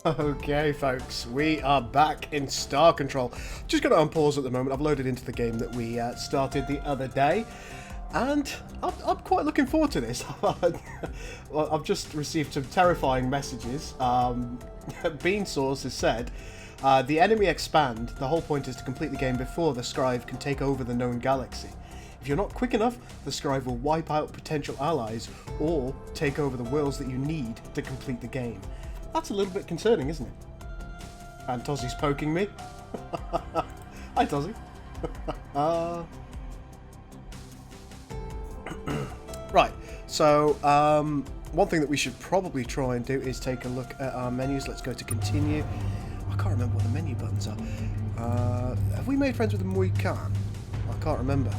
Okay, folks, we are back in Star Control. Just going to unpause at the moment. I've loaded into the game that we started the other day, and I'm quite looking forward to this. Well, I've just received some terrifying messages. Bean Source has said, the enemy expand. The whole point is to complete the game before the Scribe can take over the known galaxy. If you're not quick enough, the Scribe will wipe out potential allies or take over the worlds that you need to complete the game. That's a little bit concerning, isn't it? And Tozzie's poking me. Hi, Tozzie. Right, so one thing that we should probably try and do is take a look at our menus. Let's go to continue. I can't remember what the menu buttons are. Have we made friends with the Mook? I can't remember.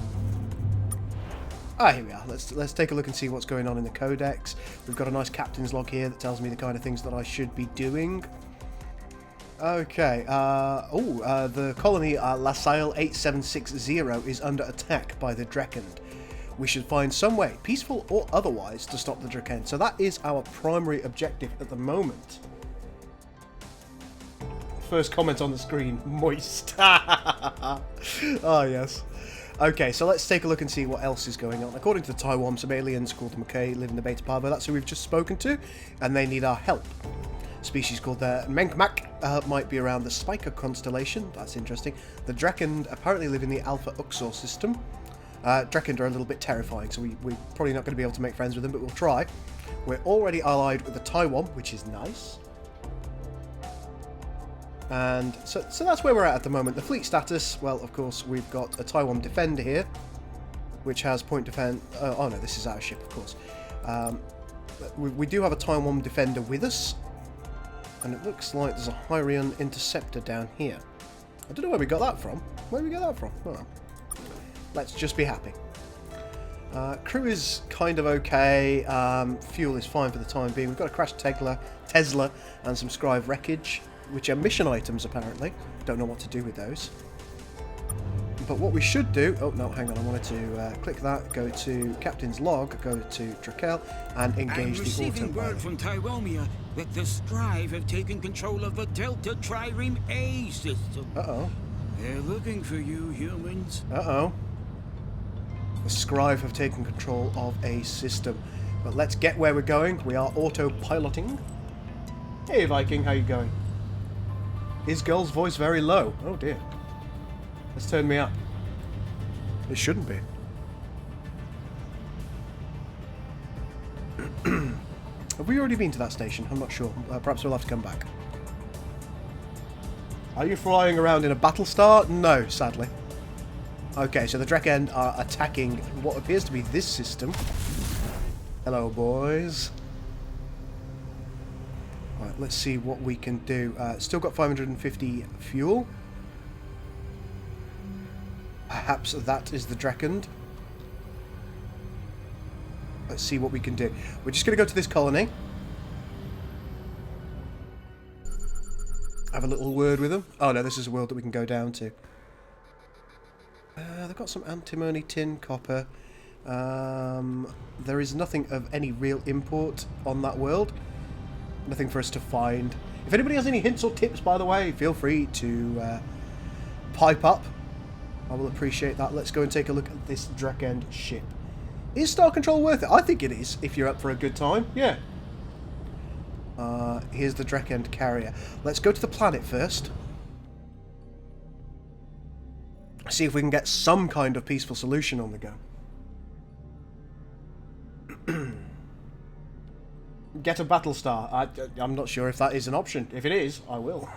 Ah, here we are. Let's take a look and see what's going on in the codex. We've got a nice captain's log here that tells me the kind of things that I should be doing. Okay. The colony LaSalle 8760 is under attack by the Drac-end. We should find some way, peaceful or otherwise, to stop the Drac-end. So that is our primary objective at the moment. First comment on the screen, moist. Oh, yes. Okay, so let's take a look and see what else is going on. According to the Taiwan, some aliens called Mook live in the Beta Parvo. That's who we've just spoken to, and they need our help. Species called the Menkmak might be around the Spiker constellation. That's interesting. The Drac-end apparently live in the Alpha Uxor system. Drac-end are a little bit terrifying, so we're probably not going to be able to make friends with them, but we'll try. We're already allied with the Taiwan, which is nice. And so that's where we're at the moment. The fleet status, well, of course, we've got a Taiwan Defender here, which has point defense. Oh no, this is our ship, of course. We do have a Taiwan Defender with us, and it looks like there's a Hyrian Interceptor down here. I don't know where we got that from. Where did we get that from? Oh. Let's just be happy. Crew is kind of okay. Fuel is fine for the time being. We've got a crashed Tesla, and some Scribe wreckage, which are mission items apparently. Don't know what to do with those. But what we should do... Oh, no, hang on. I wanted to click that, go to Captain's Log, go to Drakel, and engage the autopilot. I'm receiving word from Tyromia that the Scribe have taken control of the Delta Trireme A system. Uh-oh. They're looking for you, humans. Uh-oh. The Scribe have taken control of a system. But let's get where we're going. We are autopiloting. Hey, Viking, how you going? Is Gull's voice very low? Oh dear. Let's turn me up. It shouldn't be. Have we already been to that station? I'm not sure. Perhaps we'll have to come back. Are you flying around in a Battlestar? No, sadly. Okay, so the Drac-end are attacking what appears to be this system. Hello, boys. Right, let's see what we can do. Still got 550 fuel. Perhaps that is the Drac-end. Let's see what we can do. We're just going to go to this colony. Have a little word with them. Oh no, this is a world that we can go down to. They've got some antimony, tin, copper. There is nothing of any real import on that world. Nothing for us to find. If anybody has any hints or tips, by the way, feel free to pipe up. I will appreciate that. Let's go and take a look at this Drac-end ship. Is Star Control worth it? I think it is, if you're up for a good time. Yeah. Here's the Drac-end carrier. Let's go to the planet first. See if we can get some kind of peaceful solution on the go. Get a Battlestar. I'm not sure if that is an option. If it is, I will.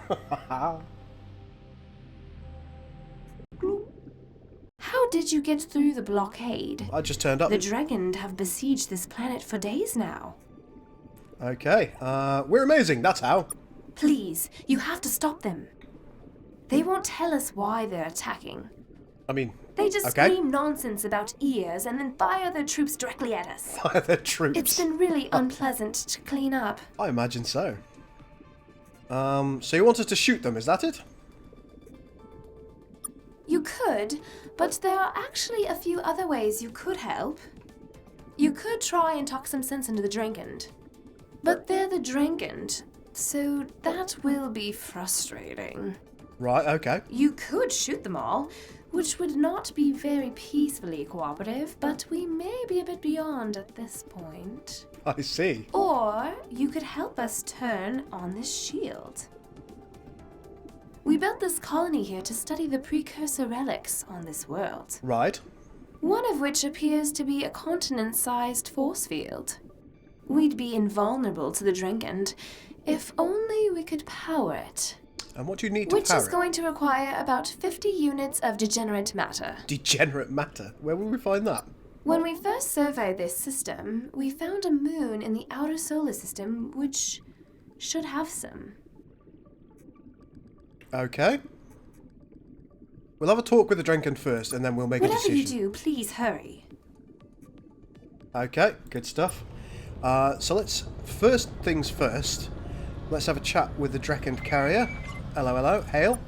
How did you get through the blockade? I just turned up. The Drac-end have besieged this planet for days now. Okay, we're amazing, that's how. Please, you have to stop them. They won't tell us why they're attacking. I mean, They just okay. scream nonsense about ears and then fire their troops directly at us. Fire their troops. It's been really unpleasant to clean up. I imagine so. So you want us to shoot them, is that it? You could, but there are actually a few other ways you could help. You could try and talk some sense into the Drac-end. But they're the Drac-end, So that will be frustrating. Right, okay. You could shoot them all, which would not be very peacefully cooperative, but we may be a bit beyond at this point. I see. Or you could help us turn on this shield. We built this colony here to study the precursor relics on this world. Right. One of which appears to be a continent-sized force field. We'd be invulnerable to the Drac-end if only we could power it. And what do you need to Which power is going to require about 50 units of degenerate matter. Degenerate matter? Where will we find that? When we first surveyed this system, we found a moon in the outer solar system which should have some. Okay. We'll have a talk with the Drac-end first, and then we'll make a decision. Whatever you do, please hurry. Okay, good stuff. So let's, first things first, let's have a chat with the Drac-end carrier. Hello, hello, hail.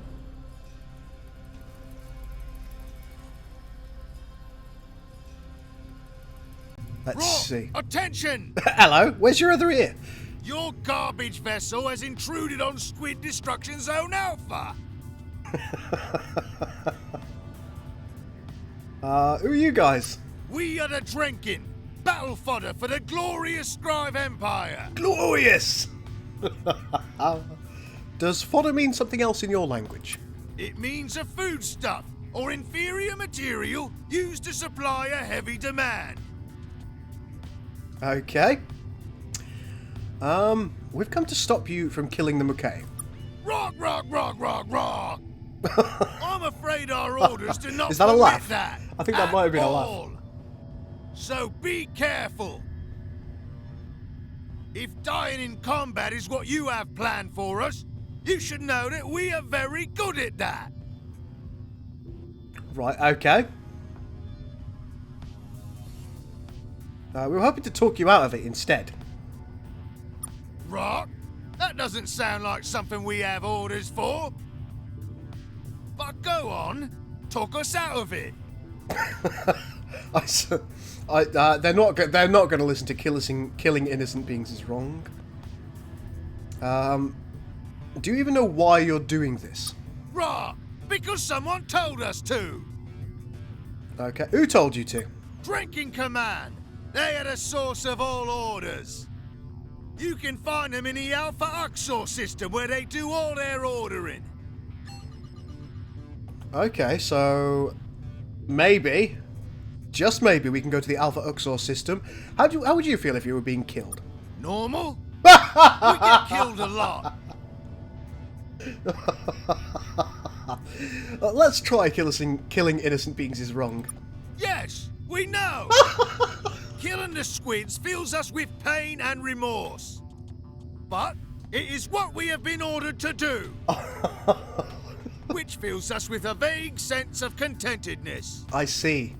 Let's see. Attention! Hello, where's your other ear? Your garbage vessel has intruded on Squid Destruction Zone Alpha. Who are you guys? We are the Drac-end, battle fodder for the glorious Scribe Empire. Glorious! Does fodder mean something else in your language? It means a foodstuff or inferior material used to supply a heavy demand. Okay. We've come to stop you from killing the Mook. Rock, rock, rock, rock, rock. I'm afraid our orders do not Is that a permit laugh? that. I think that might have been a laugh. all. So be careful. If dying in combat is what you have planned for us, you should know that we are very good at that. Right, okay. We were hoping to talk you out of it instead. Rock? That doesn't sound like something we have orders for. But go on, talk us out of it. They're not going to listen to killing innocent beings is wrong. Do you even know why you're doing this? Rock, because someone told us to. Okay, who told you to? Drinking Command. They are the source of all orders. You can find them in the Alpha Uxor system where they do all their ordering. Okay, so maybe, just maybe, we can go to the Alpha Uxor system. How would you feel if you were being killed? Normal? We get killed a lot. Let's try killing innocent beings is wrong. Yes, we know. Killing the squids fills us with pain and remorse. But it is what we have been ordered to do. Which fills us with a vague sense of contentedness. I see.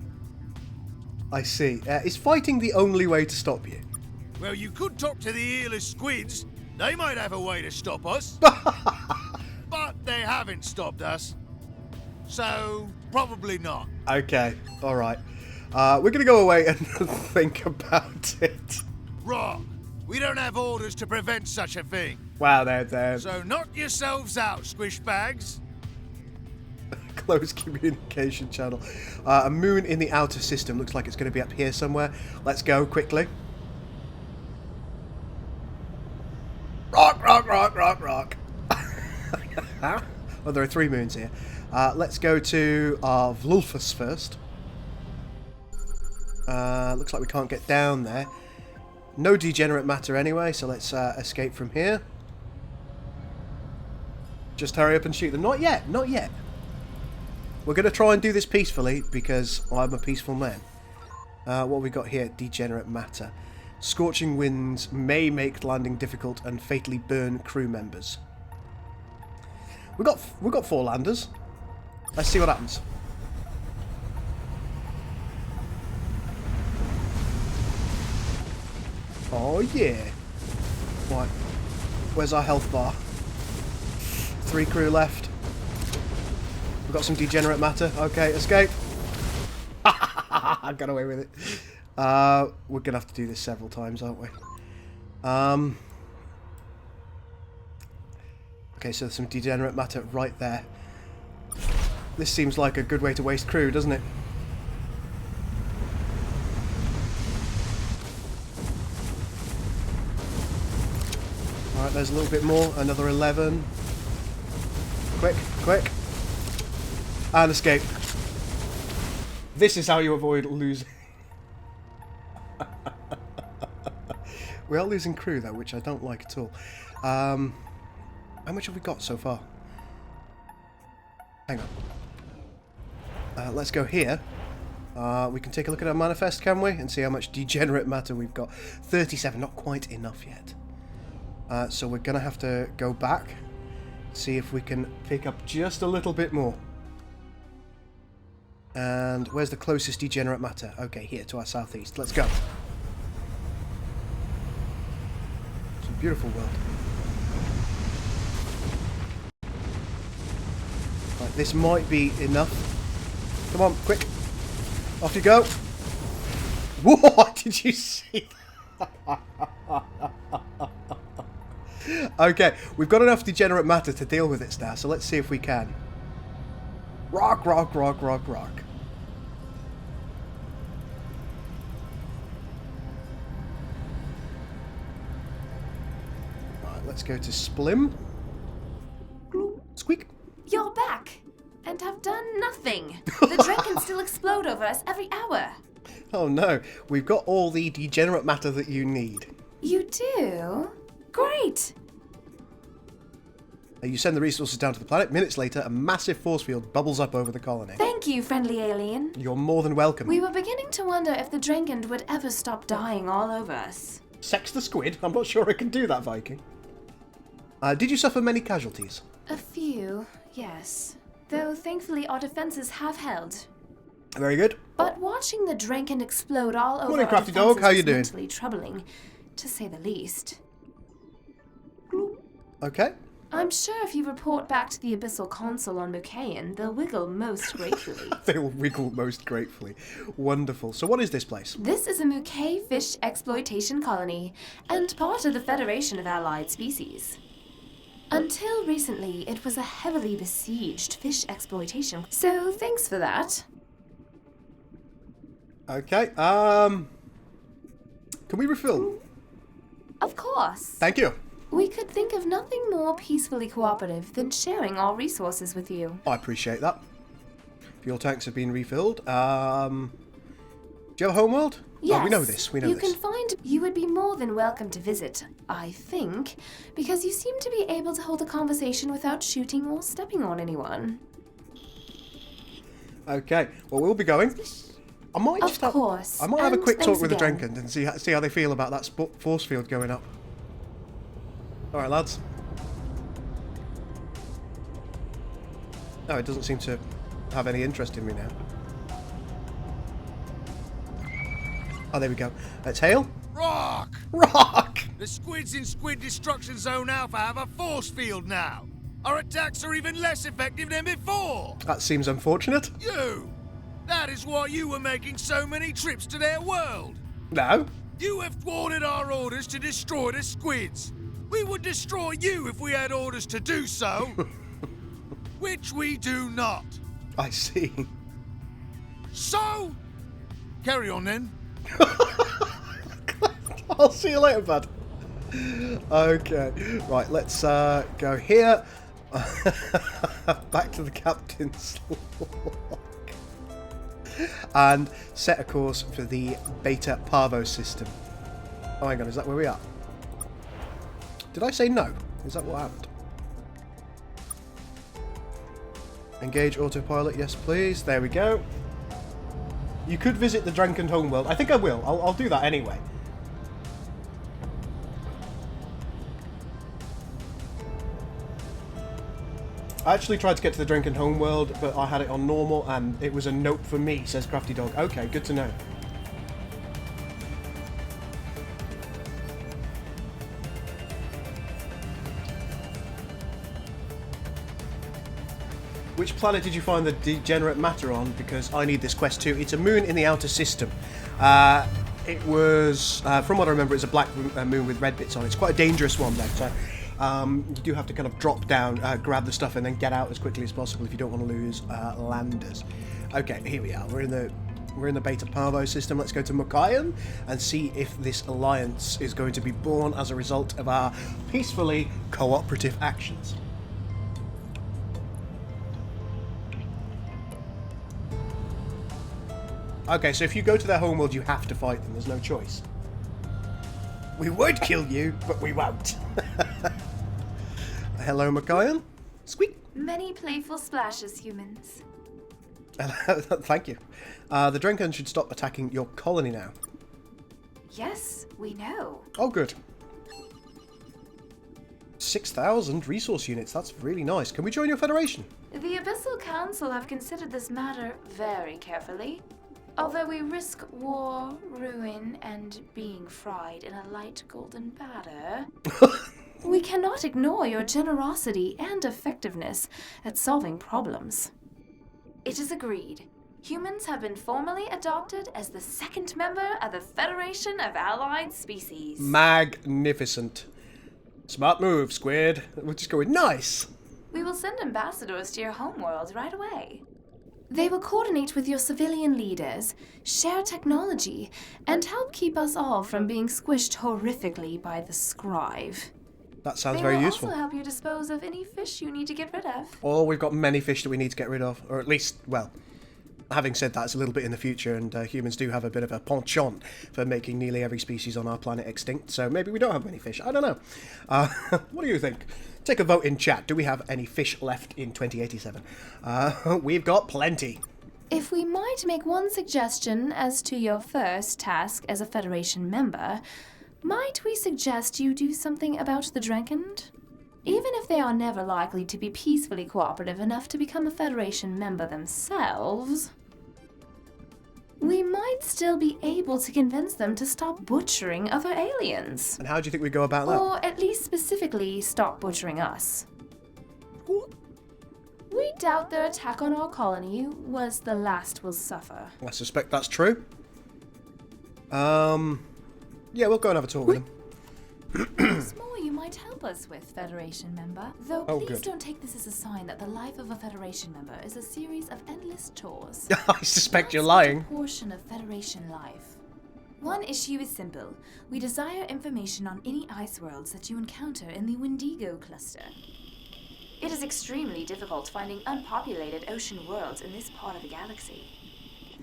I see. Is fighting the only way to stop you? Well, you could talk to the earless squids. They might have a way to stop us. But they haven't stopped us. So, probably not. Okay, alright. We're going to go away and think about it. Rock, we don't have orders to prevent such a thing. Wow, they're So knock yourselves out, squish bags. close communication channel. A moon in the outer system. Looks like it's going to be up here somewhere. Let's go quickly. Rock, rock, rock, rock, rock. Oh, there are 3 moons here. Let's go to Vlulfus first. Looks like we can't get down there. No degenerate matter anyway, so let's escape from here. Just hurry up and shoot them. Not yet, not yet. We're going to try and do this peacefully because I'm a peaceful man. What have we got here? Degenerate matter. Scorching winds may make landing difficult and fatally burn crew members. We've got 4 landers. Let's see what happens. Oh yeah. Right. Where's our health bar? 3 crew left. We've got some degenerate matter. Okay, escape. I got away with it. We're gonna have to do this several times, aren't we? Okay, so there's some degenerate matter right there. This seems like a good way to waste crew, doesn't it? Alright, there's a little bit more. Another 11. Quick, quick. And escape. This is how you avoid losing. We are losing crew though, which I don't like at all. How much have we got so far? Hang on. Let's go here. We can take a look at our manifest, can we? And see how much degenerate matter we've got. 37, not quite enough yet. So we're going to have to go back, see if we can pick up just a little bit more. And where's the closest degenerate matter? Okay, here to our southeast. Let's go. It's a beautiful world. Right, this might be enough. Come on, quick. Off you go. What did you see? Okay, we've got enough degenerate matter to deal with this now, so let's see if we can. Rock, rock, rock, rock, rock. Right, let's go to Splim. Squeak. You're back, and have done nothing. The Drac-end still explode over us every hour. Oh no, we've got all the degenerate matter that you need. You do? Great. You send the resources down to the planet. Minutes later, a massive force field bubbles up over the colony. Thank you, friendly alien. You're more than welcome. We were beginning to wonder if the Drac-end would ever stop dying all over us. Sex the squid? I'm not sure I can do that, Viking. Did you suffer many casualties? A few, yes. Though thankfully our defenses have held. Very good. But watching the Drac-end explode all over Morning, our Crafty Dog. defenses How you was doing? mentally troubling, to say the least. Okay. I'm sure if you report back to the Abyssal Consul on Mook, they'll wiggle most gratefully. They will wiggle most gratefully. Wonderful. So what is this place? This is a Mook fish exploitation colony, and part of the Federation of Allied Species. Until recently, it was a heavily besieged fish exploitation, so thanks for that. Okay. Can we refill? Of course. Thank you. We could think of nothing more peacefully cooperative than sharing our resources with you. I appreciate that. Fuel tanks have been refilled. Do you have a homeworld? Yes. Oh, we know this. We know this. You would be more than welcome to visit, I think, because you seem to be able to hold a conversation without shooting or stepping on anyone. Okay. Well, we'll be going. I might Of course. I might have a And quick talk thanks with the again. Drac-end and see how they feel about that force field going up. All right, lads. No, it doesn't seem to have any interest in me now. Oh, there we go. Let's hail. Rock! Rock! The squids in Squid Destruction Zone Alpha have a force field now. Our attacks are even less effective than before. That seems unfortunate. You! That is why you were making so many trips to their world. No. You have thwarted our orders to destroy the squids. We would destroy you if we had orders to do so. Which we do not. I see. So, carry on then. I'll see you later, bud. Okay. Right, let's go here. Back to the captain's log. And set a course for the Beta Parvo system. Oh, hang on, is that where we are? Did I say no? Is that what happened? Engage autopilot, yes please. There we go. You could visit the Drac-end homeworld. I think I will. I'll do that anyway. I actually tried to get to the Drac-end homeworld, but I had it on normal, and it was a nope for me, says Crafty Dog. Okay, good to know. Which planet did you find the degenerate matter on? Because I need this quest too. It's a moon in the outer system. It was, from what I remember, it's a black moon with red bits on. It's quite a dangerous one, though. So You do have to kind of drop down, grab the stuff, and then get out as quickly as possible if you don't want to lose landers. Okay, here we are. We're in the Beta Parvo system. Let's go to Mook and see if this alliance is going to be born as a result of our peacefully cooperative actions. Okay, so if you go to their homeworld, you have to fight them. There's no choice. We would kill you, but we won't. Hello, Mook. Squeak. Many playful splashes, humans. Thank you. The Drac-end should stop attacking your colony now. Yes, we know. Oh, good. 6,000 resource units. That's really nice. Can we join your federation? The Abyssal Council have considered this matter very carefully. Although we risk war, ruin, and being fried in a light golden batter, we cannot ignore your generosity and effectiveness at solving problems. It is agreed. Humans have been formally adopted as the second member of the Federation of Allied Species. Magnificent. Smart move, Squid. We're just going nice. We will send ambassadors to your homeworld right away. They will coordinate with your civilian leaders, share technology, and help keep us all from being squished horrifically by the scribe. That sounds very useful. They will also help you dispose of any fish you need to get rid of. Oh, we've got many fish that we need to get rid of. Or at least, well, having said that, it's a little bit in the future, and humans do have a bit of a penchant for making nearly every species on our planet extinct, so maybe we don't have many fish. I don't know. What do you think? Take a vote in chat. Do we have any fish left in 2087? We've got plenty. If we might make one suggestion as to your first task as a Federation member, might we suggest you do something about the Drac-end? Even if they are never likely to be peacefully cooperative enough to become a Federation member themselves, we might still be able to convince them to stop butchering other aliens. And how do you think we go about that? Or at least specifically stop butchering us. We doubt their attack on our colony was the last we'll suffer. I suspect that's true. Yeah, we'll go and have a talk with them. There's more you might help us with, Federation member. Though Oh, please good. don't take this as a sign that the life of a Federation member is a series of endless chores. I suspect you're That's lying. but a portion of Federation life. One issue is simple. We desire information on any ice worlds that you encounter in the Wendigo cluster. It is extremely difficult finding unpopulated ocean worlds in this part of the galaxy.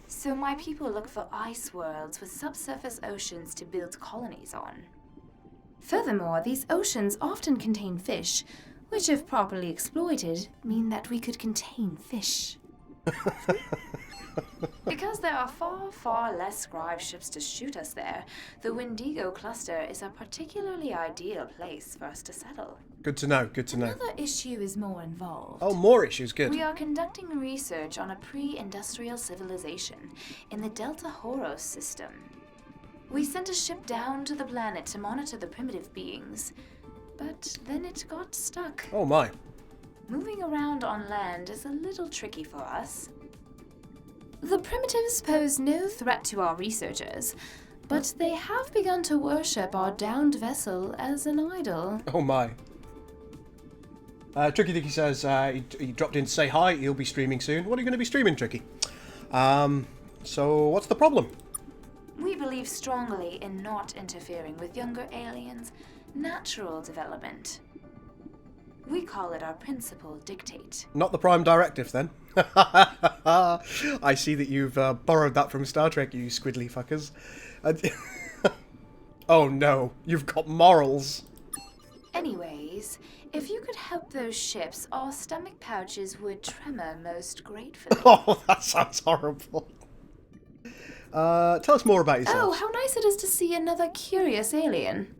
So my people look for ice worlds with subsurface oceans to build colonies on. Furthermore, these oceans often contain fish, which if properly exploited, mean that we could contain fish. Because there are far, far less scribe ships to shoot us there, the Wendigo cluster is a particularly ideal place for us to settle. Good to know, good to know. Another issue is more involved. Oh, more issues, good. We are conducting research on a pre-industrial civilization in the Delta Horos system. We sent a ship down to the planet to monitor the primitive beings, but then it got stuck. Oh my. Moving around on land is a little tricky for us. The primitives pose no threat to our researchers, but they have begun to worship our downed vessel as an idol. Oh my. Tricky Dicky says he dropped in to say hi. He'll be streaming soon. What are you going to be streaming, Tricky? So what's the problem? We believe strongly in not interfering with younger aliens' natural development. We call it our principal dictate. Not the Prime Directive, then. I see that you've borrowed that from Star Trek, you squiddly fuckers. Oh no, you've got morals. Anyways, if you could help those ships, our stomach pouches would tremor most gratefully. Oh, that sounds horrible. Tell us more about yourself. Oh, how nice it is to see another curious alien.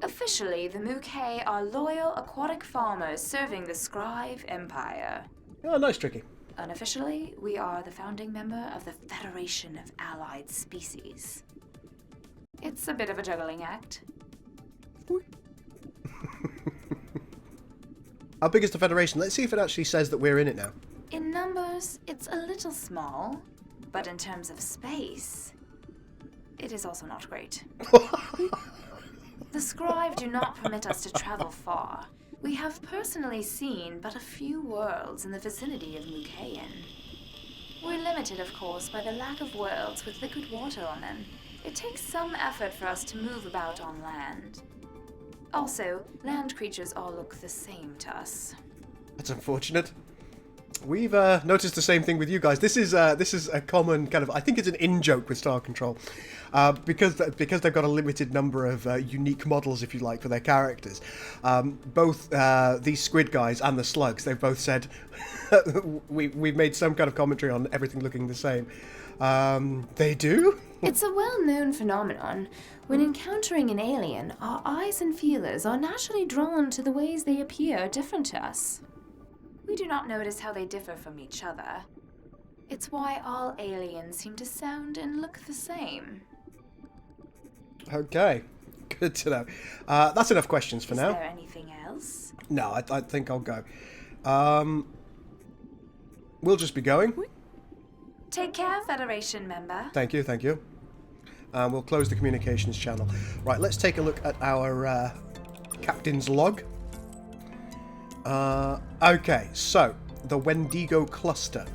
Officially, the Mook are loyal aquatic farmers serving the Scribe Empire. Oh, nice, Tricky. Unofficially, we are the founding member of the Federation of Allied Species. It's a bit of a juggling act. How big is the Federation? Let's see if it actually says that we're in it now. In numbers, it's a little small, but in terms of space, it is also not great. The Scribe do not permit us to travel far. We have personally seen but a few worlds in the vicinity of Mook. We're limited, of course, by the lack of worlds with liquid water on them. It takes some effort for us to move about on land. Also, land creatures all look the same to us. That's unfortunate. We've noticed the same thing with you guys. This is a common kind of, I think it's an in-joke with Star Control, because they've got a limited number of unique models, if you like, for their characters. Both these squid guys and the slugs, they've both said we've made some kind of commentary on everything looking the same. They do? It's a well-known phenomenon. When encountering an alien, our eyes and feelers are naturally drawn to the ways they appear different to us. We do not notice how they differ from each other. It's why all aliens seem to sound and look the same. Okay, good to know. That's enough questions for now. Is there anything else? No, I think I'll go. We'll just be going. Take care, Federation member. Thank you, thank you. We'll close the communications channel. Right, let's take a look at our captain's log. Okay, so the Wendigo cluster.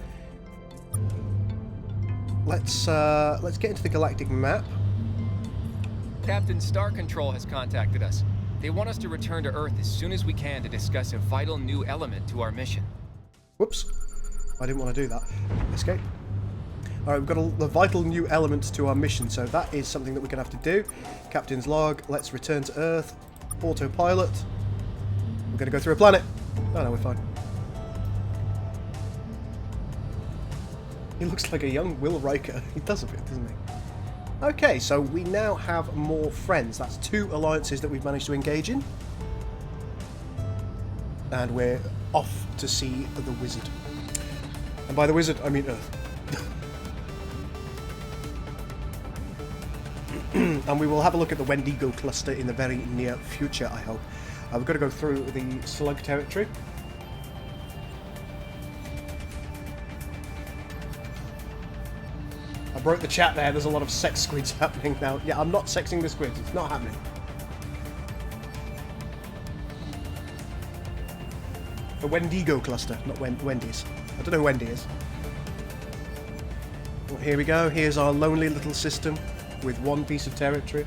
Let's get into the galactic map. Captain, Star Control has contacted us. They want us to return to Earth as soon as we can to discuss a vital new element to our mission. Whoops, I didn't want to do that. Escape. All right, we've got a vital new element to our mission, so that is something that we're going to have to do. Captain's log. Let's return to Earth. Autopilot. We're going to go through a planet. Oh no, we're fine. He looks like a young Will Riker. He does a bit, doesn't he? Okay, so we now have more friends. That's 2 alliances that we've managed to engage in. And we're off to see the wizard. And by the wizard, I mean Earth. And we will have a look at the Wendigo cluster in the very near future, I hope. We've got to go through the slug territory. I broke the chat there. There's a lot of sex squids happening now. Yeah, I'm not sexing the squids. It's not happening. The Wendigo cluster, not Wendy's. I don't know who Wendy is. Well, here we go. Here's our lonely little system with 1 piece of territory.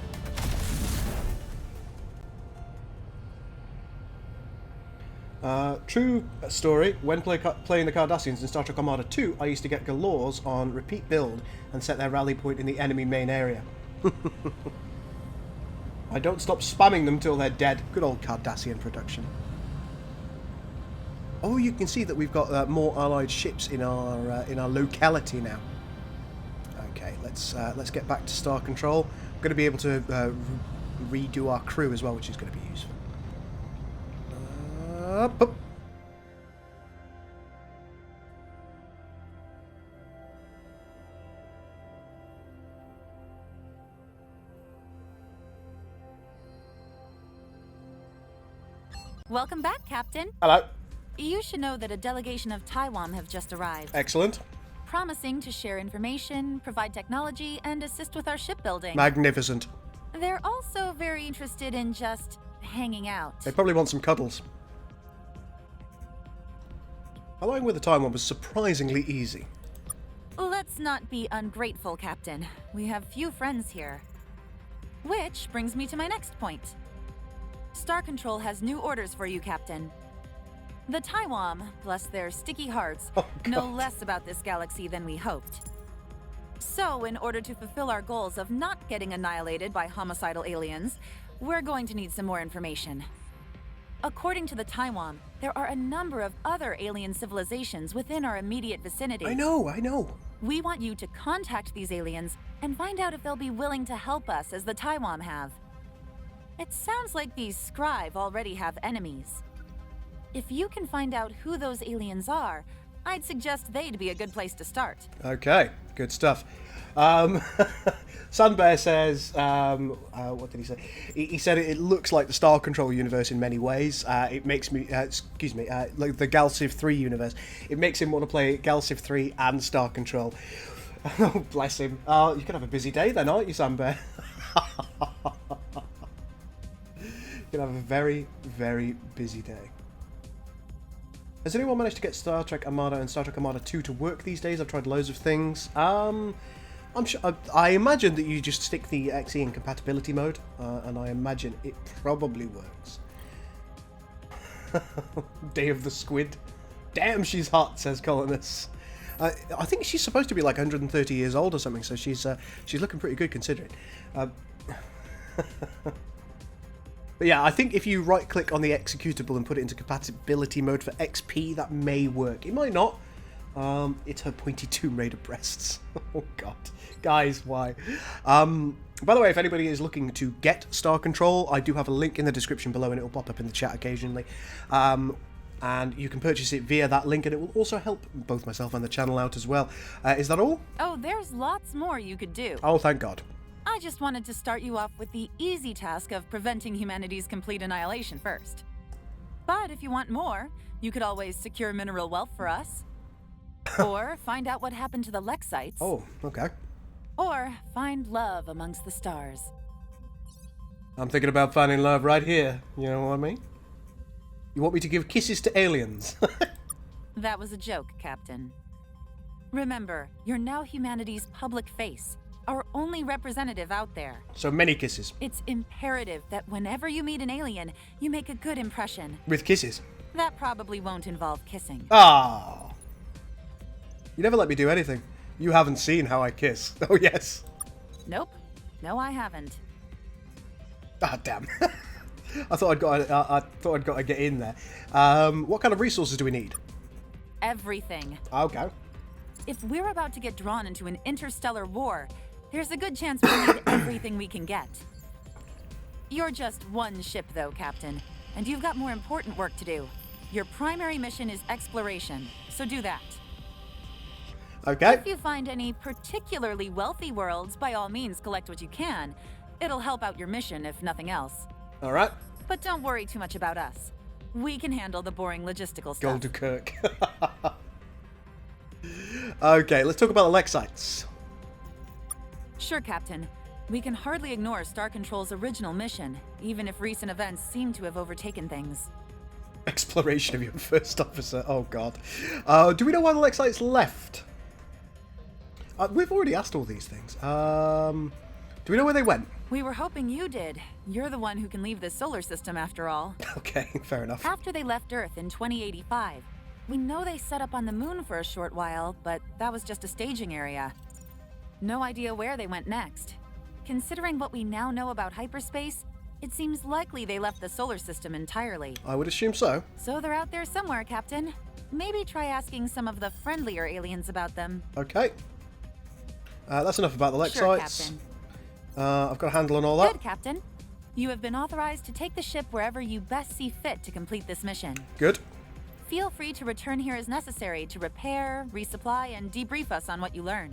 True story, when playing the Cardassians in Star Trek Armada 2, I used to get galores on repeat build and set their rally point in the enemy main area. I don't stop spamming them till they're dead. Good old Cardassian production. Oh, you can see that we've got more allied ships in our locality now. Okay, let's get back to Star Control. We're going to be able to redo our crew as well, which is going to be useful. Up. Welcome back, Captain. Hello. You should know that a delegation of Taiwan have just arrived. Excellent. Promising to share information, provide technology, and assist with our shipbuilding. Magnificent. They're also very interested in just hanging out. They probably want some cuddles. Allying with the Taiwan was surprisingly easy. Let's not be ungrateful, Captain. We have few friends here. Which brings me to my next point. Star Control has new orders for you, Captain. The Taiwan, bless their sticky hearts, know less about this galaxy than we hoped. So, in order to fulfill our goals of not getting annihilated by homicidal aliens, we're going to need some more information. According to the Taiwan, there are a number of other alien civilizations within our immediate vicinity. I know. We want you to contact these aliens and find out if they'll be willing to help us as the Taiwan have. It sounds like these Scribe already have enemies. If you can find out who those aliens are, I'd suggest they'd be a good place to start. Okay, good stuff. Sunbear says, what did he say? He said it looks like the Star Control universe in many ways. It makes me, like the GULSURVIVES 3 universe. It makes him want to play GULSURVIVES 3 and Star Control. Oh, bless him. You can have a busy day then, aren't you, Sunbear? We're going to have a very, very busy day. Has anyone managed to get Star Trek Armada and Star Trek Armada 2 to work these days? I've tried loads of things. I'm sure, I imagine that you just stick the XE in compatibility mode, and I imagine it probably works. Day of the Squid. Damn, she's hot, says Colonus. I think she's supposed to be like 130 years old or something, so she's looking pretty good considering. But yeah, I think if you right-click on the executable and put it into compatibility mode for XP, that may work. It might not. It's her pointy Tomb Raider breasts. Oh god. Guys, why? By the way, if anybody is looking to get Star Control, I do have a link in the description below and it will pop up in the chat occasionally. And you can purchase it via that link and it will also help both myself and the channel out as well. Is that all? Oh, there's lots more you could do. Oh, thank god. I just wanted to start you off with the easy task of preventing humanity's complete annihilation first. But if you want more, you could always secure mineral wealth for us. Or find out what happened to the Lexites. Oh, okay. Or find love amongst the stars. I'm thinking about finding love right here. You know what I mean? You want me to give kisses to aliens? That was a joke, Captain. Remember, you're now humanity's public face, our only representative out there. So many kisses. It's imperative that whenever you meet an alien, you make a good impression. With kisses? That probably won't involve kissing. Ah. You never let me do anything. You haven't seen how I kiss. Oh, yes. Nope. No, I haven't. Ah, damn. I thought I'd got to get in there. What kind of resources do we need? Everything. Okay. If we're about to get drawn into an interstellar war, there's a good chance we'll need everything we can get. You're just one ship, though, Captain, and you've got more important work to do. Your primary mission is exploration, so do that. Okay. If you find any particularly wealthy worlds, by all means collect what you can. It'll help out your mission, if nothing else. All right. But don't worry too much about us. We can handle the boring logistical stuff. Golden Kirk. Okay, let's talk about the Lexites. Sure, Captain. We can hardly ignore Star Control's original mission, even if recent events seem to have overtaken things. Exploration of your first officer. Oh, God. Do we know why the Lexites left? We've already asked all these things. Do we know where they went? We were hoping you did. You're the one who can leave this solar system, after all. Okay, fair enough. After they left Earth in 2085, we know they set up on the moon for a short while, but that was just a staging area. No idea where they went next. Considering what we now know about hyperspace, it seems likely they left the solar system entirely. I would assume so. So they're out there somewhere, Captain. Maybe try asking some of the friendlier aliens about them. Okay. That's enough about the Lexites. Sure, Captain. I've got a handle on all that. Good, Captain. You have been authorized to take the ship wherever you best see fit to complete this mission. Good. Feel free to return here as necessary to repair, resupply, and debrief us on what you learn.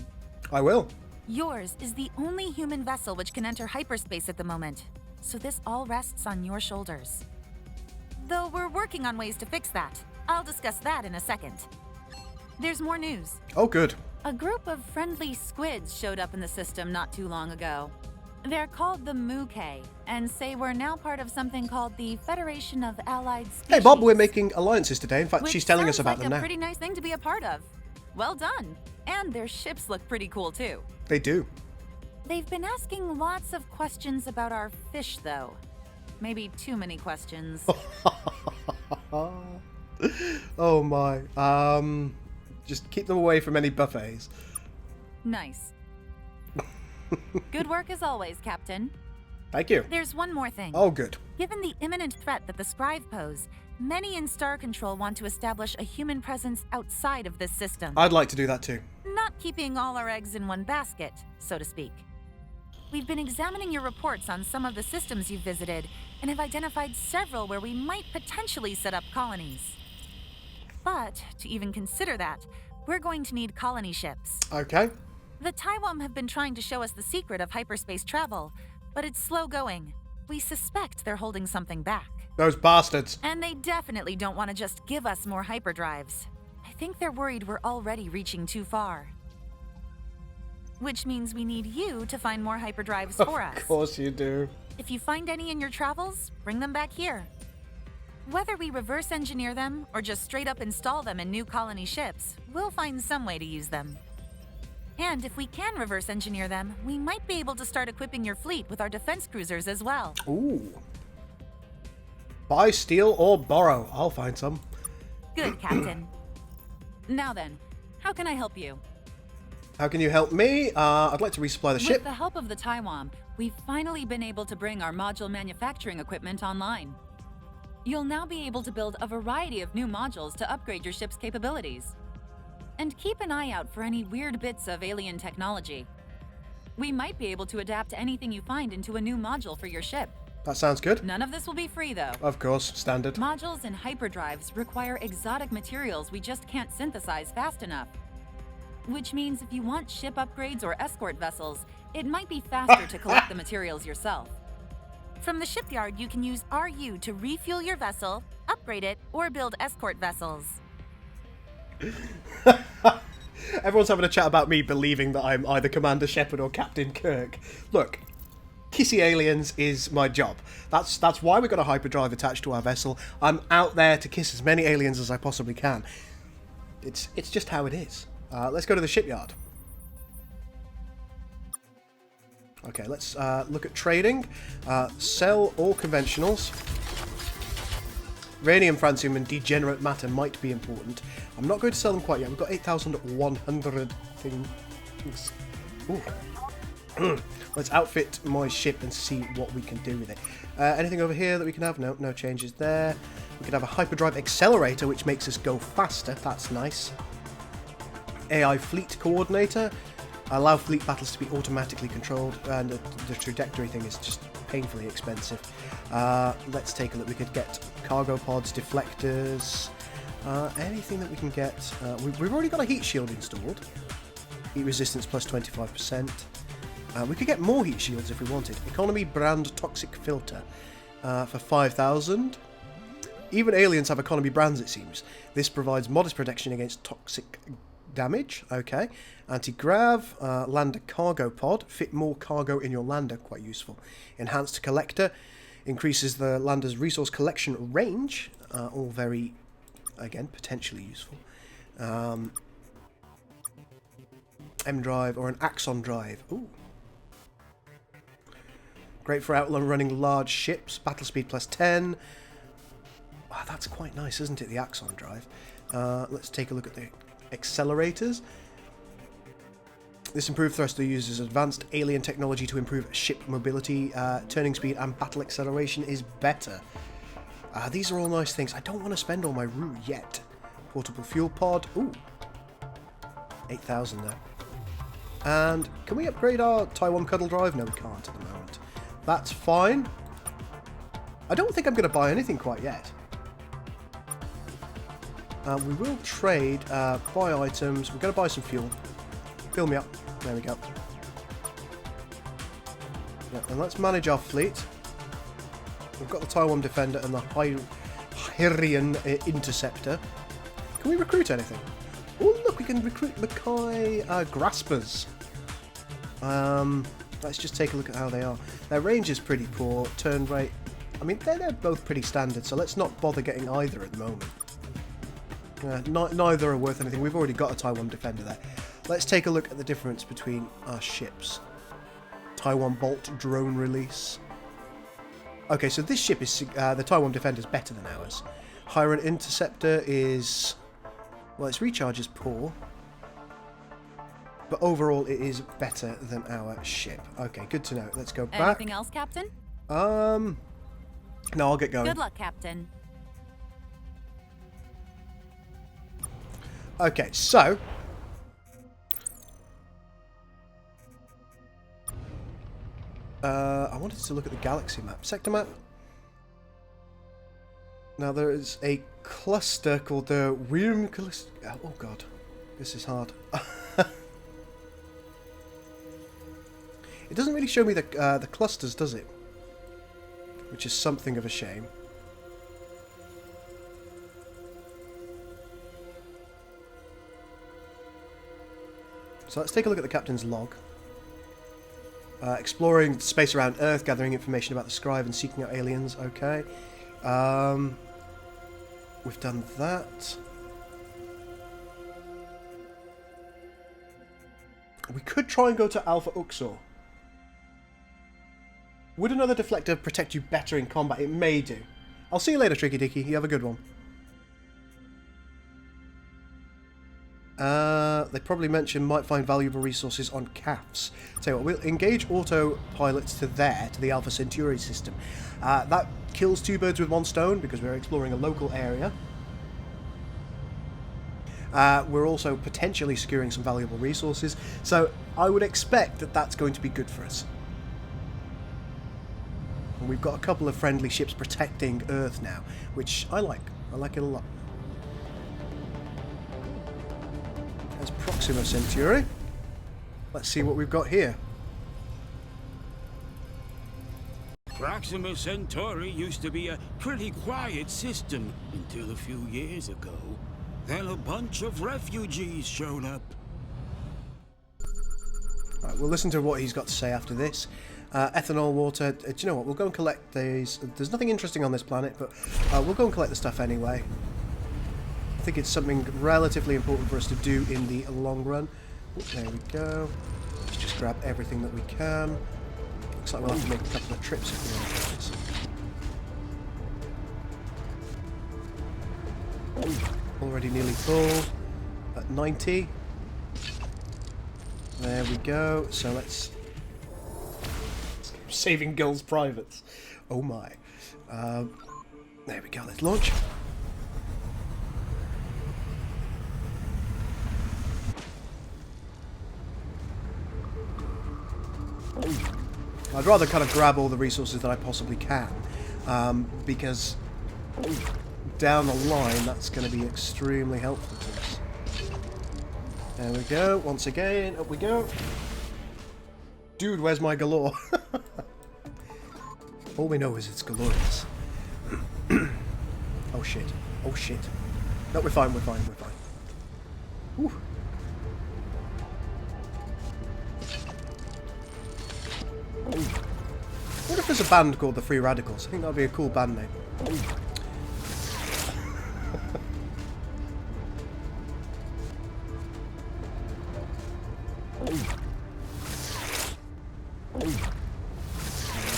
I will. Yours is the only human vessel which can enter hyperspace at the moment, so this all rests on your shoulders. Though we're working on ways to fix that. I'll discuss that in a second. There's more news. Oh, good. A group of friendly squids showed up in the system not too long ago. They're called the Mook, and say we're now part of something called the Federation of Allied Species. Hey, Bob, we're making alliances today. In fact, Which she's telling us sounds about like them a now. pretty nice thing to be a part of. Well done. And their ships look pretty cool, too. They do. They've been asking lots of questions about our fish, though. Maybe too many questions. Oh, my. Just keep them away from any buffets. Nice. Good work as always, Captain. Thank you. There's one more thing. Oh, good. Given the imminent threat that the Scribe pose, many in Star Control want to establish a human presence outside of this system. I'd like to do that too. Not keeping all our eggs in one basket, so to speak. We've been examining your reports on some of the systems you've visited and have identified several where we might potentially set up colonies. But to even consider that, we're going to need colony ships. Okay. The Taiwan have been trying to show us the secret of hyperspace travel, but it's slow going. We suspect they're holding something back. Those bastards. And they definitely don't want to just give us more hyperdrives. I think they're worried we're already reaching too far. which means we need you to find more hyperdrives for us. Of course you do. If you find any in your travels, bring them back here. Whether we reverse engineer them or just straight up install them in new colony ships, we'll find some way to use them. And if we can reverse engineer them, we might be able to start equipping your fleet with our defense cruisers as well. Ooh. Buy, steal, or borrow. I'll find some. Good, Captain. Now then, how can I help you? How can you help me? I'd like to resupply the ship. With the help of the Taiwan, we've finally been able to bring our module manufacturing equipment online. You'll now be able to build a variety of new modules to upgrade your ship's capabilities. And keep an eye out for any weird bits of alien technology. We might be able to adapt anything you find into a new module for your ship. That sounds good. None of this will be free, though. Of course, standard. Modules and hyperdrives require exotic materials we just can't synthesize fast enough. Which means if you want ship upgrades or escort vessels, it might be faster to collect the materials yourself. From the shipyard, you can use RU to refuel your vessel, upgrade it, or build escort vessels. Everyone's having a chat about me believing that I'm either Commander Shepard or Captain Kirk. Look, kissy aliens is my job. That's why we've got a hyperdrive attached to our vessel. I'm out there to kiss as many aliens as I possibly can. It's just how it is. Let's go to the shipyard. Okay, let's look at trading. Sell all conventionals. Radium, francium, and degenerate matter might be important. I'm not going to sell them quite yet. We've got 8,100 things. Ooh. Let's outfit my ship and see what we can do with it. Anything over here that we can have? No, no changes there. We could have a hyperdrive accelerator, which makes us go faster. That's nice. AI fleet coordinator. Allow fleet battles to be automatically controlled, and the trajectory thing is just painfully expensive. Let's take a look. We could get cargo pods, deflectors, anything that we can get. We've already got a heat shield installed. Heat resistance plus 25%. We could get more heat shields if we wanted. Economy brand toxic filter for 5,000. Even aliens have economy brands, it seems. This provides modest protection against toxic damage. Okay. Anti-grav, lander cargo pod, fit more cargo in your lander, quite useful. Enhanced collector, increases the lander's resource collection range, all very, again, potentially useful. M-drive or an Axon drive. Ooh. Great for outrunning large ships, battle speed plus 10. Wow, that's quite nice, isn't it, the Axon drive? Let's take a look at the accelerators. This improved thruster uses advanced alien technology to improve ship mobility, turning speed, and battle acceleration is better. These are all nice things. I don't want to spend all my roux yet. Portable fuel pod. Ooh. 8,000 there. And can we upgrade our Taiwan cuddle drive? No, we can't at the moment. That's fine. I don't think I'm going to buy anything quite yet. We will trade, buy items. We're going to buy some fuel. Fill me up. There we go. Yeah, and let's manage our fleet. We've got the Taiwan Defender and the Hyrian Interceptor. Can we recruit anything? Oh, look, we can recruit Mackay Graspers. Let's just take a look at how they are. Their range is pretty poor. Turn rate, I mean, they're both pretty standard, so let's not bother getting either at the moment. Neither are worth anything. We've already got a Taiwan Defender there. Let's take a look at the difference between our ships. Taiwan Bolt drone release. Okay, so this ship is the Taiwan Defender is better than ours. Hyrian Interceptor is, well, its recharge is poor, but overall it is better than our ship. Okay, good to know. Let's go back. Anything else, Captain? No, I'll get going. Good luck, Captain. Okay, so I wanted to look at the galaxy map. Sector map. Now there is a cluster called the Wyrm cluster. Oh god, this is hard. It doesn't really show me the clusters, does it? Which is something of a shame. So let's take a look at the captain's log. Exploring space around Earth, gathering information about the Scribe and seeking out aliens. Okay. We've done that. We could try and go to Alpha Uxor. Would another deflector protect you better in combat? It may do. I'll see you later, Tricky Dicky. You have a good one. They probably mentioned might find valuable resources on CAFs. Tell you what, we'll engage autopilots to there, to the Alpha Centauri system. That kills two birds with one stone because we're exploring a local area. We're also potentially securing some valuable resources, so I would expect that that's going to be good for us. And we've got a couple of friendly ships protecting Earth now, which I like. I like it a lot. There's Proxima Centauri. Let's see what we've got here. Proxima Centauri used to be a pretty quiet system until a few years ago. Then a bunch of refugees showed up. Right, we'll listen to what he's got to say after this. Ethanol, water. Do you know what? We'll go and collect these. There's nothing interesting on this planet, but we'll go and collect the stuff anyway. I think it's something relatively important for us to do in the long run. Oh, there we go. Let's just grab everything that we can. Looks like we'll have to make a couple of trips if we want to do this. Already nearly full. At 90. There we go. So let's saving Gul's privates. Oh my. There we go. Let's launch. I'd rather kind of grab all the resources that I possibly can, because down the line that's going to be extremely helpful to us. There we go, once again, up we go. Dude, where's my galore? All we know is it's glorious. Oh shit, oh shit. No, we're fine, we're fine, we're fine. Whew. What if there's a band called the Free Radicals? I think that would be a cool band name. There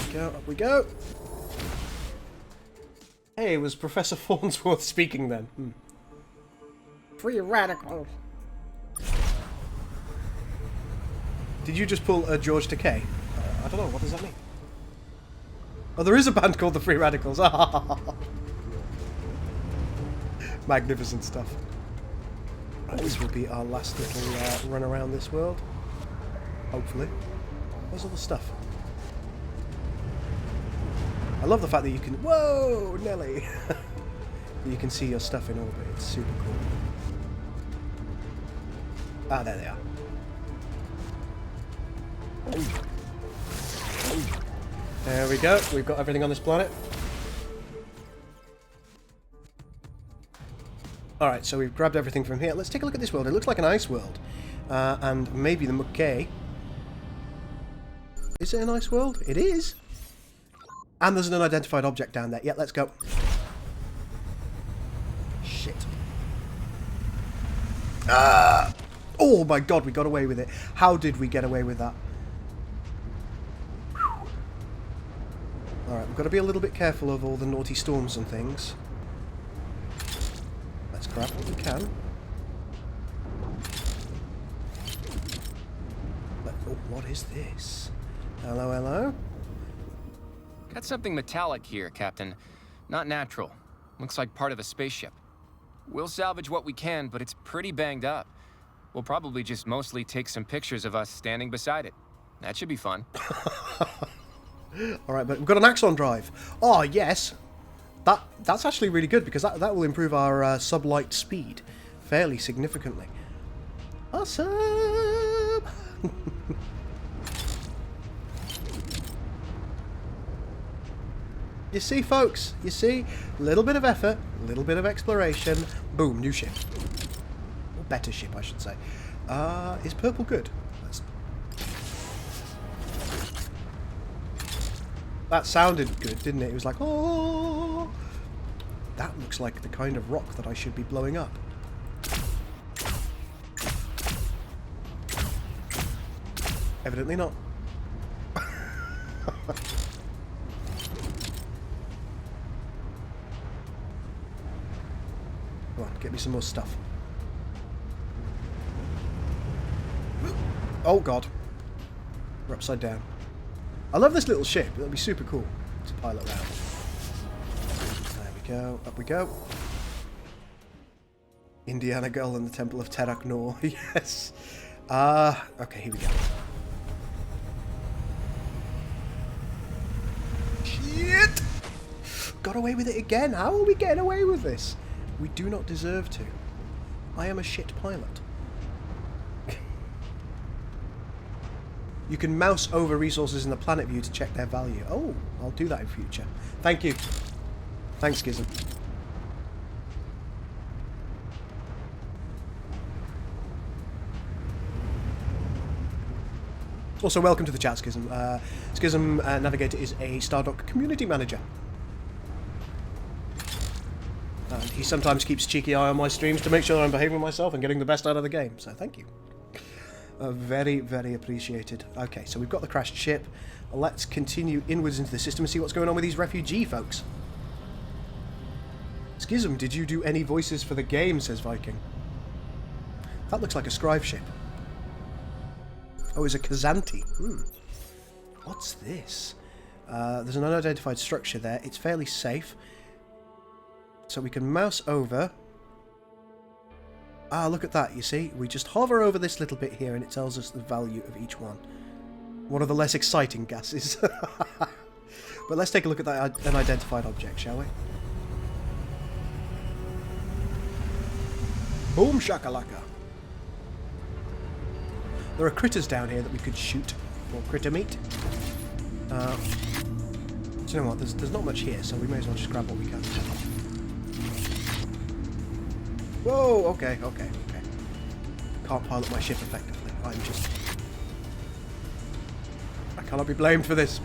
we go, up we go. Hey, was Professor Farnsworth speaking then? Free Radicals. Did you just pull a George Takei? I don't know, what does that mean? Oh, there is a band called the Free Radicals. Magnificent stuff. Right, this will be our last little run around this world. Hopefully. Where's all the stuff? I love the fact that you can... Whoa, Nelly! You can see your stuff in orbit. It's super cool. Ah, there they are. There we go. We've got everything on this planet. Alright, so we've grabbed everything from here. Let's take a look at this world. It looks like an ice world. And maybe the Mook. Is it an ice world? It is! And there's an unidentified object down there. Yeah, let's go. Shit. Oh my god, we got away with it. How did we get away with that? Alright, we've got to be a little bit careful of all the naughty storms and things. Let's grab what we can. Oh, what is this? Hello, hello? Got something metallic here, Captain. Not natural. Looks like part of a spaceship. We'll salvage what we can, but it's pretty banged up. We'll probably just mostly take some pictures of us standing beside it. That should be fun. Alright, but we've got an Axon drive. Oh, yes. That's actually really good, because that will improve our sublight speed fairly significantly. Awesome! You see, folks? You see? A little bit of effort, a little bit of exploration. Boom, new ship. Or better ship, I should say. Is purple good? That sounded good, didn't it? It was like, oh. That looks like the kind of rock that I should be blowing up. Evidently not. Come on, get me some more stuff. Oh god. We're upside down. I love this little ship. It'll be super cool to pilot around. There we go. Up we go. Indiana Gull and the Temple of Terak Nor. Yes. Okay, here we go. Shit! Got away with it again. How are we getting away with this? We do not deserve to. I am a shit pilot. You can mouse over resources in the planet view to check their value. Oh, I'll do that in future. Thank you. Thanks, Schism. Also, welcome to the chat, Schism. Schism Navigator is a Stardock community manager. And he sometimes keeps a cheeky eye on my streams to make sure I'm behaving myself and getting the best out of the game. So thank you. Very, very appreciated. Okay, so we've got the crashed ship. Let's continue inwards into the system and see what's going on with these refugee folks. Schism, did you do any voices for the game, says Viking. That looks like a scribe ship. Oh, it's a Kazanti. What's this? There's an unidentified structure there. It's fairly safe. So we can mouse over. Ah, look at that, you see? We just hover over this little bit here and it tells us the value of each one. One of the less exciting gases. But let's take a look at that unidentified object, shall we? Boom shakalaka. There are critters down here that we could shoot for critter meat. Do you know what? There's not much here, so we may as well just grab what we can. Whoa, okay. Can't pilot my ship effectively. I cannot be blamed for this.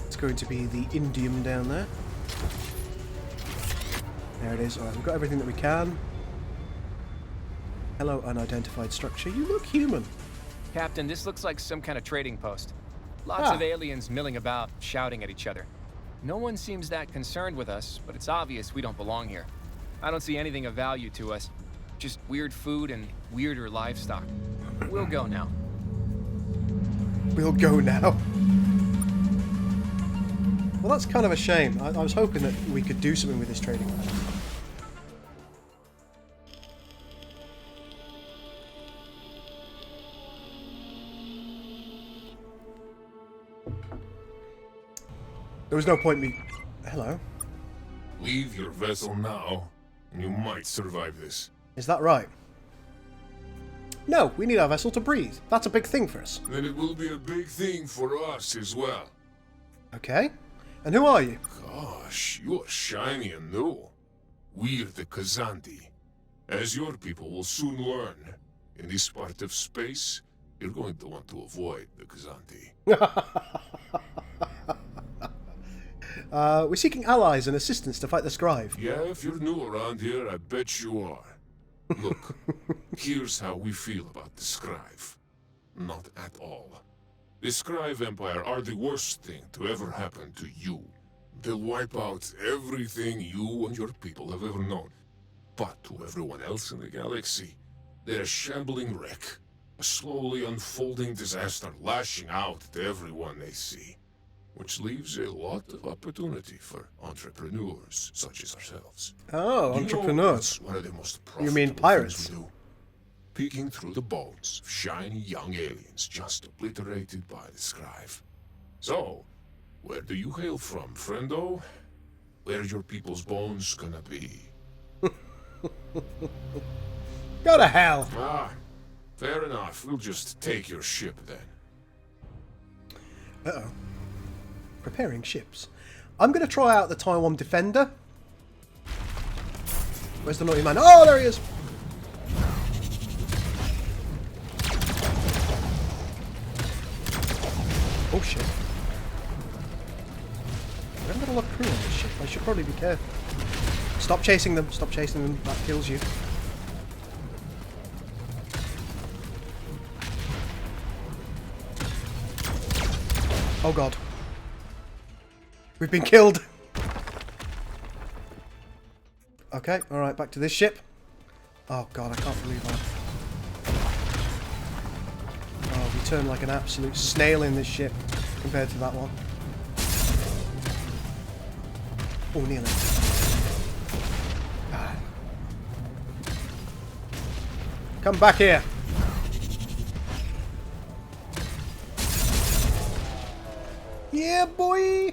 It's going to be the indium down there. There it is. Alright, we've got everything that we can. Hello, unidentified structure. You look human. Captain, this looks like some kind of trading post. Lots of aliens milling about, shouting at each other. No one seems that concerned with us, but it's obvious we don't belong here. I don't see anything of value to us. Just weird food and weirder livestock. We'll go now. We'll go now. Well, that's kind of a shame. I was hoping that we could do something with this trading post. There was no point me... Hello? Leave your vessel now, and you might survive this. Is that right? No, we need our vessel to breathe. That's a big thing for us. Then it will be a big thing for us as well. Okay. And who are you? Gosh, you are shiny and new. We're the Kazanti. As your people will soon learn, in this part of space, you're going to want to avoid the Kazanti. We're seeking allies and assistance to fight the Scribe. Yeah, if you're new around here, I bet you are. Look, here's how we feel about the Scribe. Not at all. The Scribe Empire are the worst thing to ever happen to you. They'll wipe out everything you and your people have ever known. But to everyone else in the galaxy, they're a shambling wreck. A slowly unfolding disaster lashing out to everyone they see. Which leaves a lot of opportunity for entrepreneurs such as ourselves. Oh, entrepreneurs. One of the most You mean profitable pirates? things we do. Peeking through the bones of shiny young aliens just obliterated by the Scribe. So, where do you hail from, friendo? Where your people's bones gonna be? Go to hell! Ah, fair enough. We'll just take your ship then. Uh-oh. Preparing ships. I'm going to try out the Taiwan Defender. Where's the naughty man? Oh, there he is! Oh, shit. We haven't got a lot of crew on this ship. I should probably be careful. Stop chasing them. Stop chasing them. That kills you. Oh, God. We've been killed. Okay, alright, back to this ship. Oh, God, I can't believe that. Oh, we turn like an absolute snail in this ship compared to that one. Oh, nearly. Ah. Come back here. Yeah, boy!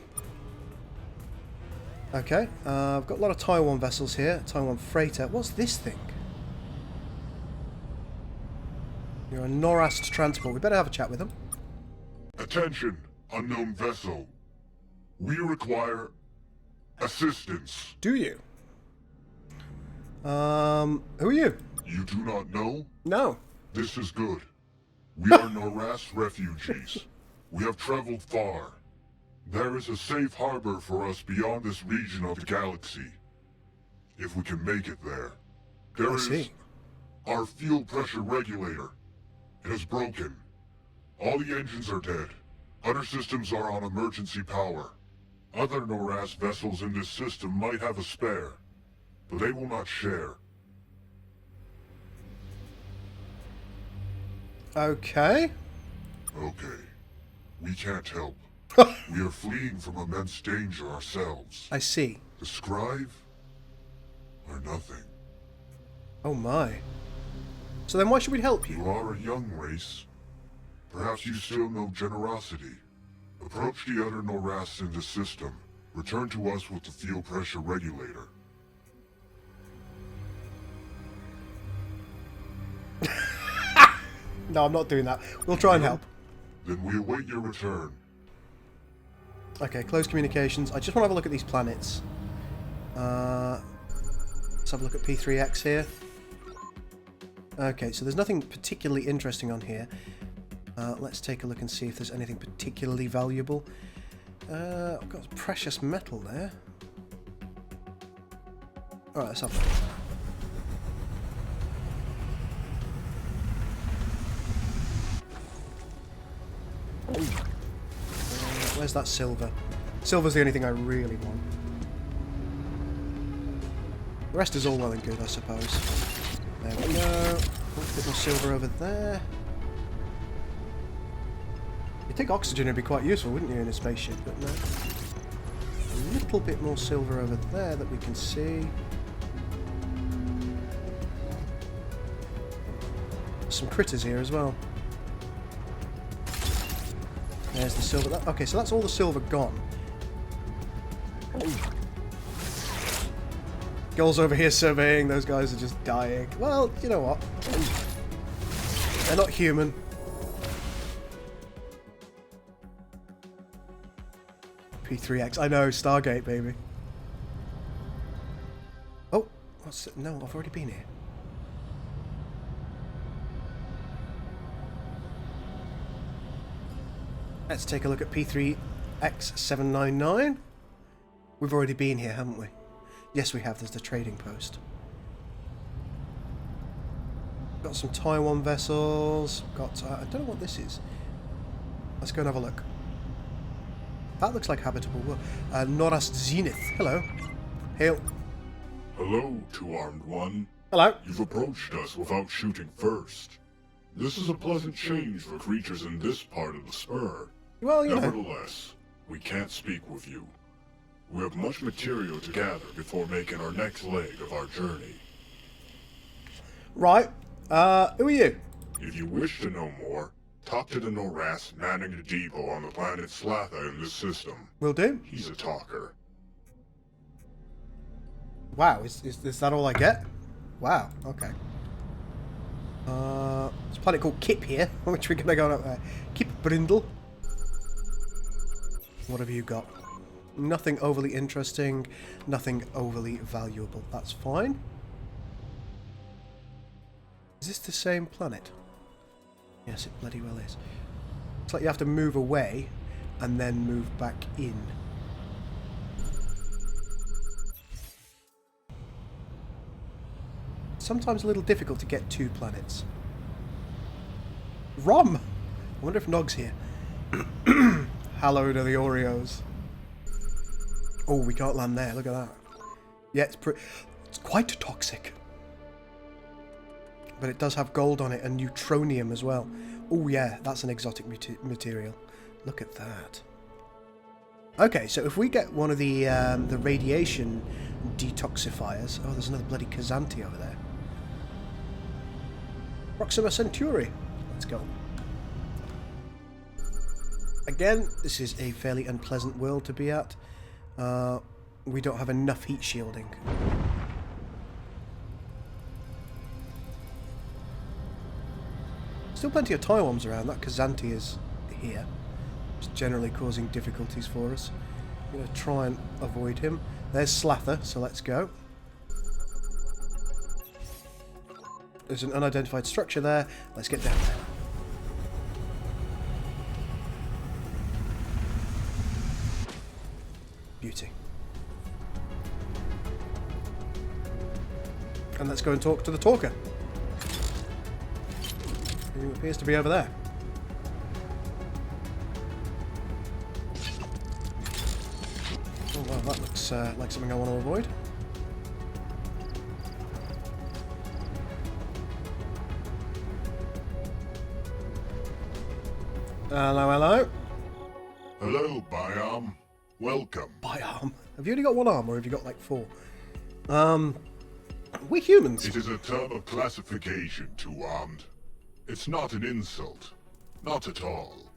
Okay, I've got a lot of Taiwan vessels here. Taiwan freighter. What's this thing? You're a Norast transport. We better have a chat with them. Attention, unknown vessel. We require assistance. Do you? Who are you? You do not know? No. This is good. We are Norast refugees. We have traveled far. There is a safe harbor for us beyond this region of the galaxy. If we can make it there. There is our fuel pressure regulator. It is broken. All the engines are dead. Other systems are on emergency power. Other Norast vessels in this system might have a spare, but they will not share. Okay. Okay. We can't help. We are fleeing from immense danger ourselves. I see. The Scribe are nothing. Oh my. So then why should we help you? You are a young race. Perhaps you still know generosity. Approach the other Norasts in the system. Return to us with the fuel pressure regulator. No, I'm not doing that. We'll try and help. Then we await your return. Okay, close communications. I just want to have a look at these planets. Let's have a look at P3X here. Okay, so there's nothing particularly interesting on here. Let's take a look and see if there's anything particularly valuable. I've got precious metal there. Alright, let's have a look. Where's that silver? Silver's the only thing I really want. The rest is all well and good, I suppose. There we go. A bit more silver over there. You'd think oxygen would be quite useful, wouldn't you, in a spaceship, but no. A little bit more silver over there that we can see. Some critters here as well. There's the silver. Okay, so that's all the silver gone. Gulls over here surveying. Those guys are just dying. Well, you know what? They're not human. P3X. I know, Stargate, baby. Oh, what's it? No, I've already been here. Let's take a look at P3X799. We've already been here, haven't we? Yes, we have. There's the trading post. Got some Taiwan vessels. Got... I don't know what this is. Let's go and have a look. That looks like habitable world. Norast Zenith. Hello. Hail. Hello, two-armed one. Hello. You've approached us without shooting first. This is a pleasant change for creatures in this part of the spur. Well, you know. Nevertheless, we can't speak with you. We have much material to gather before making our next leg of our journey. Right. Who are you? If you wish to know more, talk to the Norast manning the depot on the planet Slatha in this system. Will do. He's a talker. Wow, is that all I get? Wow, okay. There's a planet called Kip here, which we're going to go up there. Kip Brindle. What have you got? Nothing overly interesting, nothing overly valuable. That's fine. Is this the same planet? Yes, it bloody well is. It's like you have to move away and then move back in. Sometimes a little difficult to get 2 planets. Rom! I wonder if Nog's here. Hallowed are the Oreos. Oh, we can't land there. Look at that. Yeah, it's quite toxic. But it does have gold on it and neutronium as well. Oh yeah, that's an exotic material. Look at that. Okay, so if we get one of the radiation detoxifiers... Oh, there's another bloody Kazanti over there. Proxima Centauri. Let's go. Again, this is a fairly unpleasant world to be at. We don't have enough heat shielding. Still plenty of Taiwans around. That Kazanti is here. It's generally causing difficulties for us. I'm going to try and avoid him. There's Slather, so let's go. There's an unidentified structure there. Let's get down there. Beauty. And let's go and talk to the talker. He appears to be over there. Oh wow, that looks like something I want to avoid. Hello, hello. Hello, Biam. Welcome. Biarm. Have you only got 1 arm, or have you got like 4? We're humans. It is a term of classification, two-armed. It's not an insult. Not at all.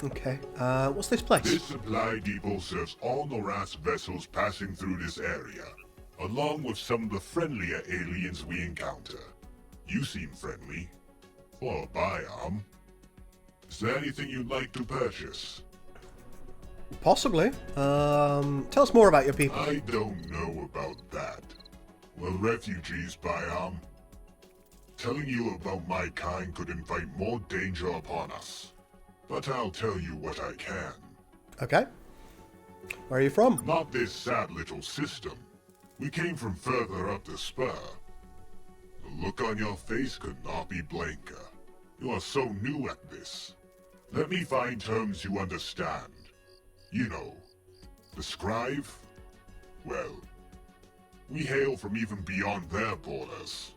Okay. What's this place? This supply depot serves all Noras vessels passing through this area, along with some of the friendlier aliens we encounter. You seem friendly. For a Biam. Is there anything you'd like to purchase? Possibly. Tell us more about your people. I don't know about that. We're refugees, Biam. Telling you about my kind could invite more danger upon us. But I'll tell you what I can. Okay. Where are you from? Not this sad little system. We came from further up the spur. The look on your face could not be blanker. You are so new at this. Let me find terms you understand. You know, the scribe? Well, we hail from even beyond their borders.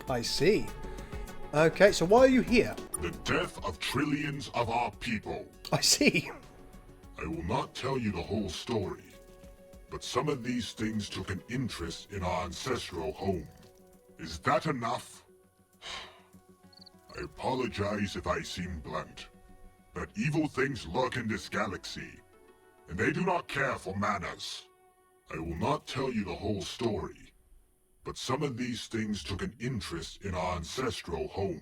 I see. Okay, so why are you here? The death of trillions of our people. I see. I will not tell you the whole story, but some of these things took an interest in our ancestral home. Is that enough? I apologize if I seem blunt, but evil things lurk in this galaxy, and they do not care for manners. I will not tell you the whole story, but some of these things took an interest in our ancestral home.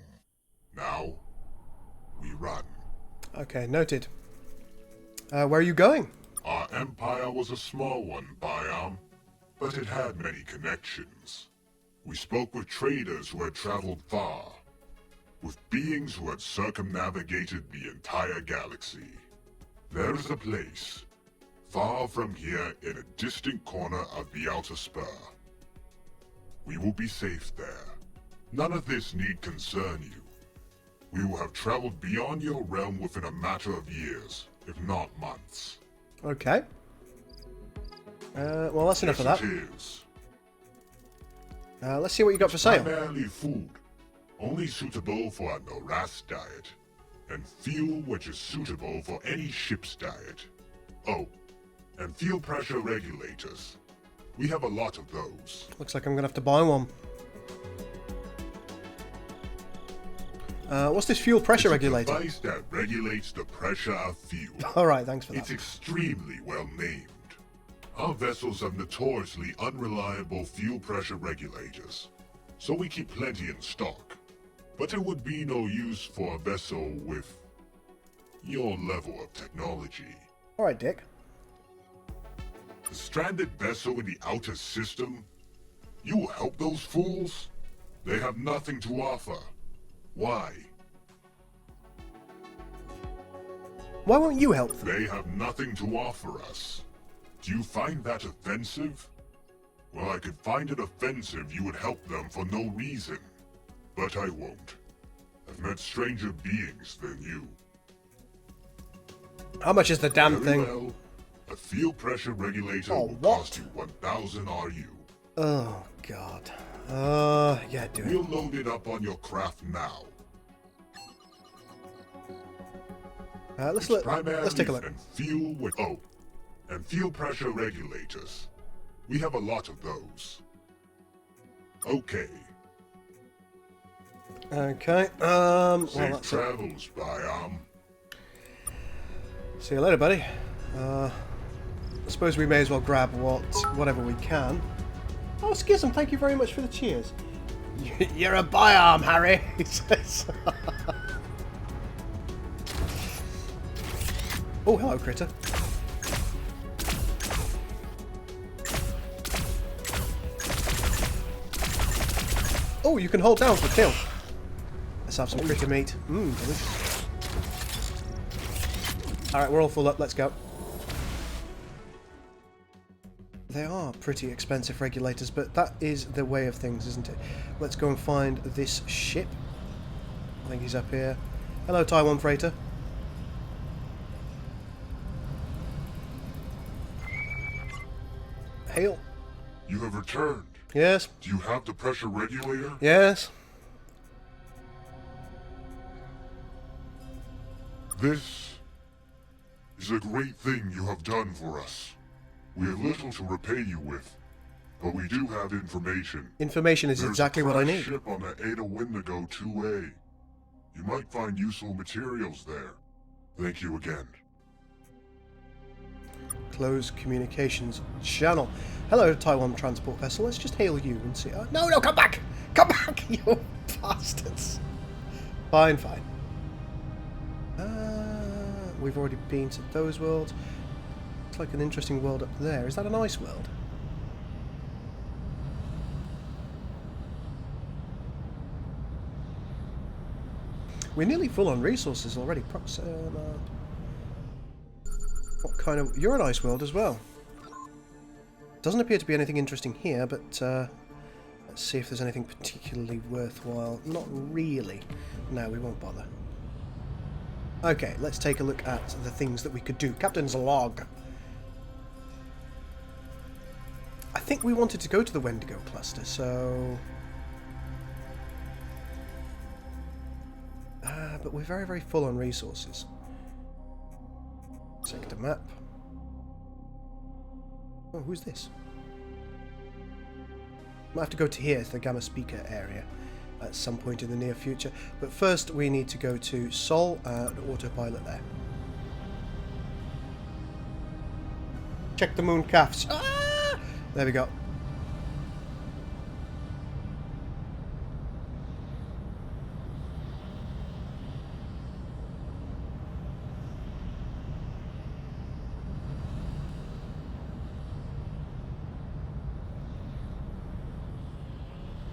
Now, we run. Okay, noted. Where are you going? Our empire was a small one, Biam, but it had many connections. We spoke with traders who had traveled far, with beings who had circumnavigated the entire galaxy. There is a place, far from here in a distant corner of the outer spur. We will be safe there. None of this need concern you. We will have traveled beyond your realm within a matter of years, if not months. Okay. Well, that's enough of that. It is. Let's see what you got for sale. Primarily food, only suitable for a Noras diet, and fuel which is suitable for any ship's diet. Oh, and fuel pressure regulators. We have a lot of those. Looks like I'm going to have to buy one. What's this fuel pressure regulator? It's a device that regulates the pressure of fuel. Alright, thanks for that. It's extremely well named. Our vessels have notoriously unreliable fuel pressure regulators, so we keep plenty in stock. But it would be no use for a vessel with your level of technology. Alright, Dick. A stranded vessel in the outer system? You will help those fools? They have nothing to offer. Why? Why won't you help them? They have nothing to offer us. Do you find that offensive? Well, I could find it offensive you would help them for no reason. But I won't. I've met stranger beings than you. How much is the damn Very thing? well. A field pressure regulator Oh, will what? cost you 1,000 RU. Oh, God. Yeah, do it. We'll load it up on your craft now. Let's take a look. And fuel with and fuel pressure regulators. We have a lot of those. Okay. Okay. Well, Safe that's it. travels, Biom. See you later, buddy. I suppose we may as well grab whatever we can. Oh, Schism, thank you very much for the cheers. You're a biome, Harry, he says. Oh, hello, critter. Oh, you can hold down for kill. Let's have some critter meat. Delicious. Alright, we're all full up. Let's go. They are pretty expensive regulators, but that is the way of things, isn't it? Let's go and find this ship. I think he's up here. Hello, Taiwan freighter. Hail. You have returned. Yes. Do you have the pressure regulator? Yes. This is a great thing you have done for us. We have little to repay you with, but we do have information. Information is exactly what I need. There's a ship on the Ada Windigo 2A. You might find useful materials there. Thank you again. Close communications channel. Hello, Taiwan transport vessel. Let's just hail you and see. No, come back! Come back, you bastards! Fine. We've already been to those worlds. Looks like an interesting world up there. Is that an ice world? We're nearly full on resources already. What kind of... You're an ice world as well. Doesn't appear to be anything interesting here, but let's see if there's anything particularly worthwhile. Not really. No, we won't bother. Okay, let's take a look at the things that we could do. Captain's log. I think we wanted to go to the Wendigo cluster, so... but we're very, very full on resources. Sector map. Oh, who's this? Might have to go to here, to the Gamma Speaker area, at some point in the near future. But first, we need to go to Sol and autopilot there. Check the moon calves. Ah! There we go.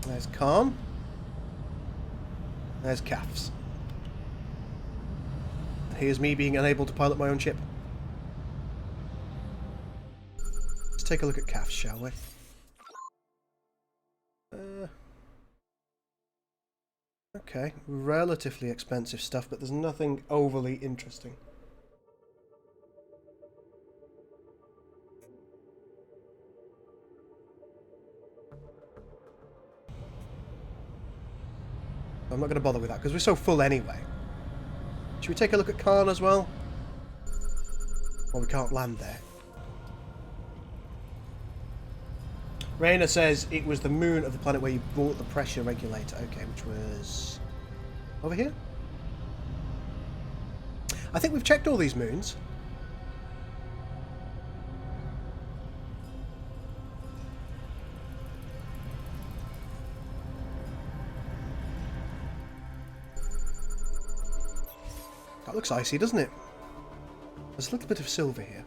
There's Khan. There's Calves. Here's me being unable to pilot my own ship. Let's take a look at Calves, shall we? Okay, relatively expensive stuff, but there's nothing overly interesting. I'm not going to bother with that because we're so full anyway. Should we take a look at Khan as well? Well, we can't land there. Raina says it was the moon of the planet where you bought the pressure regulator. Okay, which was over here? I think we've checked all these moons. That looks icy, doesn't it? There's a little bit of silver here.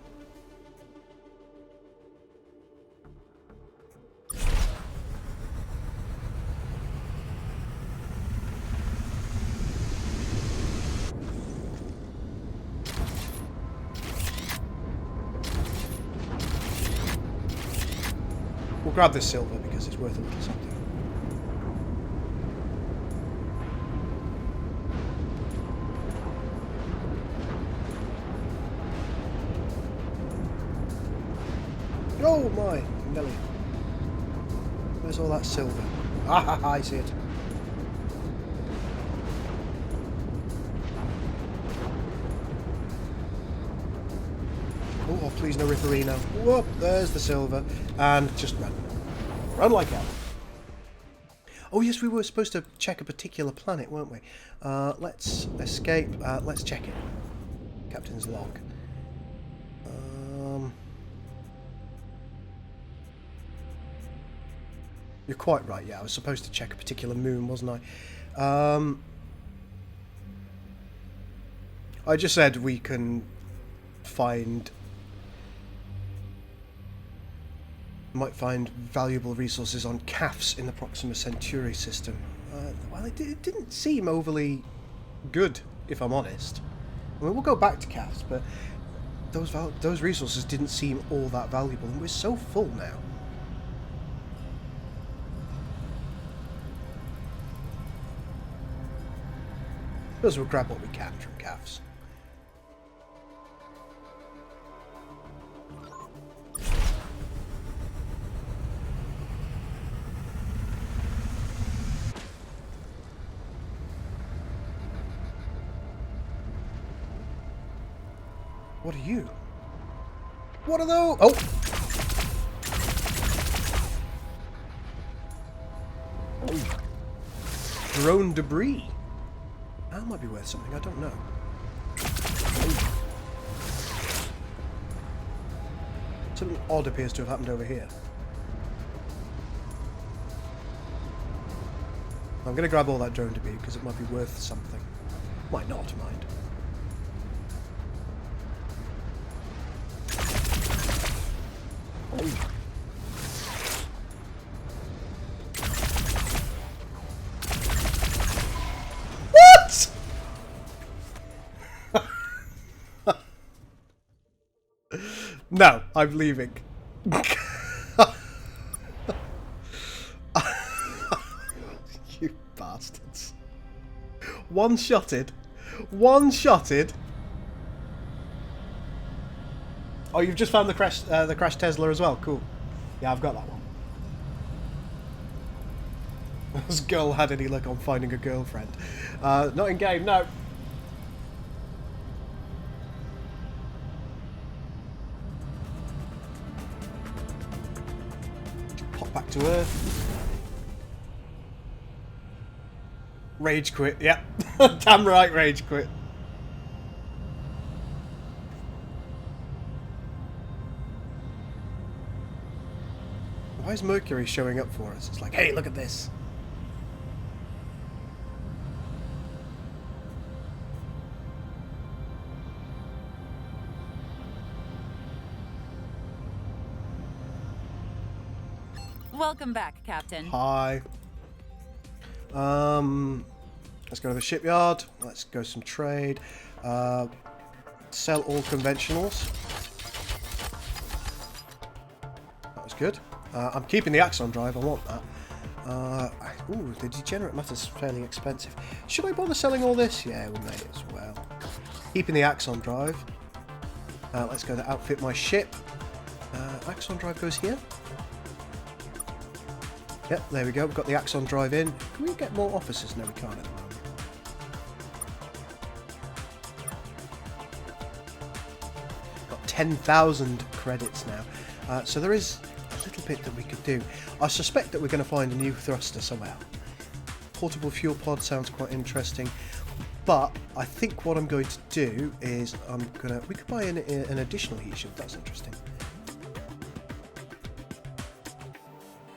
We'll grab this silver because it's worth a little something. Oh my, Nelly. Where's all that silver? Ah, I see it. Oh, please no Ripperino. Whoop, there's the silver. And just run. Run like hell. Oh yes, we were supposed to check a particular planet, weren't we? Let's escape. Let's check it. Captain's log. You're quite right, yeah. I was supposed to check a particular moon, wasn't I? I just said we can find... might find valuable resources on CAFs in the Proxima Centauri system. Well, it didn't seem overly good, if I'm honest. I mean, we'll go back to CAFs, but those resources didn't seem all that valuable, and we're so full now. Suppose we'll grab what we can from CAFs. What are you? What are those? Oh! Drone debris. That might be worth something, I don't know. Something odd appears to have happened over here. I'm going to grab all that drone debris because it might be worth something. Might not, mind. What? No, I'm leaving. You bastards. One-shotted. One-shotted. Oh, you've just found the crash Tesla as well. Cool. Yeah, I've got that one. This girl had any luck on finding a girlfriend? Not in game, no. Pop back to Earth. Rage quit. Yep. Damn right, rage quit. Why is Mercury showing up for us? It's like, hey, look at this. Welcome back, Captain. Hi. Let's go to the shipyard. Let's go some trade. Sell all conventionals. That was good. I'm keeping the Axon drive, I want that. Ooh, the degenerate matter's fairly expensive. Should I bother selling all this? Yeah, we may as well. Keeping the Axon drive. Let's go to outfit my ship. Axon drive goes here. Yep, there we go. We've got the Axon drive in. Can we get more officers? No, we can't at the moment. Got 10,000 credits now. So there is a little bit that we could do. I suspect that we're going to find a new thruster somewhere. Portable fuel pod sounds quite interesting. But I think what I'm going to do is we could buy an additional heat shield. That's interesting.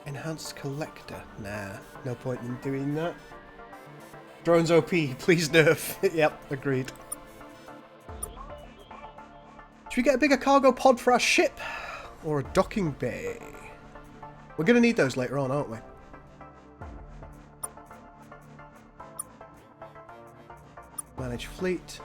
Enhanced collector. Nah, no point in doing that. Drones OP, please nerf. Yep, agreed. Should we get a bigger cargo pod for our ship? Or a docking bay? We're going to need those later on, aren't we? Manage fleet.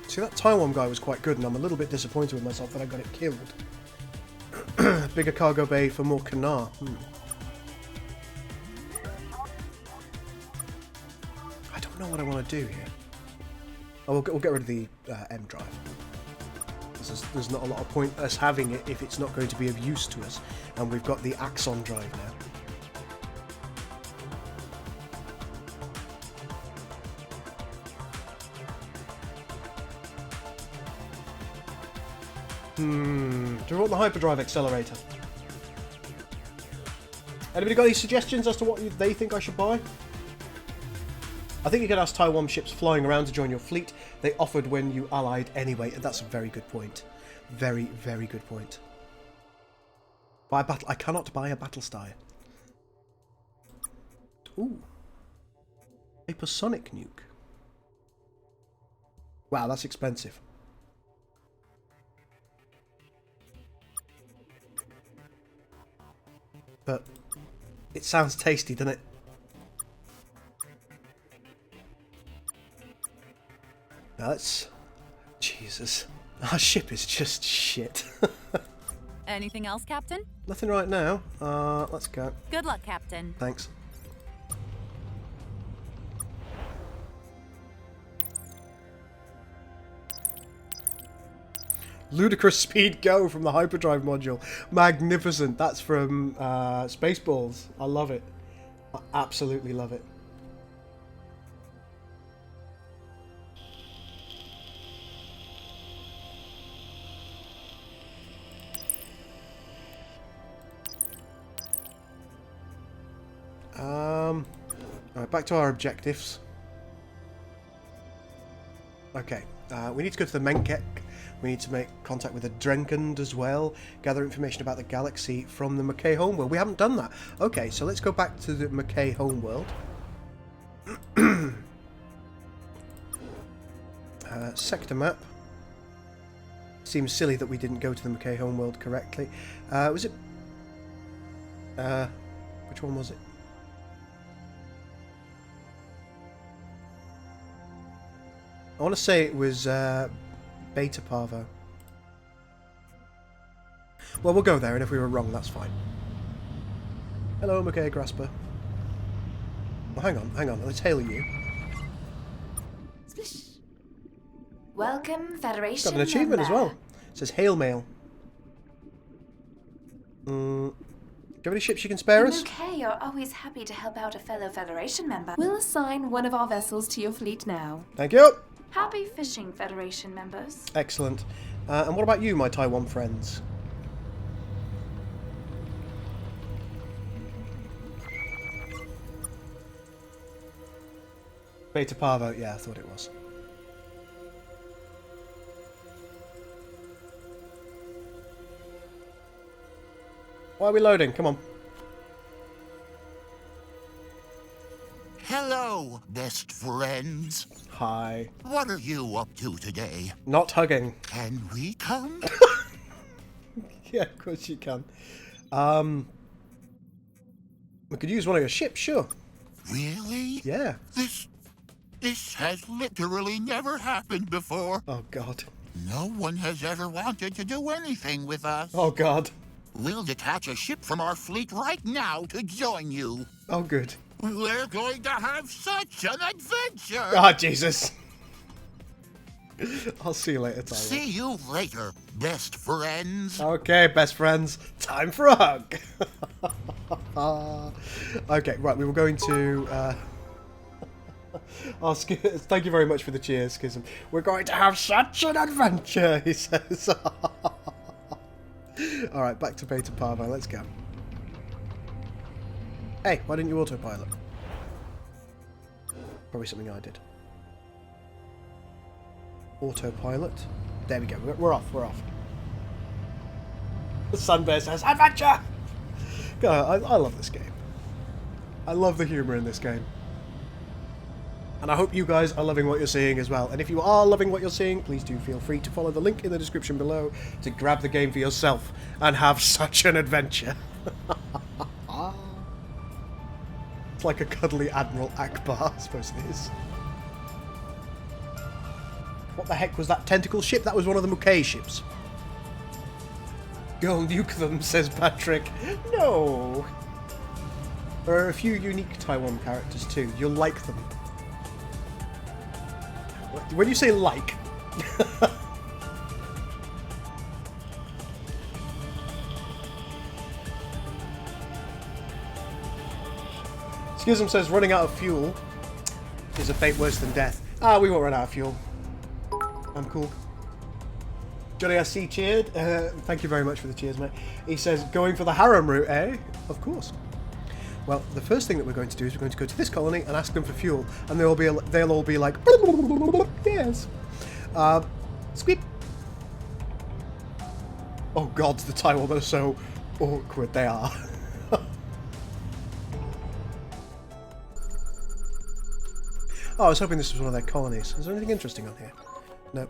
See, that Taiwan guy was quite good, and I'm a little bit disappointed with myself that I got it killed. Bigger cargo bay for more Kanar. I don't know what I want to do here. Oh, we'll get rid of the M drive. There's not a lot of point us having it if it's not going to be of use to us. And we've got the Axon drive now. Do we want the hyperdrive accelerator? Anybody got any suggestions as to what they think I should buy? I think you could ask Taiwan ships flying around to join your fleet. They offered when you allied anyway, and that's a very good point. Very, very good point. Buy a battle. I cannot buy a Battlestar. Ooh. Hypersonic nuke. Wow, that's expensive. But it sounds tasty, doesn't it? Now that's... Jesus. Our ship is just shit. Anything else, Captain? Nothing right now. Let's go. Good luck, Captain. Thanks. Ludicrous speed go from the hyperdrive module. Magnificent. That's from Spaceballs. I love it. I absolutely love it. Alright, back to our objectives. Okay, we need to go to the Menkek. We need to make contact with the Drac-end as well. Gather information about the galaxy from the Mackay homeworld. We haven't done that. Okay, so let's go back to the Mackay homeworld. Sector map. Seems silly that we didn't go to the Mackay homeworld correctly. Was it... which one was it? I want to say it was Beta Parvo. Well, we'll go there, and if we were wrong, that's fine. Hello, Mackay Grasper. Well, hang on, let's hail you. Splish. Welcome, Federation. Got an achievement as member. well. It says Hail Mail. Do you have any ships you can spare us? Okay, you're always happy to help out a fellow Federation member. We'll assign one of our vessels to your fleet now. Thank you. Happy fishing, Federation members. Excellent. And what about you, my Taiwan friends? Beta Parvo, yeah, I thought it was. Why are we loading? Come on. Hello, best friends. Hi. What are you up to today? Not hugging. Can we come? Yeah, of course you can. We could use one of your ships, sure. Really? Yeah. This has literally never happened before. Oh, God. No one has ever wanted to do anything with us. Oh, God. We'll detach a ship from our fleet right now to join you. Oh, good. We're going to have such an adventure. Ah, Jesus. I'll see you later, Tyler. See you later, best friends. Okay, best friends. Time for a hug. Okay, right, we were going to... thank you very much for the cheers, Schism. We're going to have such an adventure, he says. Alright, back to Beta Parvo. Let's go. Hey, why didn't you autopilot? Probably something I did. Autopilot. There we go. We're off. We're off. The Sunbear says, adventure! God, I love this game. I love the humour in this game. And I hope you guys are loving what you're seeing as well. And if you are loving what you're seeing, please do feel free to follow the link in the description below to grab the game for yourself and have such an adventure. It's like a cuddly Admiral Akbar, I suppose it is. What the heck was that tentacle ship? That was one of the Mook ships. Go nuke them, says Patrick. No! There are a few unique Taiwan characters too. You'll like them. When you say like... Schism says running out of fuel is a fate worse than death. Ah, we won't run out of fuel. I'm cool. Johnny SC cheered. Thank you very much for the cheers, mate. He says, going for the harem route, eh? Of course. Well, the first thing that we're going to do is we're going to go to this colony and ask them for fuel, and they'll all be like, yes. Squeep. Oh god, the Taiwan are so awkward. They are. Oh, I was hoping this was one of their colonies. Is there anything interesting on here? No.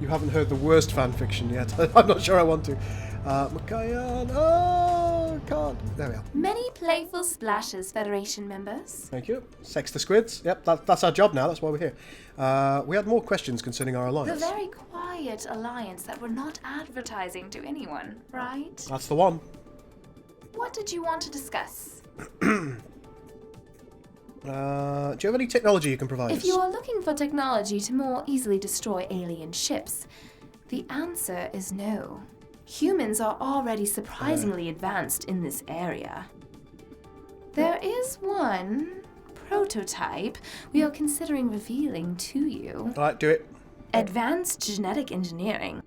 You haven't heard the worst fanfiction yet. I'm not sure I want to. Makayan. Oh, can't. There we are. Many playful splashes, Federation members. Thank you. Sex the squids. Yep, that's our job now. That's why we're here. We had more questions concerning our alliance. The very quiet alliance that we're not advertising to anyone, right? That's the one. What did you want to discuss? Do you have any technology you can provide us? If you are looking for technology to more easily destroy alien ships, the answer is no. Humans are already surprisingly advanced in this area. There is one prototype we are considering revealing to you. Alright, do it. Advanced genetic engineering.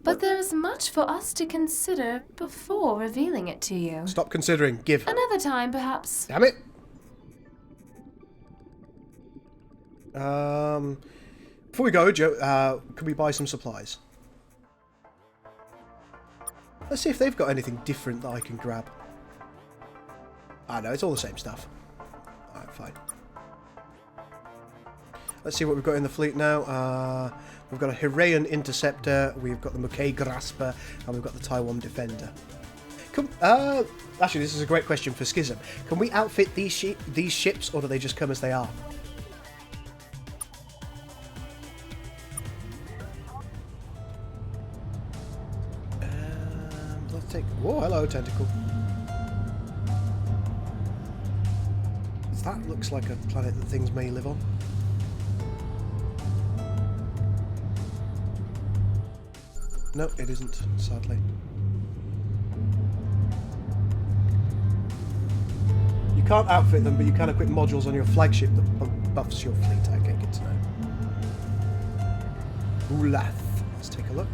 But there is much for us to consider before revealing it to you. Stop considering. Give. Another time, perhaps. Damn it. Before we go, Joe, can we buy some supplies? Let's see if they've got anything different that I can grab. Ah, no, it's all the same stuff. Alright, fine. Let's see what we've got in the fleet now. We've got a Hiraean Interceptor, we've got the Mook Grasper, and we've got the Taiwan Defender. Actually, this is a great question for Schism. Can we outfit these ships, or do they just come as they are? Let's take... Whoa, hello, Tentacle. That looks like a planet that things may live on. No, it isn't, sadly. You can't outfit them, but you can equip modules on your flagship that buffs your fleet. Okay, good to know. Ulath. Let's take a look.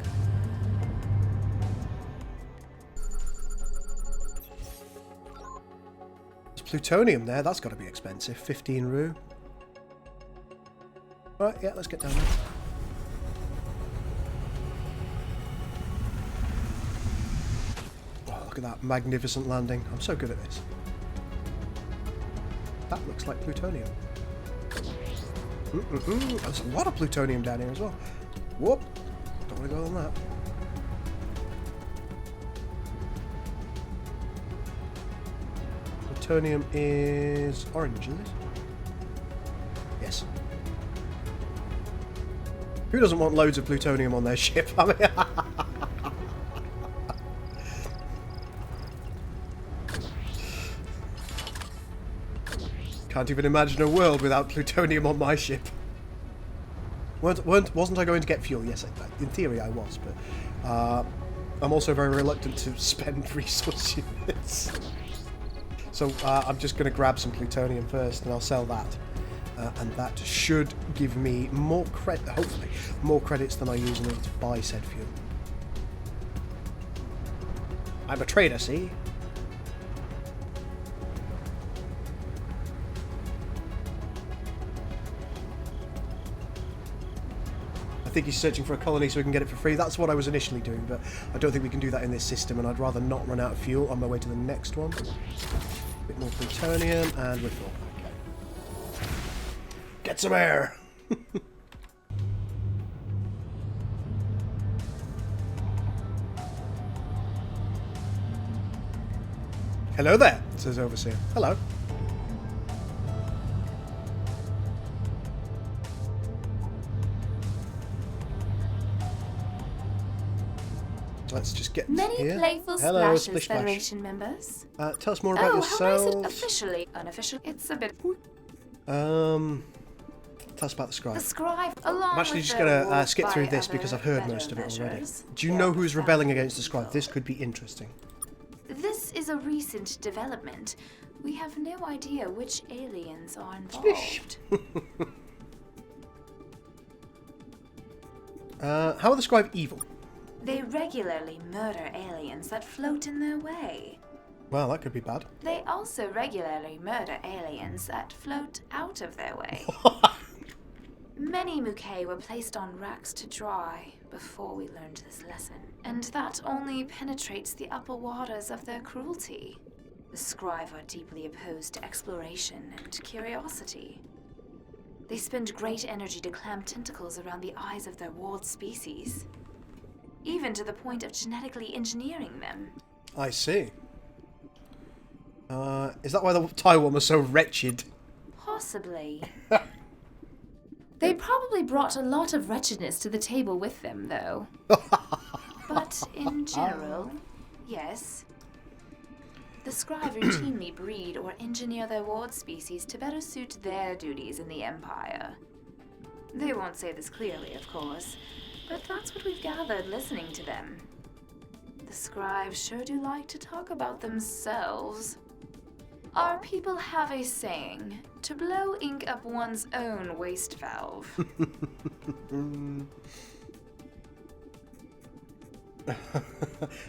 There's plutonium there. That's got to be expensive. 15 Ru. Right, yeah, let's get down there. Look at that magnificent landing. I'm so good at this. That looks like plutonium. There's a lot of plutonium down here as well. Whoop! Don't want to go on that. Plutonium is orange, is it? Yes. Who doesn't want loads of plutonium on their ship? I mean, can't even imagine a world without plutonium on my ship. Wasn't I going to get fuel? Yes, in theory I was, but I'm also very reluctant to spend resource units. So I'm just going to grab some plutonium first, and I'll sell that. And that should give me more credit, hopefully, more credits than I use in order to buy said fuel. I'm a trader, see? I think he's searching for a colony so we can get it for free. That's what I was initially doing, but I don't think we can do that in this system, and I'd rather not run out of fuel on my way to the next one. bit more plutonium, and we're full. Okay. Get some air! Hello there, says Overseer. Hello. Let's just get Many here. playful Hello, Splashes Splish Splash. Federation members. Tell us more about Oh, how is it yourselves. officially? Unofficial? It's a bit. Tell us about the scribe. The scribe, along I'm actually with just the going to rules skip by through this other because I've heard better most of it already. measures, Do you they know are who's profoundly rebelling against the scribe? evil. This could be interesting. This is a recent development. We have no idea which aliens are Splish. involved. How are the scribe evil? They regularly murder aliens that float in their way. Well, that could be bad. They also regularly murder aliens that float out of their way. Many Mook were placed on racks to dry before we learned this lesson, and that only penetrates the upper waters of their cruelty. The scribe are deeply opposed to exploration and curiosity. They spend great energy to clamp tentacles around the eyes of their ward species, even to the point of genetically engineering them. I see. Is that why the Taiwan was so wretched? Possibly. They probably brought a lot of wretchedness to the table with them, though. But in general, yes. The scribe routinely breed or engineer their ward species to better suit their duties in the Empire. They won't say this clearly, of course, but that's what we've gathered listening to them. The scribes sure do like to talk about themselves. Our people have a saying, to blow ink up one's own waste valve.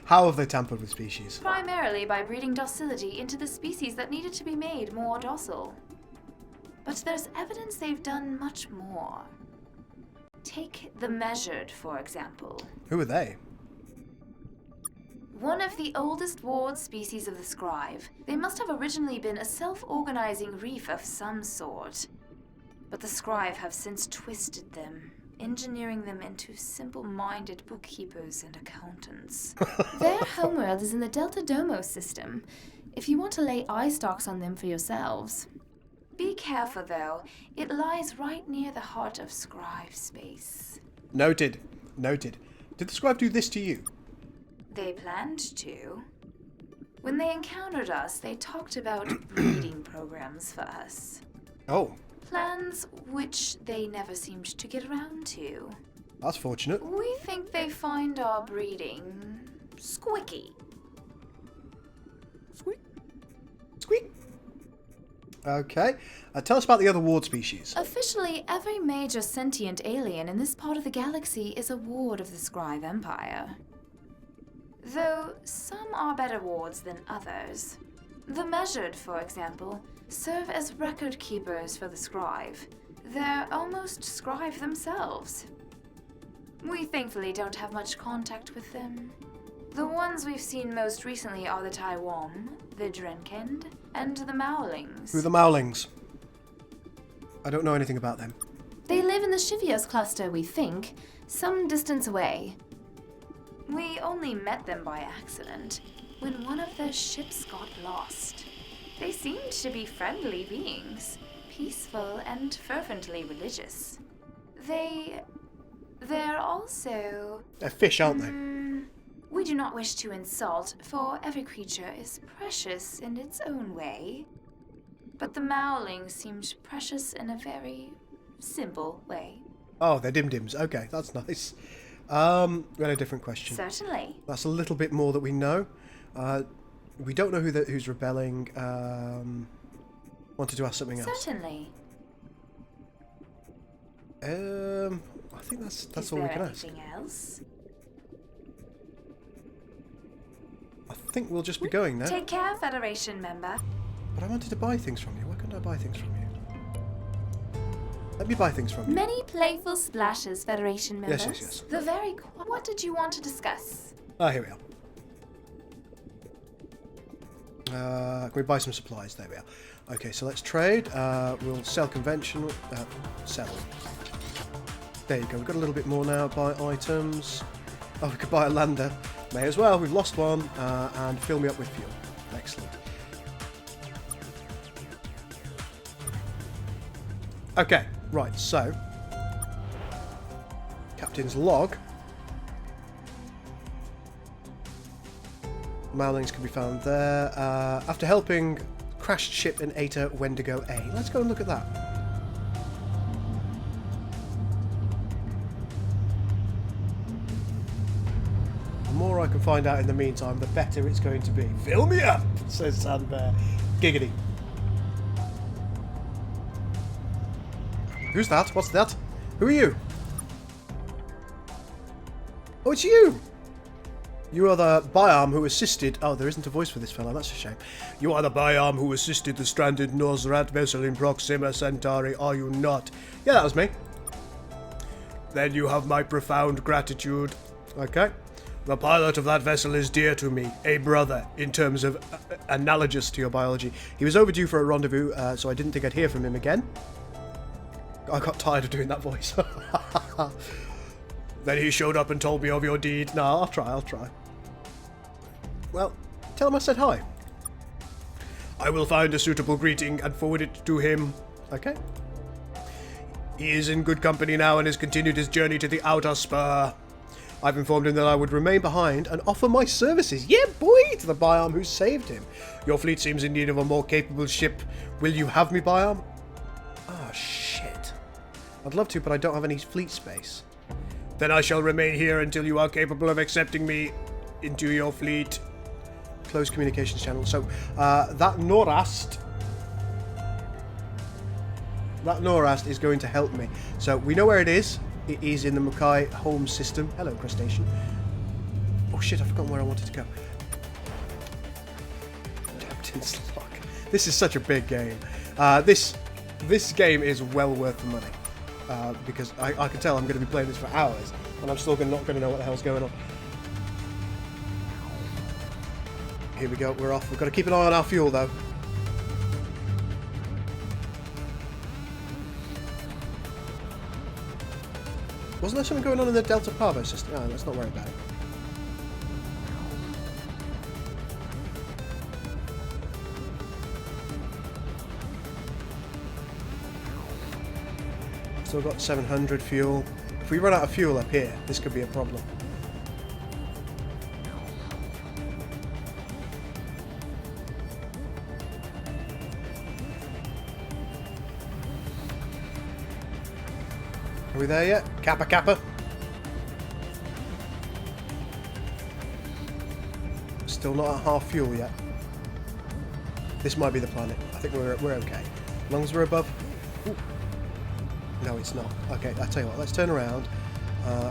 How have they tampered with species? Primarily by breeding docility into the species that needed to be made more docile. But there's evidence they've done much more. Take the Measured, for example. Who are they? One of the oldest ward species of the scribe. They must have originally been a self-organizing reef of some sort. But the scribe have since twisted them, engineering them into simple-minded bookkeepers and accountants. Their homeworld is in the Delta Domo system, if you want to lay eye stalks on them for yourselves. Be careful, though. It lies right near the heart of scribe space. Noted. Noted. Did the scribe do this to you? They planned to. When they encountered us, they talked about breeding programs for us. Oh, Plans which they never seemed to get around to. that's fortunate. We think they find our breeding squicky. Squeak. Squeak. Okay. Tell us about the other ward species. Officially, every major sentient alien in this part of the galaxy is a ward of the Scribe Empire. Though some are better wards than others. The Measured, for example, serve as record keepers for the Scribe. They're almost Scribe themselves. We thankfully don't have much contact with them. The ones we've seen most recently are the Taiwan, the Drac-end, and the Maolings. Who are the Maolings? I don't know anything about them. They live in the Shivios cluster, we think, some distance away. We only met them by accident, when one of their ships got lost. They seemed to be friendly beings, peaceful and fervently religious. They're also... They're fish, aren't they? We do not wish to insult, for every creature is precious in its own way. But the Maolings seemed precious in a very simple way. Oh, they're dim-dims. Okay, that's nice. We had a different question. Certainly. That's a little bit more that we know. We don't know who's rebelling. Wanted to ask something else. Certainly. I think that's all we can ask. Is there anything else? I think we'll just be going now. Take care, Federation member. But I wanted to buy things from you. Why couldn't I buy things from you? Let me buy things from you. Many playful splashes, Federation members. Yes. The very... What did you want to discuss? Ah, here we Can we buy some supplies? There we are. Okay, so let's trade. We'll sell conventional. Sell. There you go. We've got a little bit more now. Buy items. Oh, we could buy a lander. May as well. We've lost one. And fill me up with fuel. Excellent. Okay, right. So, Captain's log. Mailings can be found there. After helping crashed ship in Eta Wendigo A. Let's go and look at that. The more I can find out in the meantime, the better it's going to be. Fill me up, says Sandbear. Giggity. Who's that? What's that? Who are you? Oh, it's you! You are the Biarm who assisted... Oh, there isn't a voice for this fellow, that's a shame. You are the Biarm who assisted the stranded Nosrat vessel in Proxima Centauri, are you not? Yeah, that was me. Then you have my profound gratitude. Okay. The pilot of that vessel is dear to me, a brother, in terms of analogous to your biology. He was overdue for a rendezvous, so I didn't think I'd hear from him again. I got tired of doing that voice. Then he showed up and told me of your deed. No, I'll try. Well, tell him I said hi. I will find a suitable greeting and forward it to him. Okay. He is in good company now and has continued his journey to the outer spur. I've informed him that I would remain behind and offer my services. Yeah, boy, to the Biarm who saved him. Your fleet seems in need of a more capable ship. Will you have me, Biarm? Oh, shit. I'd love to, but I don't have any fleet space. Then I shall remain here until you are capable of accepting me into your fleet. Close communications channel. So, that Norast is going to help me. So, we know where it is. It is in the Mook home system. Hello, crustacean. Oh shit, I've forgotten where I wanted to go. Captain's log. This is such a big game. This game is well worth the money. Because I can tell I'm going to be playing this for hours, and I'm still not going to know what the hell's going on. Here we go, we're off. We've got to keep an eye on our fuel, though. Wasn't there something going on in the Delta Pavo system? Oh, let's not worry about it. Still got 700 fuel. If we run out of fuel up here, this could be a problem. Are we there yet? Kappa Kappa. Still not at half fuel yet. This might be the planet. I think we're okay. As long as we're above. Ooh. No, it's not. Okay, I'll tell you what, let's turn around.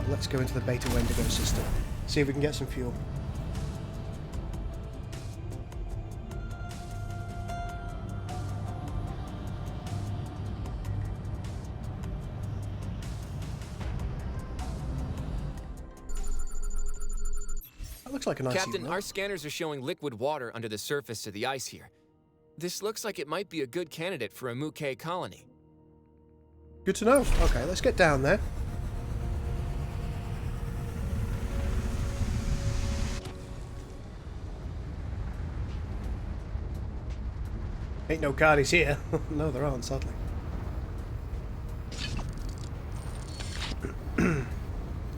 Let's go into the Beta Wendigo system. See if we can get some fuel. That looks like a nice Captain, our scanners are showing liquid water under the surface of the ice here. This looks like it might be a good candidate for a Mook colony. Good to know. Okay, let's get down there. Ain't no carnies here. No, there aren't, sadly.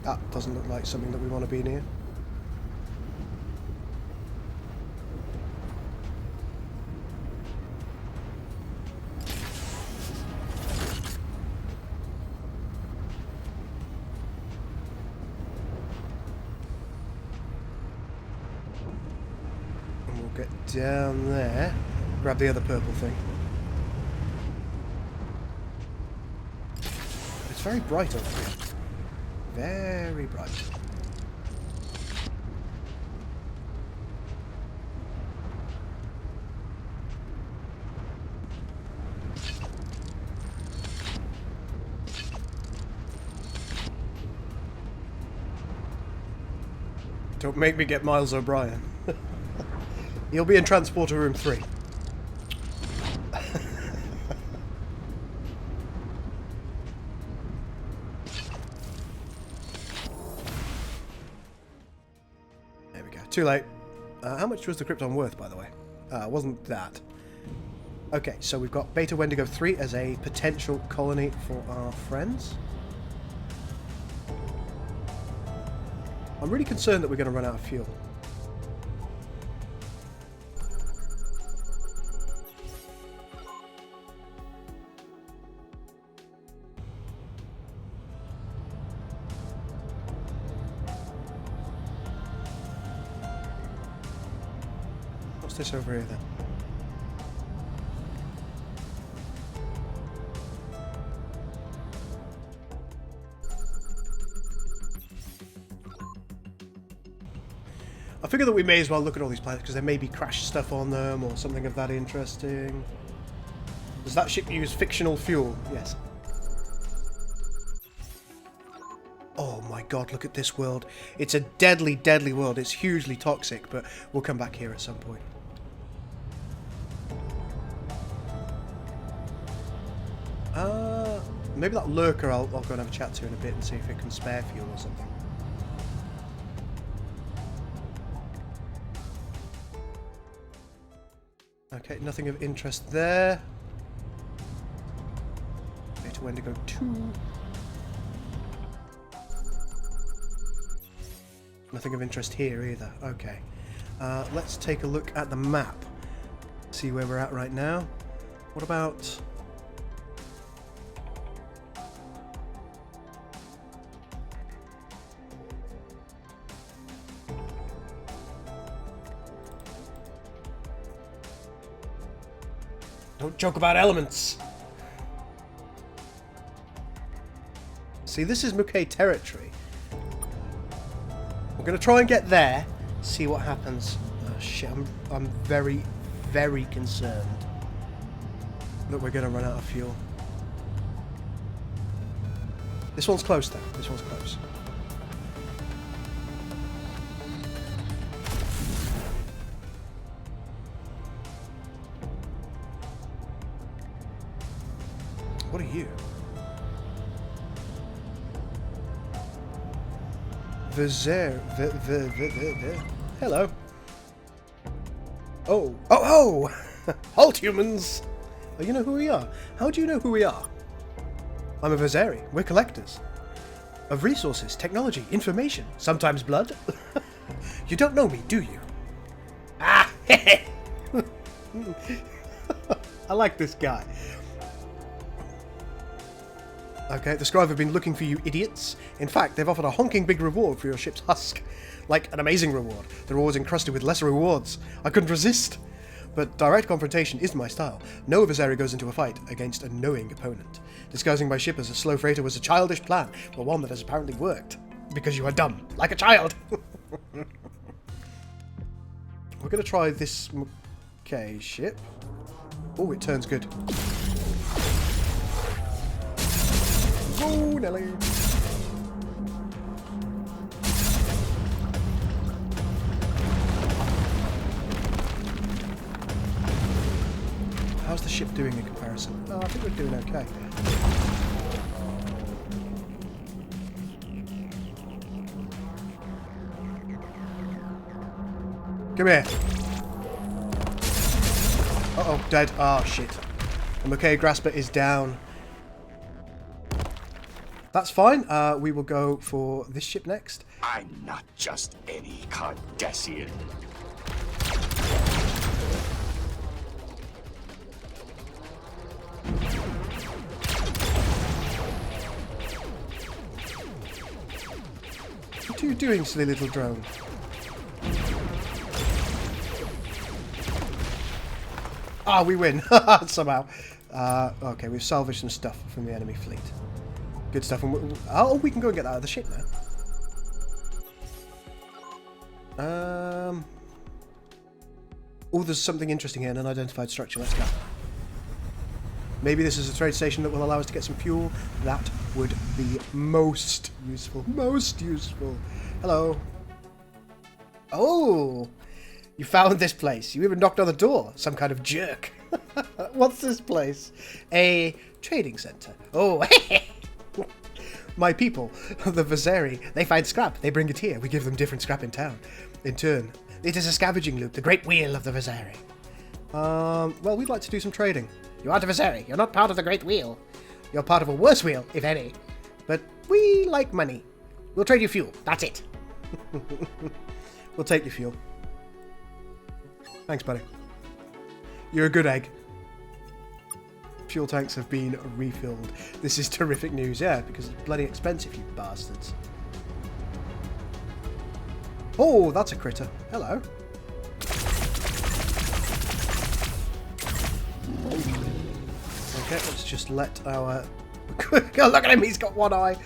That doesn't look like something that we want to be near. Get down there, grab the other purple thing. It's very bright over here. Very bright. Don't make me get Miles O'Brien. He'll be in transporter room 3. There we go. Too late. How much was the Krypton worth, by the way? Wasn't that. Okay, so we've got Beta Wendigo 3 as a potential colony for our friends. I'm really concerned that we're going to run out of fuel. What's this over here then? I figure that we may as well look at all these planets because there may be crash stuff on them or something of that interesting. Does that ship use fictional fuel? Yes. Oh my god, look at this world. It's a deadly, deadly world. It's hugely toxic, but we'll come back here at some point. Maybe that lurker I'll go and have a chat to in a bit and see if it can spare fuel or something. Okay, nothing of interest there. Beta Wendigo 2. Nothing of interest here either. Okay. Let's take a look at the map. See where we're at right now. What about... Don't joke about elements! See, this is Mook territory. We're going to try and get there, see what happens. Oh shit, I'm very, very concerned that we're going to run out of fuel. This one's close though, this one's close. What are you? Hello. Oh! Halt, humans! Oh, you know who we are? How do you know who we are? I'm a Vazeri. We're collectors. Of resources, technology, information, sometimes blood. You don't know me, do you? Ah! I like this guy. Okay, the Scribe have been looking for you idiots. In fact, they've offered a honking big reward for your ship's husk. Like, an amazing reward. The reward's encrusted with lesser rewards. I couldn't resist. But direct confrontation isn't my style. No Vazeri goes into a fight against a knowing opponent. Disguising my ship as a slow freighter was a childish plan, but one that has apparently worked. Because you are dumb. Like a child. We're going to try this McKay ship. Oh, it turns good. Go, Nelly! How's the ship doing in comparison? Oh, I think we're doing okay. Come here. Uh-oh, dead. Oh, shit. The McKay Grasper is down. That's fine. We will go for this ship next. I'm not just any Cardassian. What are you doing, silly little drone? Ah, we win. Somehow. Okay, we've salvaged some stuff from the enemy fleet. Good stuff. And oh, we can go and get that out of the ship now. Oh, there's something interesting here, an unidentified structure. Let's go. Maybe this is a trade station that will allow us to get some fuel. That would be most useful. Most useful. Hello. Oh! You found this place. You even knocked on the door. Some kind of jerk. What's this place? A trading center. Oh, my people, the Viseri, they find scrap. They bring it here. We give them different scrap in town. In turn, it is a scavenging loop, the great wheel of the Viseri. Well, we'd like to do some trading. You aren't a Viseri. You're not part of the great wheel. You're part of a worse wheel, if any. But we like money. We'll trade you fuel. That's it. We'll take your fuel. Thanks, buddy. You're a good egg. Fuel tanks have been refilled. This is terrific news, yeah, because it's bloody expensive, you bastards. Oh, that's a critter. Hello. Okay, let's just let our... Look at him, he's got one eye.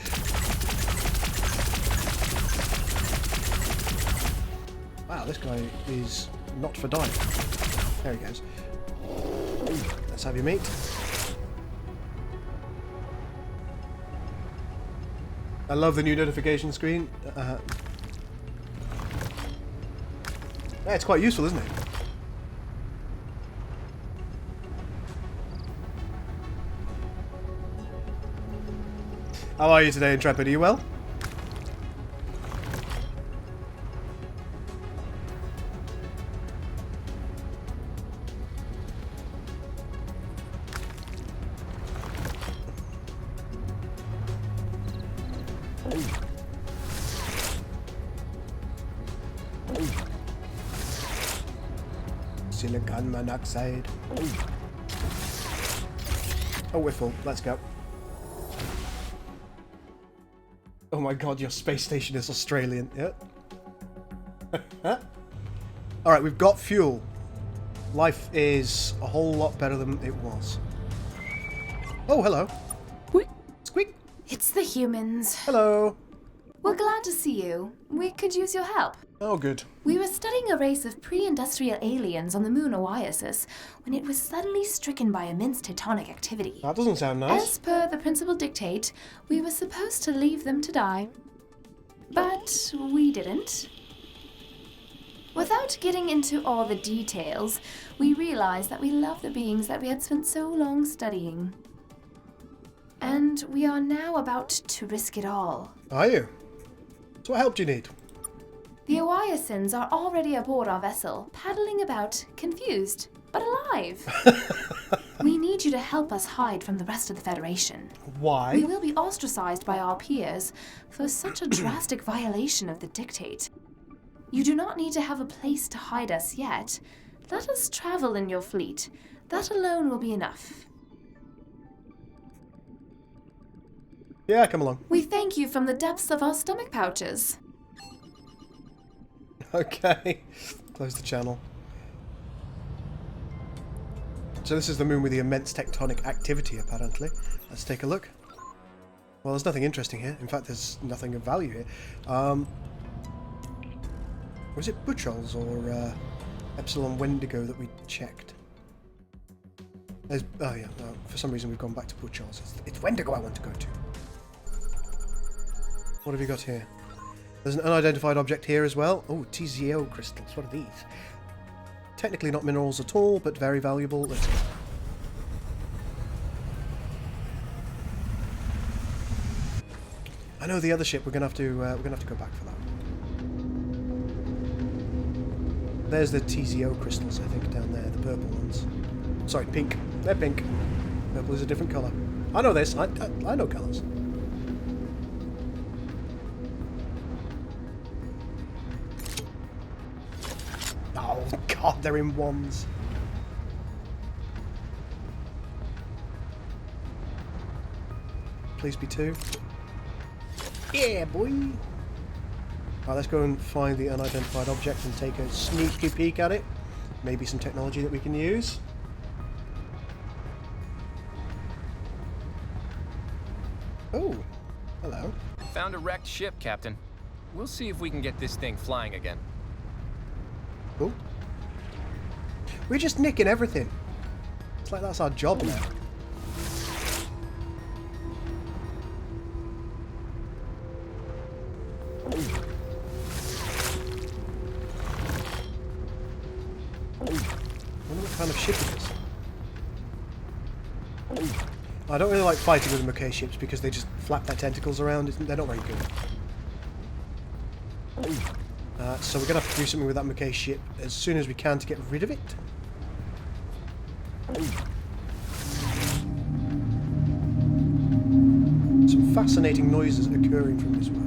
Wow, this guy is not for dying. There he goes. Let's have your meat. I love the new notification screen. Yeah, it's quite useful, isn't it? How are you today, Intrepid? Are you well? Silicon monoxide. Oh, we're full. Let's go. Oh my god, your space station is Australian. Yeah. Alright, we've got fuel. Life is a whole lot better than it was. Oh, hello. Squeak. It's the humans. Hello. We're glad to see you. We could use your help. Oh, good. We were studying a race of pre-industrial aliens on the moon Oasis when it was suddenly stricken by immense tectonic activity. That doesn't sound nice. As per the principal dictate, we were supposed to leave them to die. But we didn't. Without getting into all the details, we realized that we love the beings that we had spent so long studying. And we are now about to risk it all. Are you? So what help do you need? The Oiasins are already aboard our vessel, paddling about, confused, but alive. We need you to help us hide from the rest of the Federation. Why? We will be ostracized by our peers for such a drastic violation of the dictate. You do not need to have a place to hide us yet. Let us travel in your fleet. That alone will be enough. Yeah, come along. We thank you from the depths of our stomach pouches. Okay. Close the channel. So this is the moon with the immense tectonic activity, apparently. Let's take a look. Well, there's nothing interesting here. In fact, there's nothing of value here. Was it Butchol's or Epsilon Wendigo that we checked? Oh yeah, for some reason we've gone back to Butchol's. It's Wendigo I want to go to. What have you got here? There's an unidentified object here as well. Oh, TZO crystals. What are these? Technically not minerals at all, but very valuable. Let's go. I know the other ship. We're gonna have to go back for that. There's the TZO crystals, I think, down there, the purple ones. Sorry, pink. They're pink. Purple is a different colour. I know this. I know colours. Oh god, they're in ones. Please be two. Yeah, boy. Right, let's go and find the unidentified object and take a sneaky peek at it. Maybe some technology that we can use. Oh, hello. Found a wrecked ship, Captain. We'll see if we can get this thing flying again. Cool. We're just nicking everything. It's like that's our job now. this. I don't really like fighting with the Mook ships because they just flap their tentacles around. They're not very good. So we're going to have to do something with that Mook ship as soon as we can to get rid of it. Some fascinating noises occurring from this world.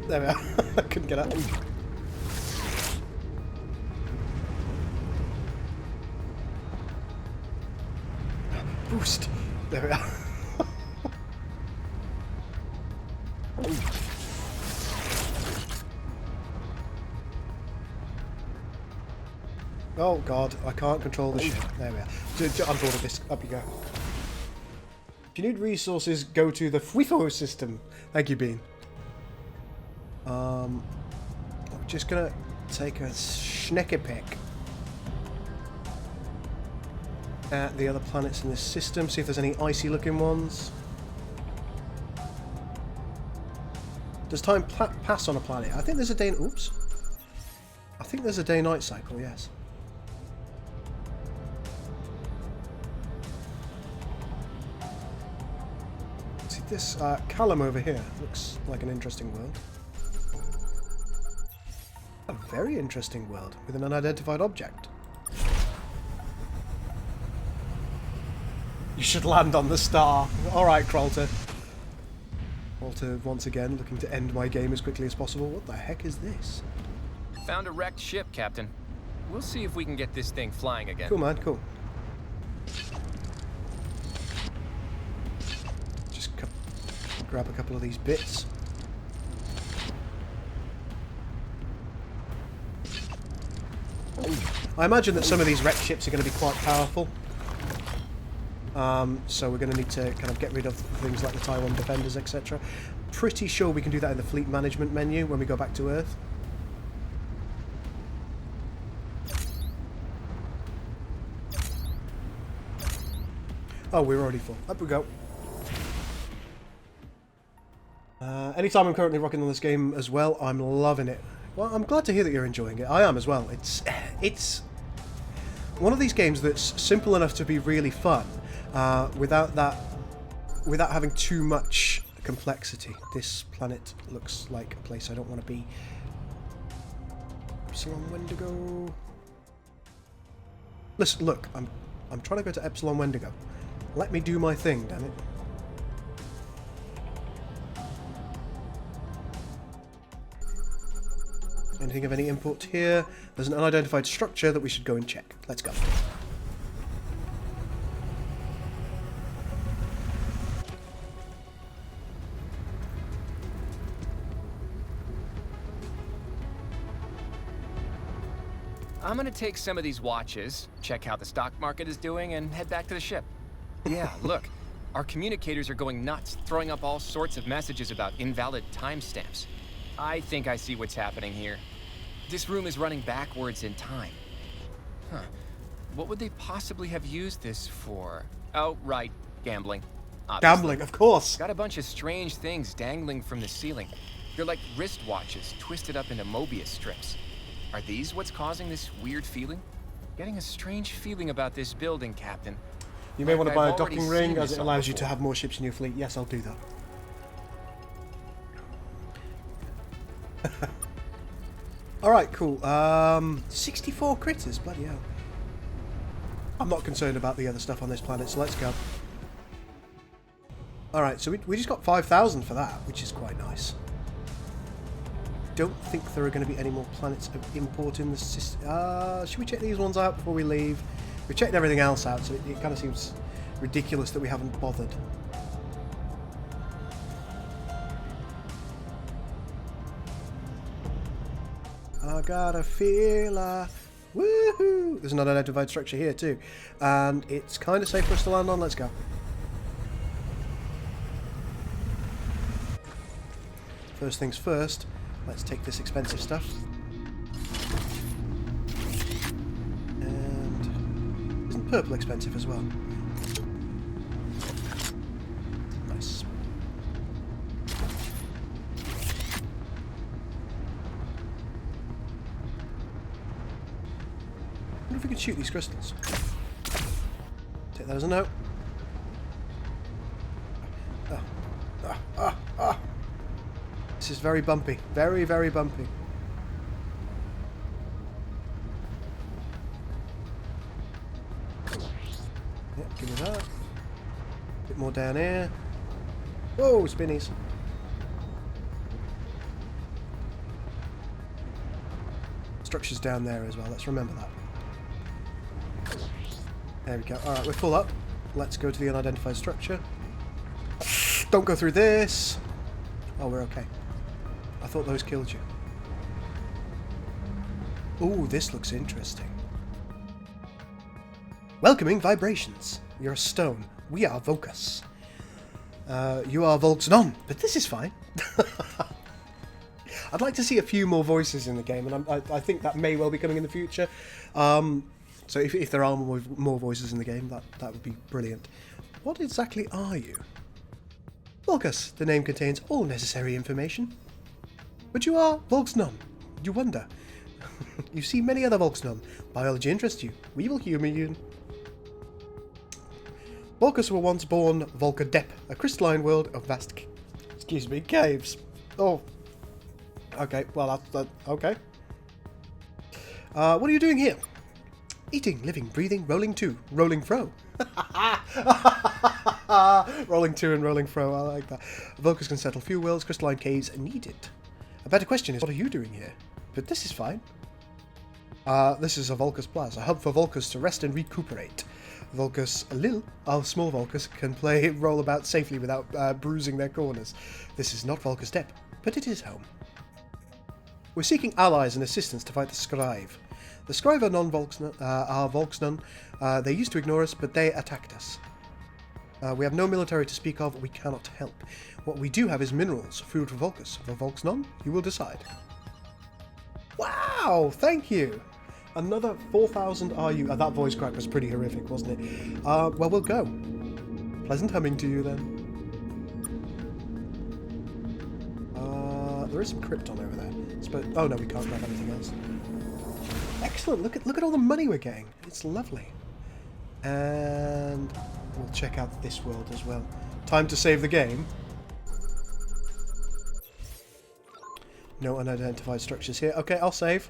There we are. I couldn't get out. Boost. There we are. Oh god, I can't control the ship. There we are. I'm bored of this. Up you go. If you need resources, go to the FWIFO system. Thank you, Bean. I'm just gonna take a schnecker pick at the other planets in this system, see if there's any icy looking ones. Does time pass on a planet? I think there's a day... Oops. I think there's a day-night cycle, yes. See, this Callum over here looks like an interesting world. A very interesting world with an unidentified object. You should land on the star. Alright, Krolter. Krolter, once again, looking to end my game as quickly as possible. What the heck is this? Found a wrecked ship, Captain. We'll see if we can get this thing flying again. Cool, man, cool. Just grab a couple of these bits. I imagine that some of these wrecked ships are going to be quite powerful. So we're going to need to kind of get rid of things like the Taiwan defenders, etc. Pretty sure we can do that in the fleet management menu when we go back to Earth. Oh, we're already full. Up we go. Anytime I'm currently rocking on this game as well, I'm loving it. Well, I'm glad to hear that you're enjoying it. I am as well. It's one of these games that's simple enough to be really fun, without having too much complexity. This planet looks like a place I don't want to be. Epsilon Wendigo. Listen, look, I'm trying to go to Epsilon Wendigo. Let me do my thing, damn it. Anything of any import here? There's an unidentified structure that we should go and check. Let's go. I'm gonna take some of these watches, check how the stock market is doing, and head back to the ship. Yeah, look. Our communicators are going nuts, throwing up all sorts of messages about invalid timestamps. I think I see what's happening here. This room is running backwards in time. Huh. What would they possibly have used this for? Oh, right. Gambling. Obviously. Gambling, of course. Got a bunch of strange things dangling from the ceiling. They're like wristwatches twisted up into Mobius strips. Are these what's causing this weird feeling? Getting a strange feeling about this building, Captain. You may want to buy a I've already docking ring seen as this it allows before. you to have more ships in your fleet. Yes, I'll do that. Alright, cool. 64 critters, bloody hell. I'm not concerned about the other stuff on this planet, so let's go. Alright, so we just got 5,000 for that, which is quite nice. Don't think there are going to be any more planets of import in the system. Should we check these ones out before we leave? We've checked everything else out, so it kind of seems ridiculous that we haven't bothered. I got a feel I Woohoo! There's an unidentified structure here too. And it's kind of safe for us to land on. Let's go. First things first, let's take this expensive stuff. And isn't purple expensive as well? Nice. I wonder if we could shoot these crystals. Take that as a no. This is very bumpy. Very, very bumpy. Yep, give me that. Bit more down here. Whoa, spinnies. Structure's down there as well. Let's remember that. There we go. Alright, we're full up. Let's go to the unidentified structure. Don't go through this. Oh, we're okay. I thought those killed you. Ooh, this looks interesting. Welcoming vibrations. You're a stone. We are Vulcus. You are Volk's none, but this is fine. I'd like to see a few more voices in the game, and I think that may well be coming in the future. So if there are more voices in the game, that would be brilliant. What exactly are you? Vulcus. The name contains all necessary information. But you are Volksnum. You wonder. You see many other Volksnum. Biology interests you. We will humor you. Vulcus were once born Volca-Dep, a crystalline world of vast caves. Oh. Okay, well, that's okay. What are you doing here? Eating, living, breathing, rolling to, rolling fro. Rolling to and rolling fro, I like that. Vulcus can settle few worlds, crystalline caves needed. A better question is, what are you doing here? But this is fine. This is a Vulcus Plaza, a hub for Vulcus to rest and recuperate. Vulcus Lil, our small Vulcus, can roll about safely without bruising their corners. This is not Vulcus Dep, but it is home. We're seeking allies and assistance to fight the Scrive. The Scrive are Volksnun. They used to ignore us, but they attacked us. We have no military to speak of. We cannot help. What we do have is minerals, food for Vulcus. For Volksnun, you will decide. Wow, thank you. Another 4,000 RU. That voice crack was pretty horrific, wasn't it? Well, we'll go. Pleasant humming to you then. There is some Krypton over there. Oh no, we can't grab anything else. Excellent. Look at all the money we're getting. It's lovely. And we'll check out this world as well. Time to save the game. No unidentified structures here. Okay, I'll save.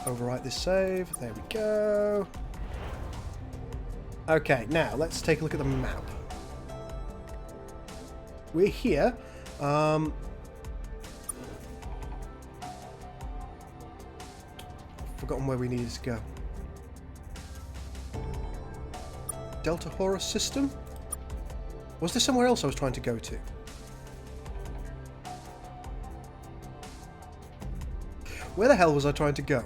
Overwrite this save. There we go. Okay, now let's take a look at the map. We're here. Forgotten where we needed to go. Delta Horus system? Was there somewhere else I was trying to go to? Where the hell was I trying to go?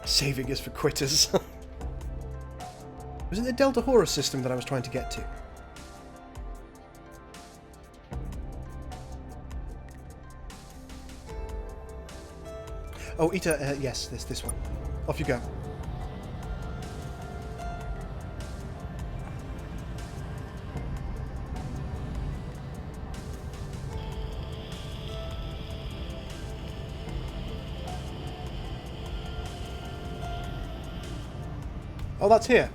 Saving is for quitters. Was it the Delta Horus system that I was trying to get to? Oh, Ita, yes, this one. Off you go. Oh, that's here.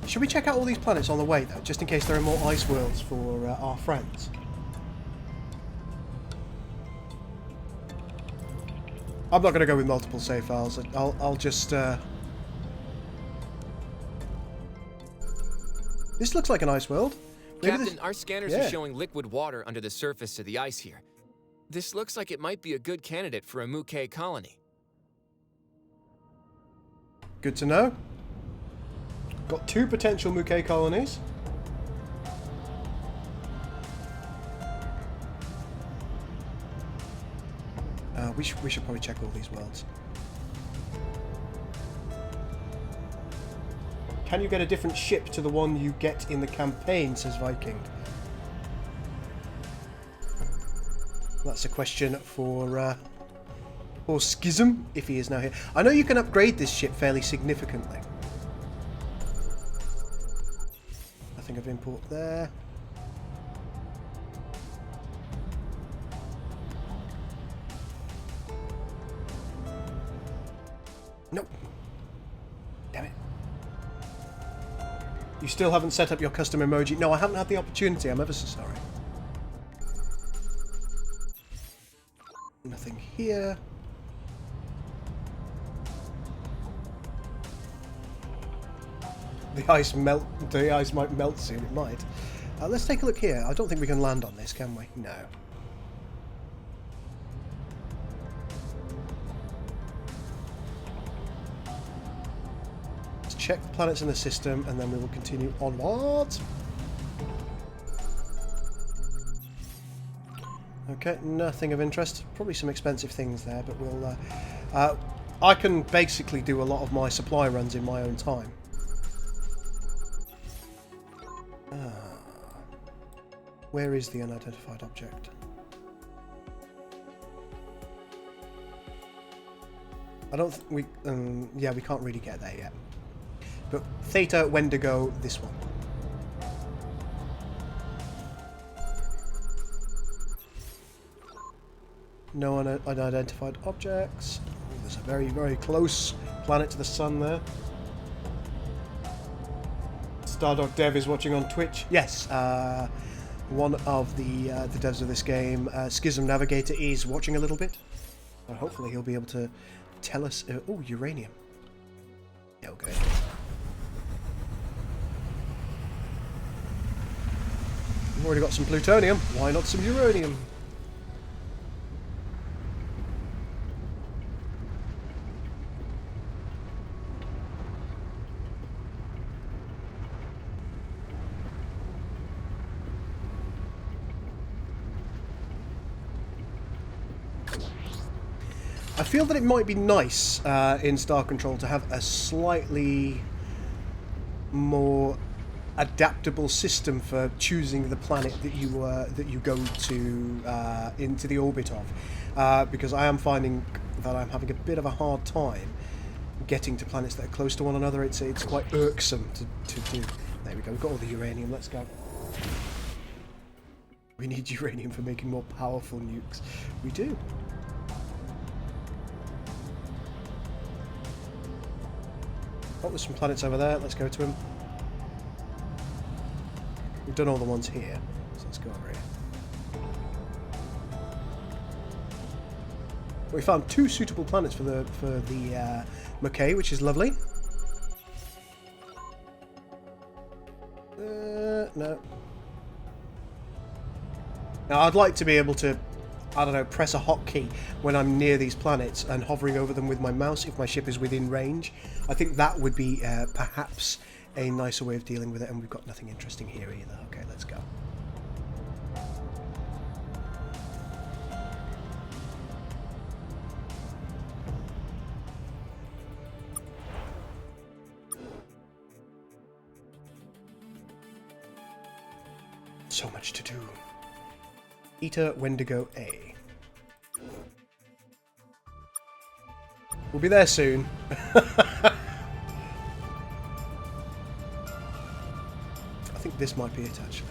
Should we check out all these planets on the way, though, just in case there are more ice worlds for our friends? I'm not going to go with multiple save files. I'll just... This looks like an ice world. Captain, our scanners Yeah. are showing liquid water under the surface of the ice here. This looks like it might be a good candidate for a Mook colony. Good to know. Got 2 potential Mook colonies. We should probably check all these worlds. Can you get a different ship to the one you get in the campaign, says Viking. That's a question for Schism, if he is now here. I know you can upgrade this ship fairly significantly. Nothing of import there. Nope. Damn it. You still haven't set up your custom emoji? No, I haven't had the opportunity. I'm ever so sorry. Nothing here. The ice might melt soon. It might. Let's take a look here. I don't think we can land on this, can we? No. Let's check the planets in the system, and then we will continue onwards. Okay, nothing of interest. Probably some expensive things there, but we'll... I can basically do a lot of my supply runs in my own time. Where is the unidentified object? I don't think we... yeah, we can't really get there yet. But Theta, Wendigo, this one. No unidentified objects. Oh, there's a very, very close planet to the sun there. Stardog Dev is watching on Twitch. Yes, one of the devs of this game, Schism Navigator, is watching a little bit. So hopefully he'll be able to tell us... oh, uranium. Yeah, okay. We've already got some plutonium. Why not some uranium? I feel that it might be nice in Star Control to have a slightly more adaptable system for choosing the planet that you go to into the orbit of, because I am finding that I'm having a bit of a hard time getting to planets that are close to one another. It's quite irksome to do. There we go. We've got all the uranium. Let's go. We need uranium for making more powerful nukes. We do. Oh, there's some planets over there. Let's go to them. We've done all the ones here, so let's go over here. We found 2 suitable planets for the Mackay, which is lovely. No. Now, I'd like to be able to, I don't know, press a hotkey when I'm near these planets and hovering over them with my mouse if my ship is within range. I think that would be perhaps a nicer way of dealing with it, and we've got nothing interesting here either. Okay, let's go. So much to do. Eta Wendigo A. We'll be there soon. I think this might be it, actually.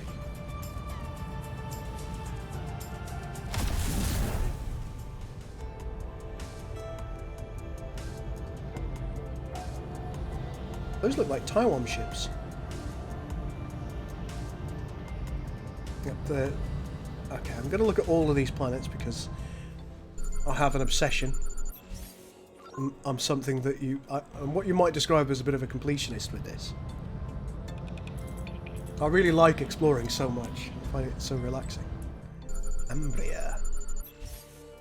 Those look like Taiwan ships. Yep, the... Okay, I'm going to look at all of these planets because I have an obsession. I'm something that I'm what you might describe as a bit of a completionist with this. I really like exploring so much. I find it so relaxing. Ambria.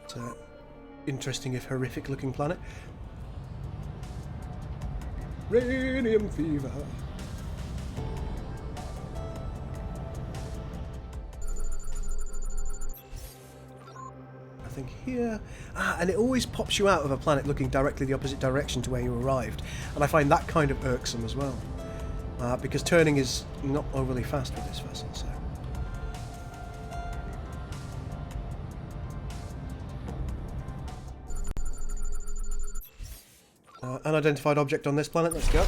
It's an interesting if horrific looking planet. Radium fever. Nothing here. And it always pops you out of a planet looking directly the opposite direction to where you arrived. And I find that kind of irksome as well. Because turning is not overly fast with this vessel, so... unidentified object on this planet, let's go.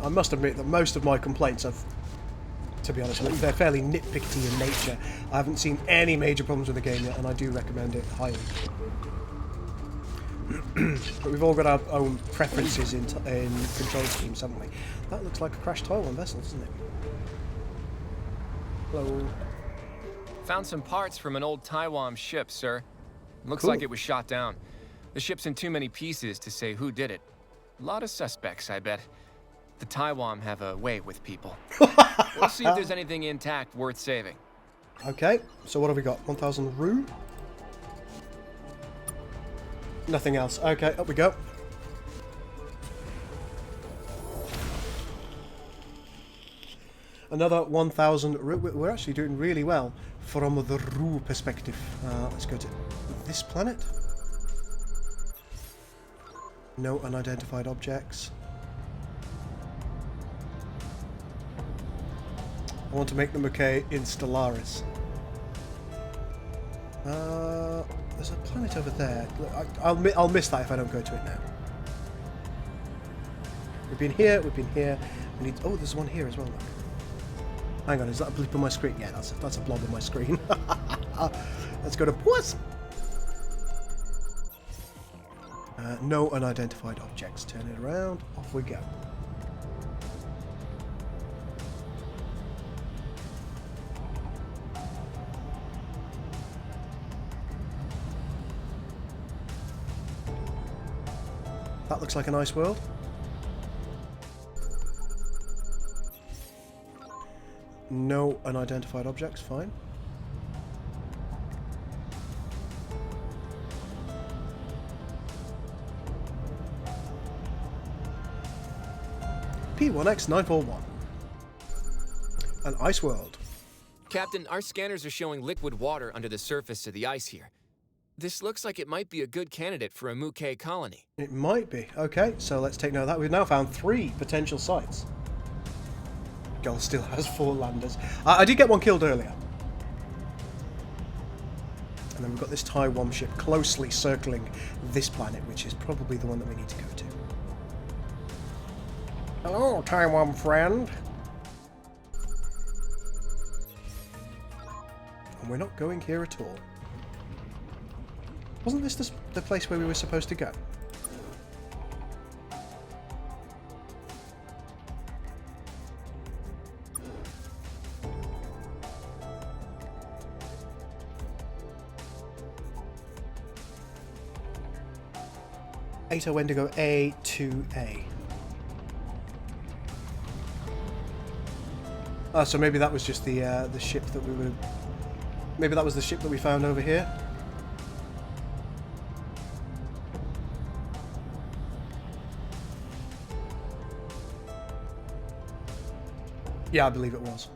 I must admit that most of my complaints have, to be honest, they're fairly nitpicky in nature. I haven't seen any major problems with the game yet, and I do recommend it highly. But we've all got our own preferences in control schemes, haven't we? That looks like a crashed Taiwan vessel, doesn't it? Hello. Found some parts from an old Taiwan ship, sir. Looks Cool. like it was shot down. The ship's in too many pieces to say who did it. A lot of suspects, I bet. The Taiwan have a way with people. We'll see if there's anything intact worth saving. Okay, so what have we got? 1,000 roux? Nothing else. Okay, up we go. Another 1,000 roux. We're actually doing really well from the roux perspective. Let's go to this planet. No unidentified objects. I want to make the Mook in Stellaris. There's a planet over there. I'll miss that if I don't go to it now. We've been here. We need. Oh, there's one here as well. Look. Hang on, is that a blip on my screen? Yeah, that's a blob on my screen. Let's go to Pause. No unidentified objects. Turn it around. Off we go. That looks like a nice world. No unidentified objects, fine. P1X941. An ice world. Captain, our scanners are showing liquid water under the surface of the ice here. This looks like it might be a good candidate for a Mook colony. It might be. Okay, so let's take note of that. We've now found 3 potential sites. Gull still has 4 landers. I did get one killed earlier. And then we've got this Taiwan ship closely circling this planet, which is probably the one that we need to go to. Hello, Taiwan friend. And we're not going here at all. Wasn't this the place where we were supposed to go? Ato Wendigo A2A. Oh, so maybe that was just the ship that we were. Maybe that was the ship that we found over here. Yeah, I believe it was.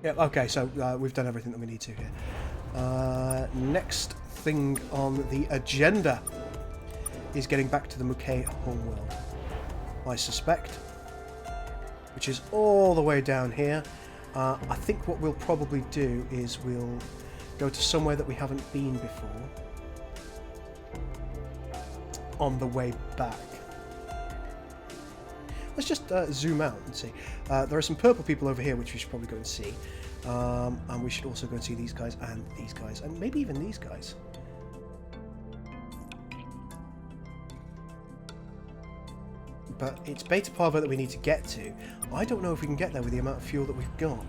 Yeah, okay, so we've done everything that we need to here. Next thing on the agenda is getting back to the Mook homeworld, I suspect, which is all the way down here. I think what we'll probably do is we'll go to somewhere that we haven't been before on the way back. Let's just zoom out and see. There are some purple people over here which we should probably go and see. And we should also go and see these guys, and maybe even these guys. But it's Beta Parvo that we need to get to. I don't know if we can get there with the amount of fuel that we've got.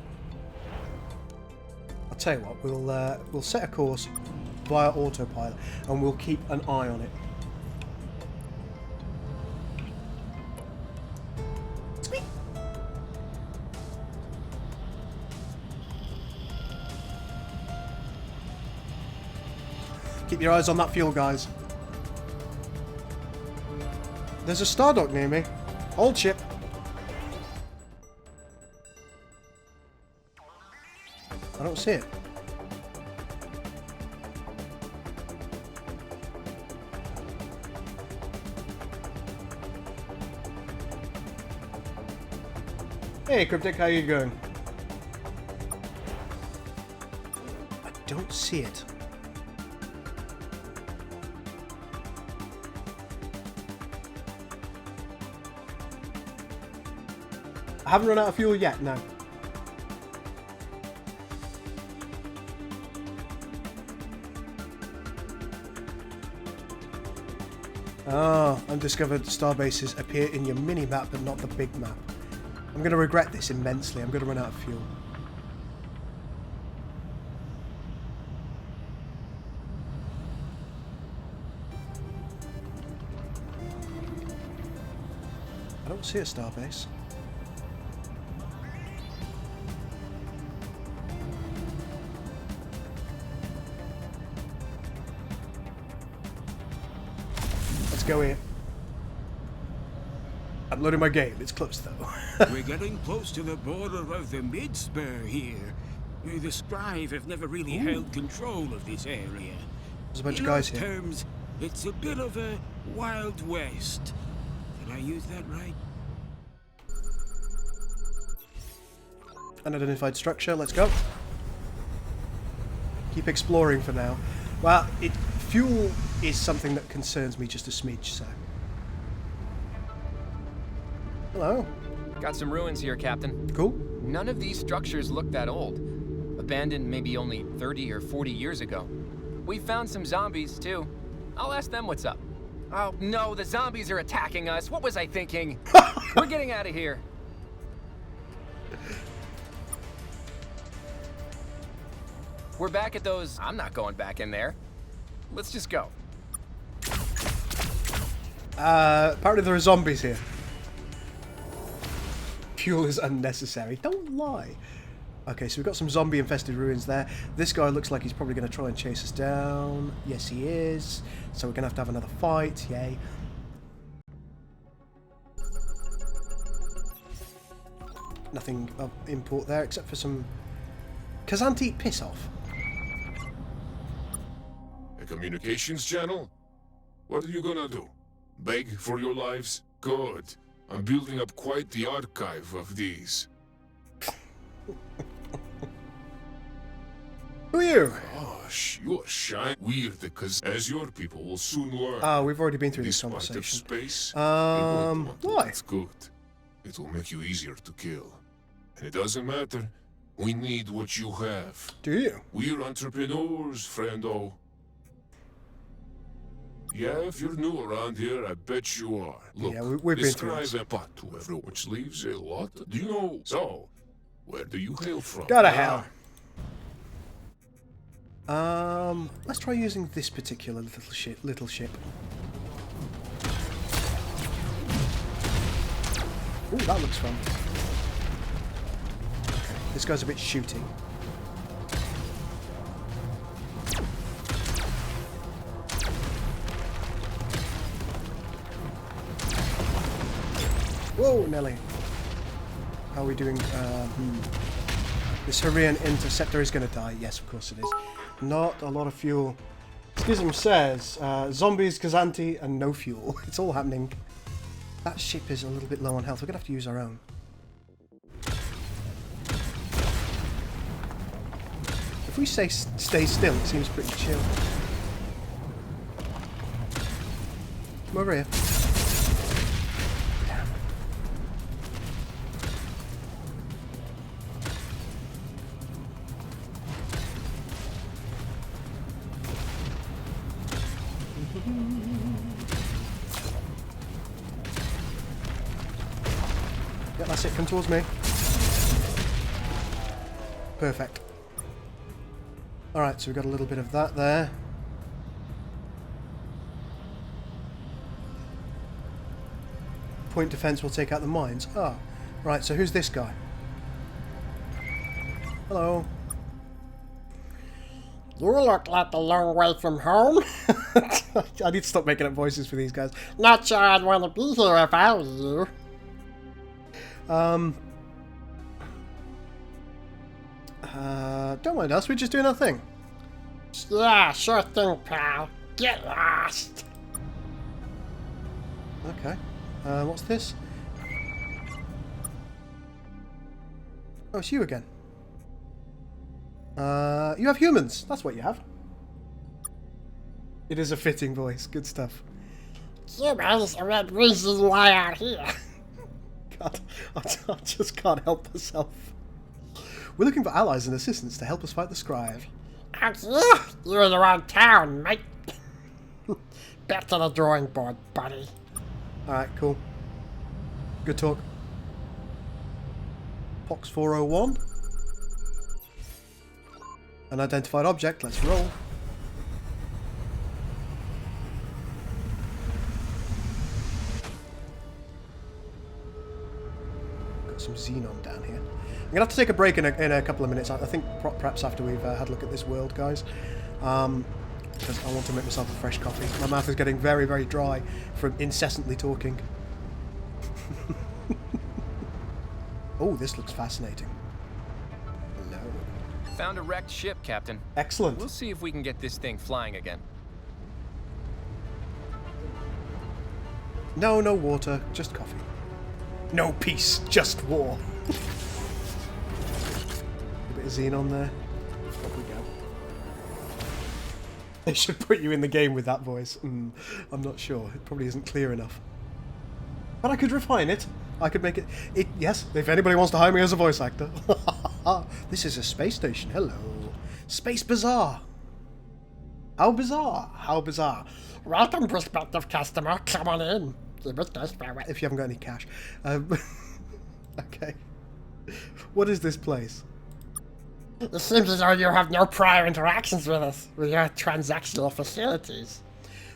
I'll Tell you what, we'll set a course via autopilot, and we'll keep an eye on it. Sweet. Keep your eyes on that fuel, guys. There's a star dock near me. Old ship. I don't see it. Hey, Cryptic, how you going? I don't see it. I haven't run out of fuel yet, no. Oh, undiscovered starbases appear in your mini-map, but not the big map. I'm going to regret this immensely. I'm going to run out of fuel. I don't see a starbase. Let's go here. I'm loading my game. It's close though. We're getting close to the border of the mid-spur here. The Scribe have never really held control of this area. There's a bunch of guys here. In those terms, it's a bit of a Wild West. Did I use that right? Unidentified structure. Let's go. Keep exploring for now. Well, fuel is something that concerns me just a smidge, so. Hello. Got some ruins here, Captain. Cool. None of these structures look that old. Abandoned maybe only 30 or 40 years ago. We found some zombies, too. I'll ask them what's up. Oh, no, the zombies are attacking us. What was I thinking? We're getting out of here. We're back at those... I'm not going back in there. Let's just go. Apparently there are zombies here. Fuel is unnecessary. Don't lie. Okay, so we've got some zombie-infested ruins there. This guy looks like he's probably going to try and chase us down. Yes, he is. So we're going to have another fight. Yay. Nothing of import there except for some... Kazanti, piss off. A communications channel? What are you gonna do? Beg for your lives? Good. I'm building up quite the archive of these. Who are you? Gosh, you are shy. Weird, because as your people will soon learn. Ah, we've already been through this part of conversation. space. Why? It's good. It will make you easier to kill. And it doesn't matter. We need what you have. Do you? We're entrepreneurs, friendo. Yeah, if you're new around here, I bet you are. Look, yeah, we've been through this. But whoever, which leaves a lot. Do you know? So, where do you hail from? Go to hell. Let's try using this particular little ship. Ooh, that looks fun. Okay, this guy's a bit shooty. Whoa, Nelly. How are we doing? This Hurrian Interceptor is going to die. Yes, of course it is. Not a lot of fuel. Schism says, zombies, Kazanti, and no fuel. It's all happening. That ship is a little bit low on health. We're going to have to use our own. If we stay still, it seems pretty chill. Come over here. Yeah, that's it. Come towards me. Perfect. Alright, so we've got a little bit of that there. Point defense will take out the mines. Ah, right, so who's this guy? Hello. You look like a long way from home. I need to stop making up voices for these guys. Not sure I'd want to be here if I was you. Don't mind us, we're just doing our thing. Yeah, sure thing, pal. Get lost. Okay. What's this? Oh, it's you again. You have humans. That's what you have. It is a fitting voice. Good stuff. Humans are the reason why I'm here. God, I just can't help myself. We're looking for allies and assistants to help us fight the Scribe. Okay, you're in the wrong town, mate. Back to the drawing board, buddy. Alright, cool. Good talk. Pox 401. Unidentified object, let's roll. Got some xenon down here. I'm going to have to take a break in a couple of minutes. I think perhaps after we've had a look at this world, guys. Because I want to make myself a fresh coffee. My mouth is getting very, very dry from incessantly talking. Oh, this looks fascinating. Hello. Found a wrecked ship, Captain. Excellent. We'll see if we can get this thing flying again. No, no water, just coffee. No peace, just war. A bit of xenon there. Off we go. They should put you in the game with that voice. I'm not sure. It probably isn't clear enough. But I could refine it. I could make it... Yes, if anybody wants to hire me as a voice actor. This is a space station. Hello. Space Bazaar. How bizarre. How bizarre. Welcome, prospective customer. Come on in. Give it this way. If you haven't got any cash. Okay. What is this place? It seems as though you have no prior interactions with us, with your transactional facilities.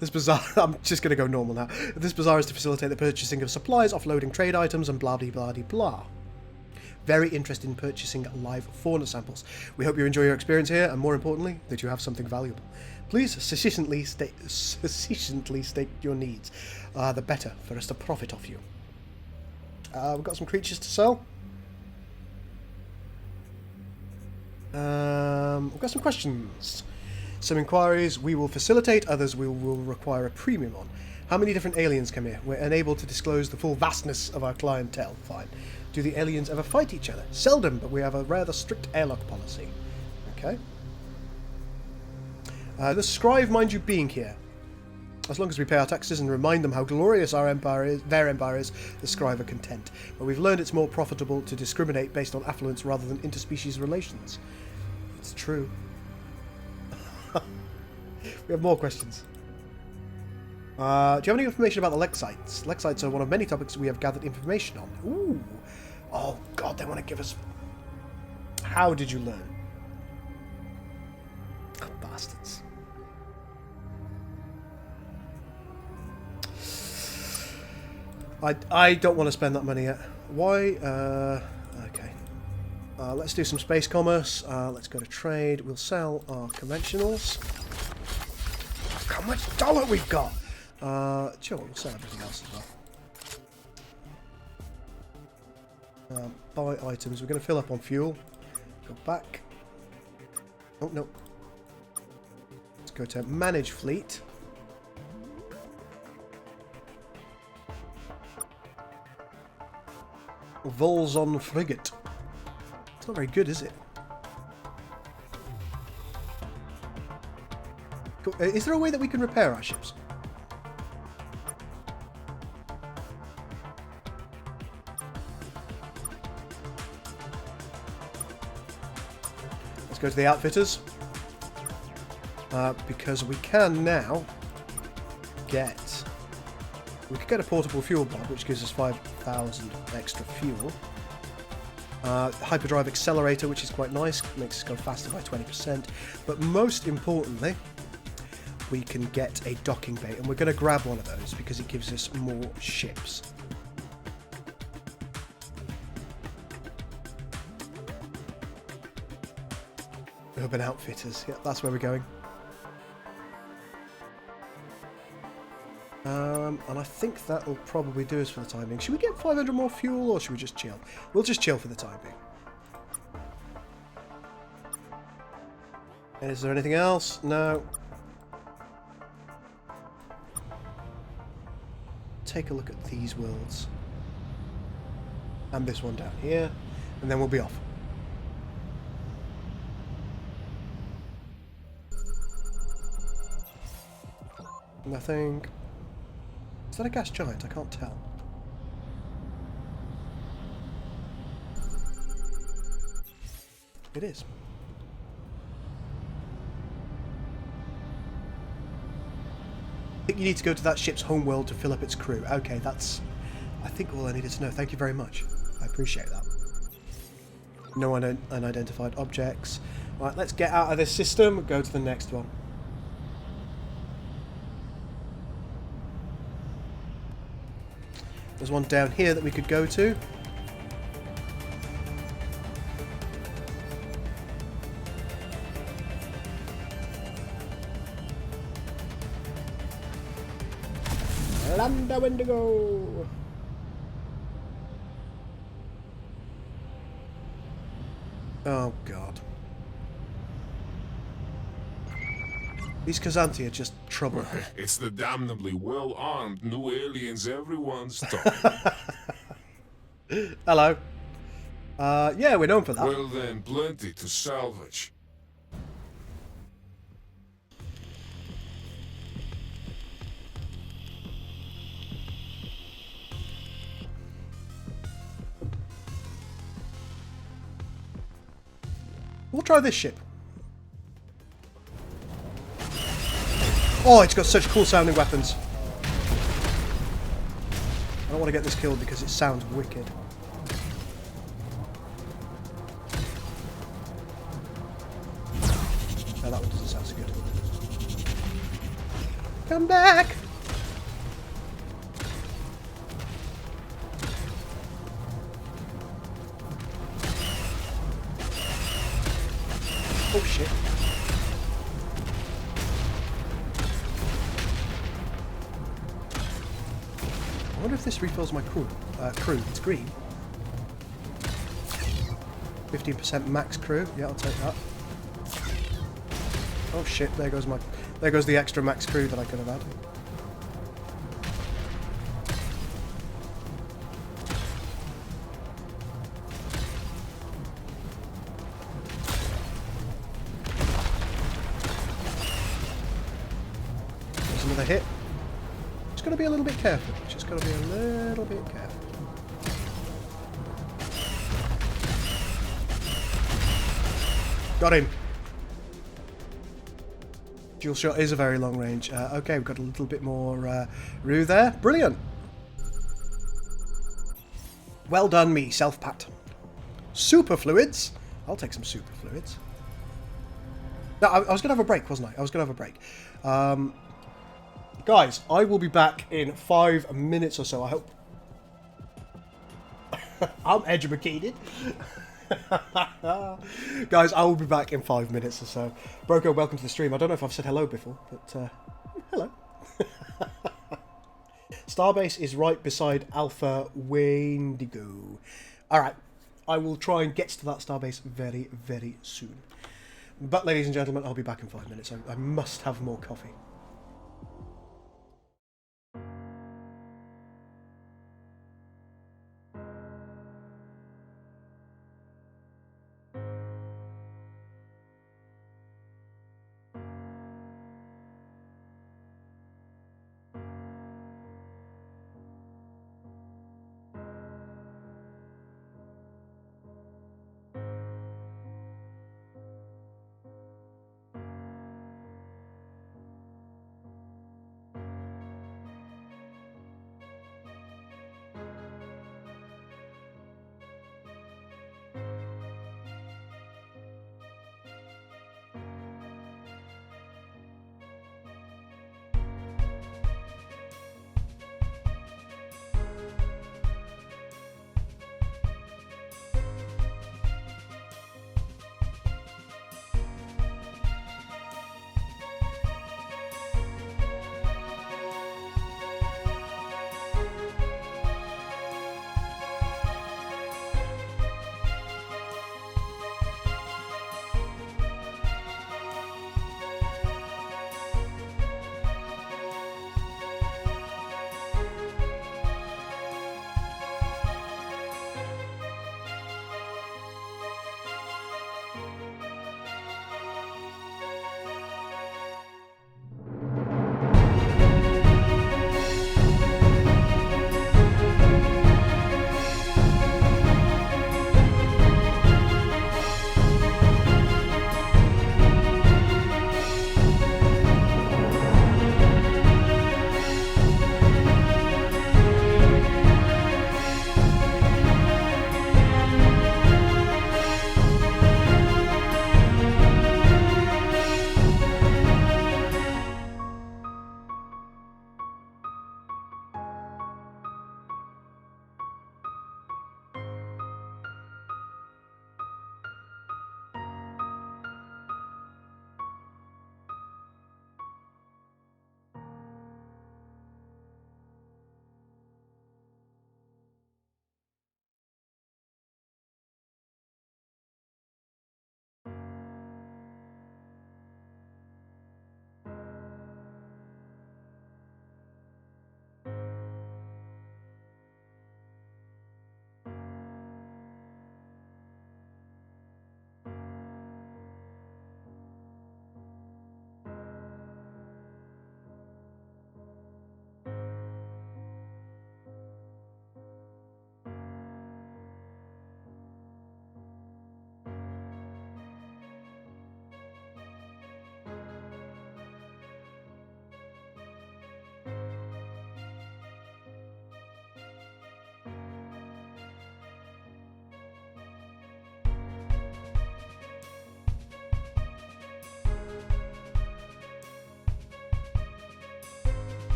This bazaar, I'm just going to go normal now. This bazaar is to facilitate the purchasing of supplies, offloading trade items, and blah-de-blah-de-blah. Very interested in purchasing live fauna samples. We hope you enjoy your experience here, and more importantly, that you have something valuable. Please succinctly state your needs. The better for us to profit off you. We've got some creatures to sell. We've got some questions. Some inquiries we will facilitate, others we will require a premium on. How many different aliens come here? We're unable to disclose the full vastness of our clientele. Fine. Do the aliens ever fight each other? Seldom, but we have a rather strict airlock policy. Okay. The Scribe mind you being here. As long as we pay our taxes and remind them how glorious our empire is, their empire is, the Scribe are content. But we've learned it's more profitable to discriminate based on affluence rather than interspecies relations. It's true. We have more questions. Do you have any information about the Lexites? Lexites are one of many topics we have gathered information on. Ooh. Oh, God, they want to give us... How did you learn? Oh, bastards. I don't want to spend that money yet. Why? Okay. Let's do some space commerce. Let's go to trade. We'll sell our conventionals. Look how much dollar we've got! Sure, we'll sell everything else as well. Buy items. We're going to fill up on fuel. Go back. Oh, no. Let's go to manage fleet. Volzon frigate. It's not very good, is it? Cool. Is there a way that we can repair our ships? Let's go to the outfitters. Because we can now get... We could get a portable fuel pod, which gives us 5,000 extra fuel. Hyperdrive accelerator, which is quite nice, makes us go faster by 20%. But most importantly, we can get a docking bay, and we're going to grab one of those because it gives us more ships. Urban Outfitters, yeah, that's where we're going. And I think that'll probably do us for the time being. Should we get 500 more fuel, or should we just chill? We'll just chill for the time being. Is there anything else? No. Take a look at these worlds. And this one down here. And then we'll be off. Nothing. Is that a gas giant? I can't tell. It is. I think you need to go to that ship's homeworld to fill up its crew. Okay, that's, I think, all I needed to know. Thank you very much. I appreciate that. No unidentified objects. Right, let's get out of this system. Go to the next one. There's one down here that we could go to. Lando Indigo! Oh god. These Kazanti are just trouble. It's the damnably well-armed new aliens everyone's talking. Hello. Yeah, we're known for that. Well then, plenty to salvage. We'll try this ship. Oh, it's got such cool sounding weapons. I don't want to get this killed because it sounds wicked. No, that one doesn't sound so good. Come back! Oh shit. I wonder if this refills my crew. It's green. 15% max crew. Yeah, I'll take that. Oh shit! There goes the extra max crew that I could have had. There's another hit. Just got to be a little bit careful. Just got to be a little bit careful. Got him. Dual shot is a very long range. Okay, we've got a little bit more roux there. Brilliant. Well done, me, self-pat. Super fluids. I'll take some super fluids. No, I was going to have a break, wasn't I? I was going to have a break. Guys, I will be back in 5 minutes or so, I hope. I'm educated. Guys, I will be back in 5 minutes or so. Broco, welcome to the stream. I don't know if I've said hello before, but hello. Starbase is right beside Alpha Wendigo. Alright, I will try and get to that Starbase very, very soon. But ladies and gentlemen, I'll be back in 5 minutes. I must have more coffee.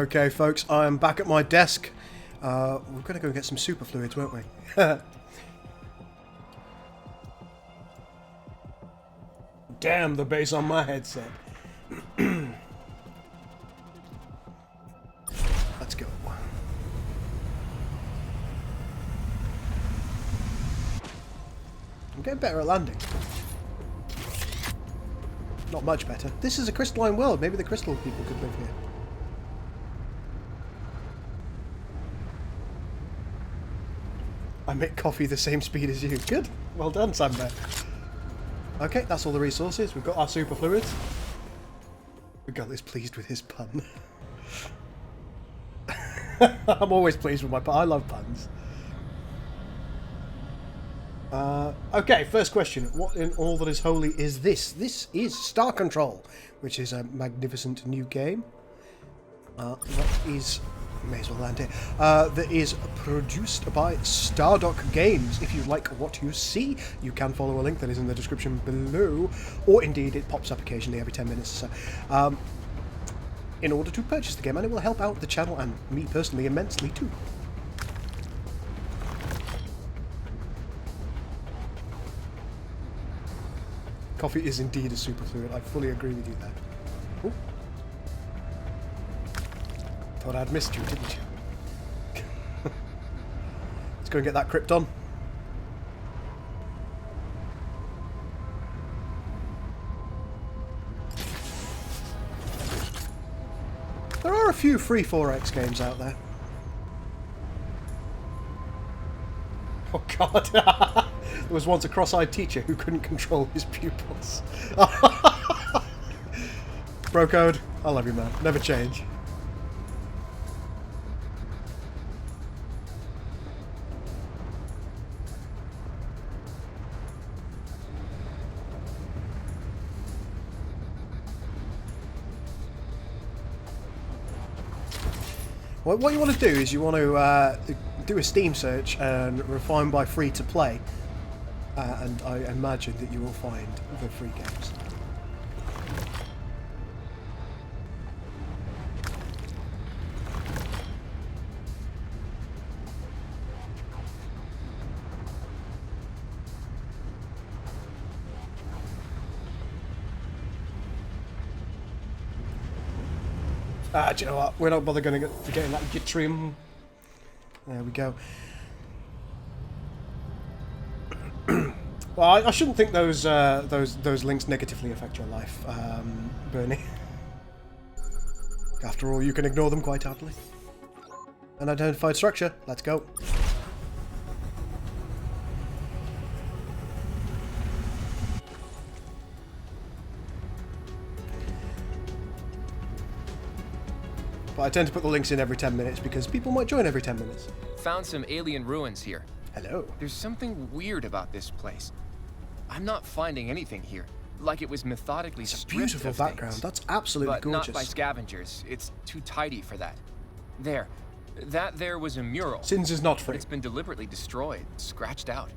Okay, folks, I am back at my desk. We're going to go get some super fluids, weren't we? Damn, the bass on my headset. Let's go. I'm getting better at landing. Not much better. This is a crystalline world. Maybe the crystal people could live here. I make coffee the same speed as you. Good. Well done, Sambear. Okay, that's all the resources. We've got our super fluids. Miguel is pleased with his pun. I'm always pleased with my pun. I love puns. Okay, first question. What in all that is holy is this? This is Star Control, which is a magnificent new game. That is... may as well land here. That is produced by Stardock Games. If you like what you see, you can follow a link that is in the description below, or indeed it pops up occasionally every 10 minutes or so, in order to purchase the game, and it will help out the channel and me personally immensely too. Coffee is indeed a super fluid. I fully agree with you there. Ooh. Thought I'd missed you, didn't you? Let's go and get that Krypton. There are a few free 4X games out there. Oh god. There was once a cross-eyed teacher who couldn't control his pupils. Bro code, I love you, man. Never change. Well, what you want to do is you want to do a Steam search and refine by free to play. And I imagine that you will find the free games. Do you know what? We're not bothered going to get in that Gitrium. There we go. Well, I shouldn't think those links negatively affect your life, Bernie. After all, you can ignore them quite happily. Unidentified structure. Let's go. But I tend to put the links in every 10 minutes because people might join every 10 minutes. Found some alien ruins here. Hello. There's something weird about this place. I'm not finding anything here. Like it was methodically It's a stripped beautiful of background. things. That's absolutely But gorgeous. not by scavengers. It's too tidy for that. There. That there was a mural. Sins is not But free. it's been deliberately destroyed, scratched out.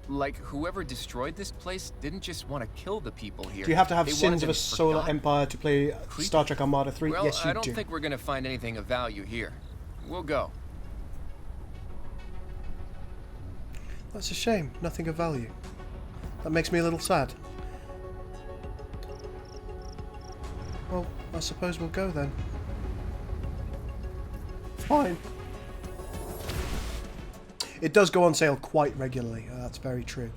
Like whoever destroyed this place didn't just want to kill the people here. Do you have to have They Sins wanted of a them Solar forgotten. Empire to play Star Trek Armada 3? Well, Yes, you I don't do. think we're gonna find anything of value here. We'll go. That's a shame. Nothing of value. That makes me a little sad. Well, I suppose we'll go then. Fine. It does go on sale quite regularly. That's very true.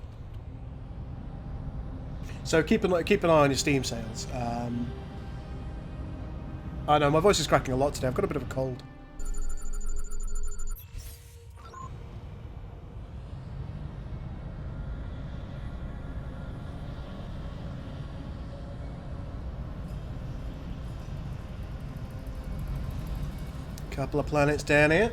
So keep an eye on your Steam sales. I know my voice is cracking a lot today. I've got a bit of a cold. Couple of planets down here.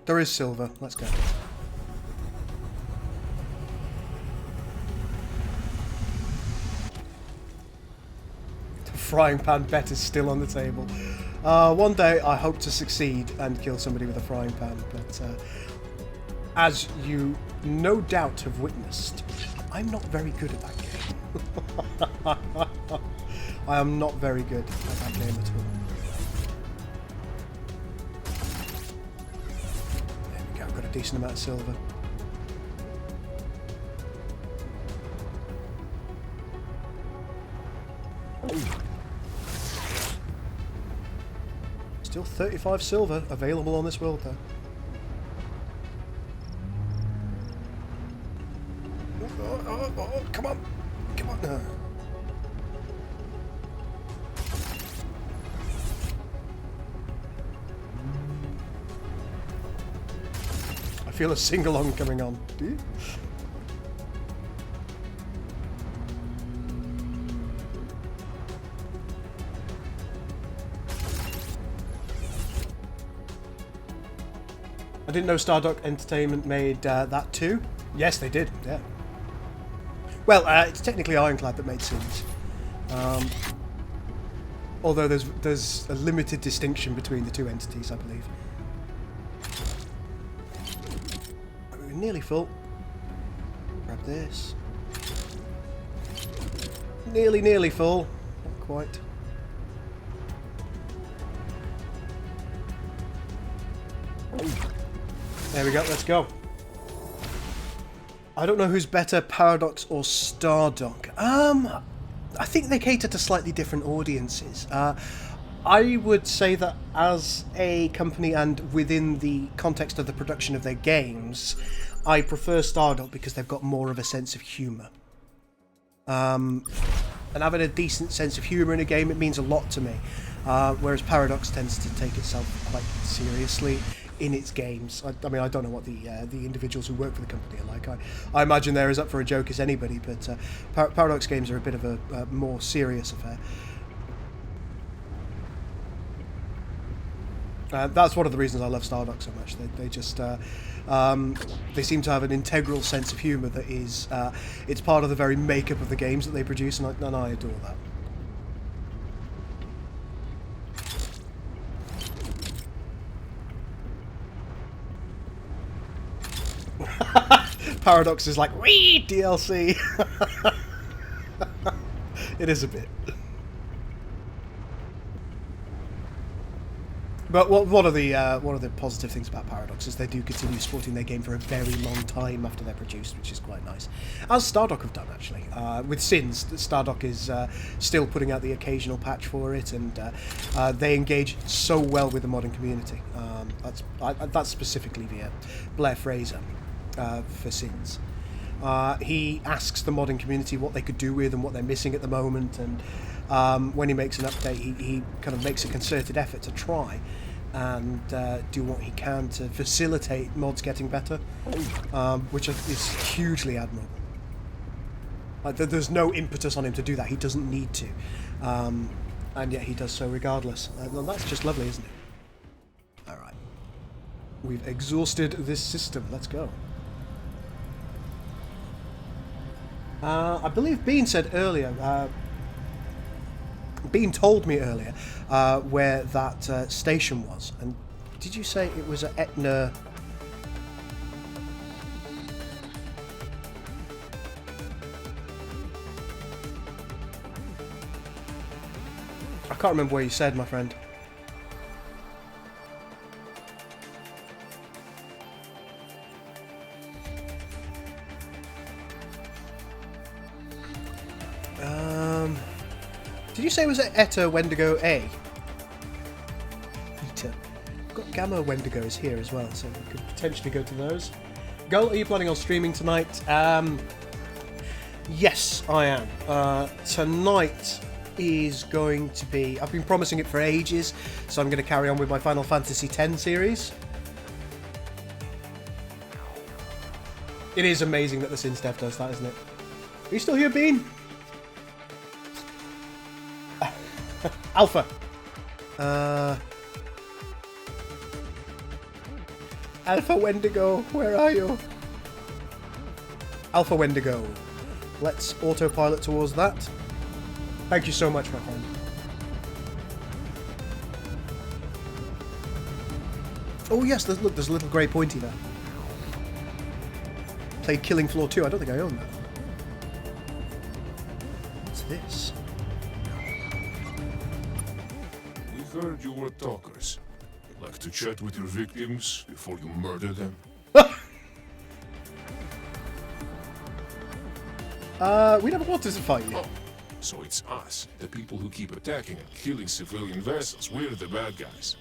There is silver. Let's go. The frying pan bet is still on the table. One day I hope to succeed and kill somebody with a frying pan, but as you no doubt have witnessed, I'm not very good at that game. I am not very good at that game at all. There we go, I've got a decent amount of silver. Still 35 silver available on this world, though. Oh, come on! Come on! No. I feel a sing-along coming on. Do you? I didn't know Stardock Entertainment made that too. Yes, they did. Yeah. Well, it's technically Ironclad that made Sins. Although there's a limited distinction between the two entities, I believe. We're nearly full. Grab this. Nearly full. Not quite. There we go, let's go. I don't know who's better, Paradox or Stardock. I think they cater to slightly different audiences. I would say that as a company and within the context of the production of their games, I prefer Stardock because they've got more of a sense of humour. And having a decent sense of humour in a game, it means a lot to me. Whereas Paradox tends to take itself quite seriously in its games. I mean, I don't know what the individuals who work for the company are like. I imagine they're as up for a joke as anybody, but Paradox games are a bit of a more serious affair. That's one of the reasons I love Stardock so much. They just they seem to have an integral sense of humour that is it's part of the very makeup of the games that they produce, and I adore that. Paradox is like, wee, DLC. It is a bit. But one of the positive things about Paradox is they do continue supporting their game for a very long time after they're produced, which is quite nice. As Stardock have done, actually. With Sins, Stardock is still putting out the occasional patch for it, and they engage so well with the modding community. That's specifically via Blair Fraser. For Sins. He asks the modding community what they could do with and what they're missing at the moment, and when he makes an update, he kind of makes a concerted effort to try and do what he can to facilitate mods getting better, which is hugely admirable. Like, there's no impetus on him to do that. He doesn't need to, and yet he does so regardless. And that's just lovely, isn't it? Alright. We've exhausted this system. Let's go. I believe Bean said earlier, Bean told me earlier where that station was. And did you say it was at Etna? I can't remember where you said, my friend. Did you say it was at Eta Wendigo A? Eta. I've got Gamma Wendigos here as well, so we could potentially go to those. Gull, are you planning on streaming tonight? Yes, I am. Tonight is going to be... I've been promising it for ages, so I'm going to carry on with my Final Fantasy X series. It is amazing that the Sins dev does that, isn't it? Are you still here, Bean? Alpha. Alpha Wendigo, where are you? Alpha Wendigo. Let's autopilot towards that. Thank you so much, my friend. Oh yes, look, there's a little grey pointy there. Played Killing Floor 2. I don't think I own that. What's this? We heard you were talkers. Like to chat with your victims before you murder them? We never wanted to fight you. Oh, so it's us, the people who keep attacking and killing civilian vessels. We're the bad guys.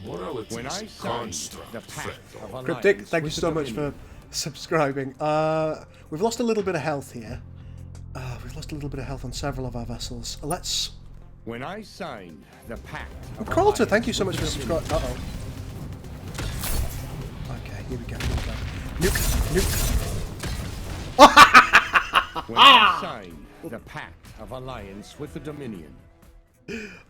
Morality is a construct, friend. Cryptic, thank you so much for subscribing. We've lost a little bit of health here. We've lost a little bit of health on several of our vessels. Let's... When I signed the pact... Crowlter, thank you so much for subscribing. Uh-oh. Okay, here we go, Nuke. When I signed the pact of alliance with the Dominion.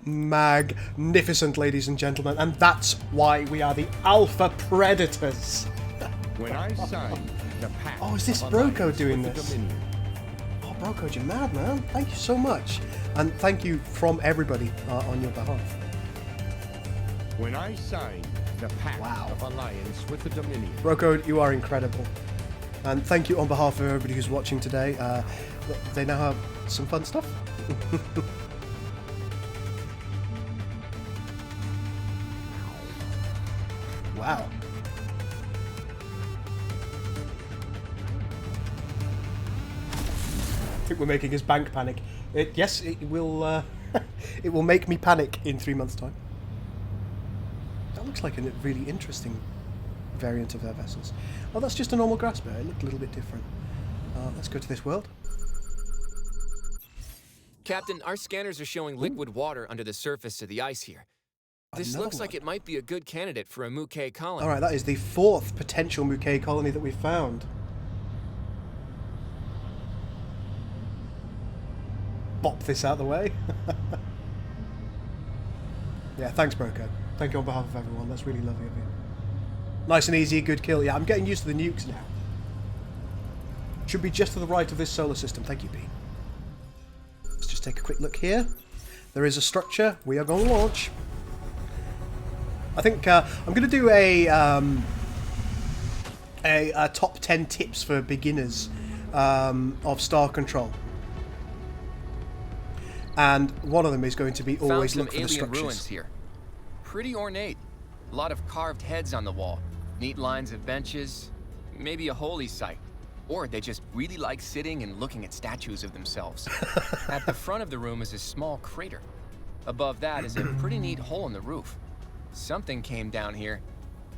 Magnificent, ladies and gentlemen, and that's why we are the Alpha Predators. When I signed the pact... Oh, is this Broco doing this? Oh, Broco, you're mad, man. Thank you so much. And thank you from everybody on your behalf. When I signed the pact of alliance with the Dominion. Broco, you are incredible. And thank you on behalf of everybody who's watching today. They now have some fun stuff. Wow. I think we're making his bank panic. Yes, it will. It will make me panic in 3 months' time. That looks like a really interesting variant of their vessels. Oh, that's just a normal grass bear. It looked a little bit different. Let's go to this world. Captain, our scanners are showing liquid water under the surface of the ice here. This looks like it might be a good candidate for a Mook colony. Alright, that is the 4th potential Mook colony that we've found. Bop this out of the way. Yeah, thanks, Broco. Thank you on behalf of everyone. That's really lovely of you. Nice and easy, good kill. Yeah, I'm getting used to the nukes now. Should be just to the right of this solar system. Thank you, Pete. Let's just take a quick look here. There is a structure. We are going to launch. I think I'm going to do a top 10 tips for beginners of Star Control. And one of them is going to be always look for the structures. Ruins here. Pretty ornate. A lot of carved heads on the wall. Neat lines of benches. Maybe a holy site. Or they just really like sitting and looking at statues of themselves. At the front of the room is a small crater. Above that is a pretty neat hole in the roof. Something came down here.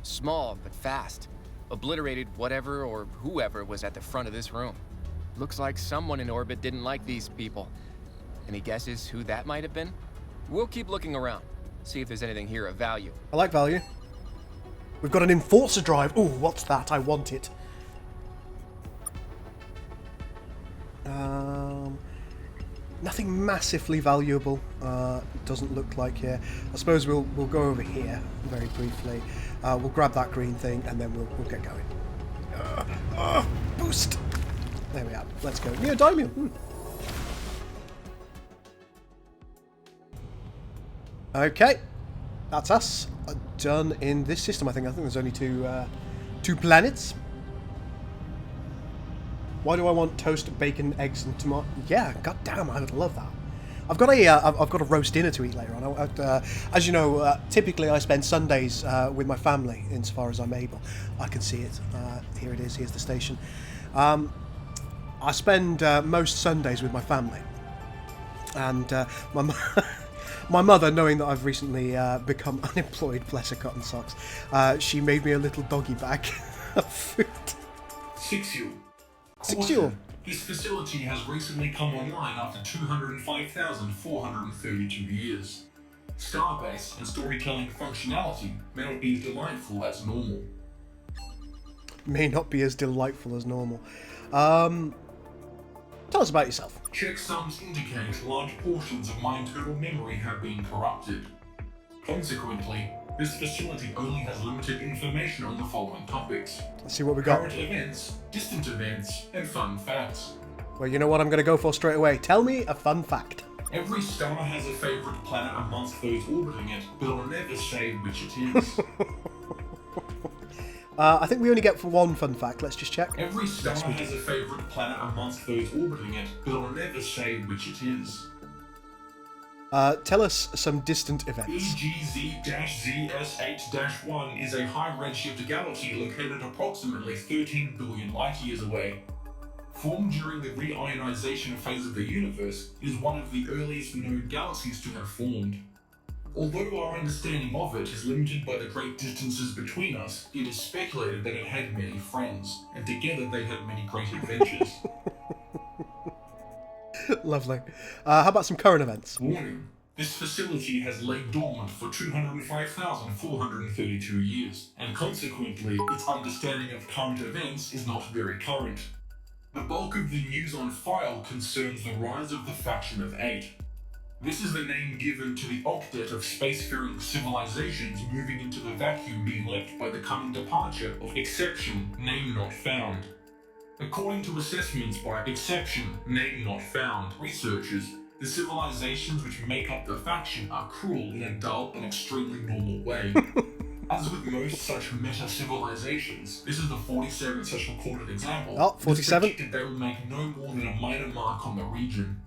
Small, but fast. Obliterated whatever or whoever was at the front of this room. Looks like someone in orbit didn't like these people. Any guesses who that might have been? We'll keep looking around. See if there's anything here of value. I like value. We've got an enforcer drive. Ooh, what's that? I want it. Nothing massively valuable. Doesn't look like here. I suppose we'll go over here very briefly. We'll grab that green thing and then we'll get going. Boost. There we are. Let's go. Neodymium. Okay, that's us done in this system. I think there's only two planets. Why do I want toast, bacon, eggs, and tomato? Yeah, goddamn, I would love that. I've got a roast dinner to eat later on. As you know, typically I spend Sundays with my family, insofar as I'm able. I can see it. Here it is. Here's the station. I spend most Sundays with my family, and my mother, knowing that I've recently become unemployed, bless her cotton socks, she made me a little doggy bag of food. 6U. Caution. This facility has recently come online after 205,432 years. Starbase and storytelling functionality may not be as delightful as normal. May not be as delightful as normal. Tell us about yourself. Checksums indicate large portions of my internal memory have been corrupted. Consequently, this facility only has limited information on the following topics. Let's see what we got. Current events, distant events, and fun facts. Well, you know what I'm going to go for straight away. Tell me a fun fact. Every star has a favourite planet amongst those orbiting it, but I'll never say which it is. I think we only get for one fun fact. Let's just check. Every star Yes, we has do. a favorite planet amongst those orbiting it, but I'll never say which it is. Tell us some distant events. EGZ-ZS8-1 is a high redshift galaxy located approximately 13 billion light-years away. Formed during the reionization phase of the universe, it is one of the earliest known galaxies to have formed. Although our understanding of it is limited by the great distances between us, it is speculated that it had many friends, and together they had many great adventures. Lovely. How about some current events? Warning. This facility has lain dormant for 205,432 years, and consequently, its understanding of current events is not very current. The bulk of the news on file concerns the rise of the faction of 8. This is the name given to the octet of spacefaring civilizations moving into the vacuum being left by the coming departure of Exception, Name Not Found. According to assessments by Exception, Name Not Found researchers, the civilizations which make up the faction are cruel in a dull and extremely normal way. As with most such meta-civilizations, this is the 47th such recorded example. Oh, 47. It's predicted they will make no more than a minor mark on the region.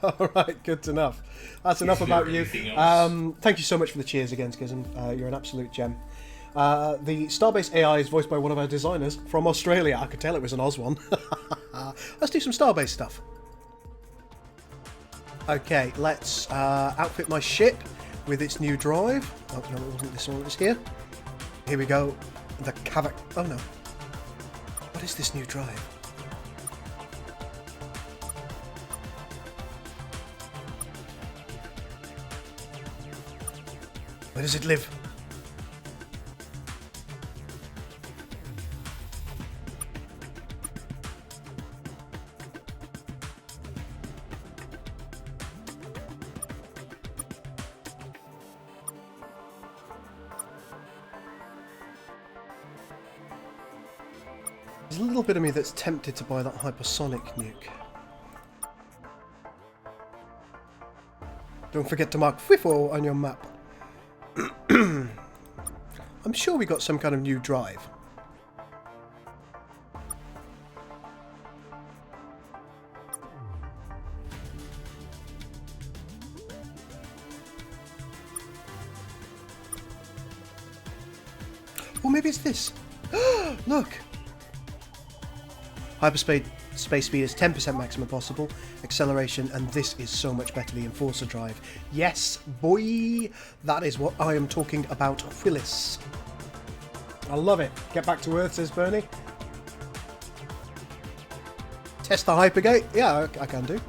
Alright, good enough. That's enough about you. Thank you so much for the cheers again, Schism. You're an absolute gem. The Starbase AI is voiced by one of our designers from Australia. I could tell it was an Oz one. Let's do some Starbase stuff. Okay, let's outfit my ship with its new drive. Oh, no, it wasn't this one, it was here. Here we go. The Cavac... Oh, no. What is this new drive? Where does it live? There's a little bit of me that's tempted to buy that hypersonic nuke. Don't forget to mark FIFO on your map. I'm sure we got some kind of new drive. Or maybe it's this. Look! Hyperspace speed is 10% maximum possible. Acceleration, and this is so much better, the Enforcer drive. Yes, boy! That is what I am talking about, Phyllis. I love it. Get back to Earth, says Bernie. Test the Hypergate? Yeah, I can do.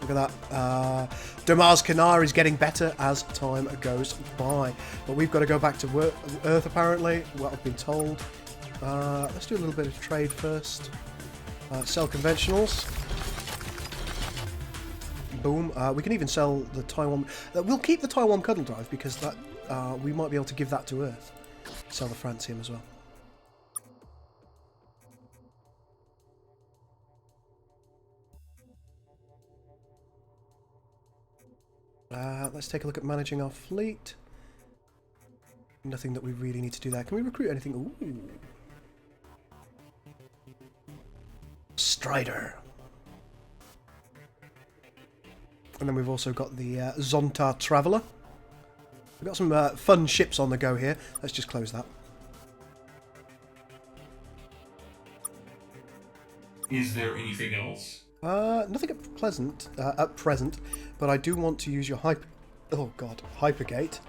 Look at that. Damar's Canar is getting better as time goes by. But we've got to go back to Earth, apparently, what I've been told. Let's do a little bit of trade first. Sell conventionals. Boom. We can even sell the Taiwan... we'll keep the Taiwan Cuddle Drive because that we might be able to give that to Earth. Sell the Francium as well. Let's take a look at managing our fleet. Nothing that we really need to do there. Can we recruit anything? Ooh. Strider. And then we've also got the Zonta Traveller. We've got some fun ships on the go here. Let's just close that. Is there anything else? Nothing at present, but I do want to use your Hypergate.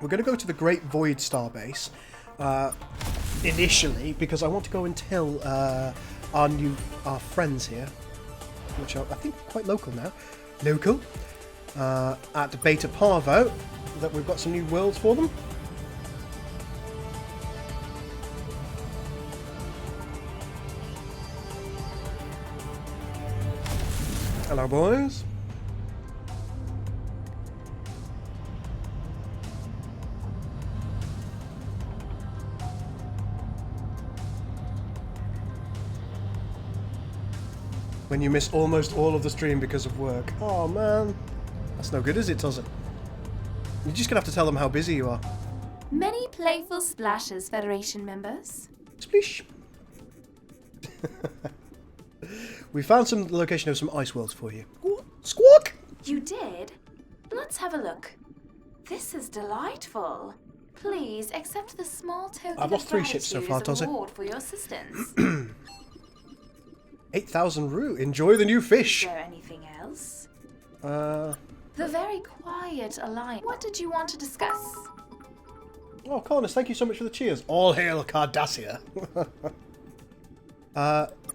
We're going to go to the Great Void Starbase initially because I want to go and tell our friends here, which are I think quite local now, at Beta Parvo, that we've got some new worlds for them. Hello, boys. When you miss almost all of the stream because of work. Oh man, that's no good, is it, Tozza? You're just gonna have to tell them how busy you are. Many playful splashes, Federation members. Splish. We found some location of some ice worlds for you. Squawk! You did? Let's have a look. This is delightful. Please accept the small token I've lost of 3 ships so far, gratitude as a Tozzy. reward for your assistance. 8,000 rue. Enjoy the new fish. Is there anything else? Uh. The very quiet alliance. What did you want to discuss? Oh, Cornus, thank you so much for the cheers. All hail Cardassia.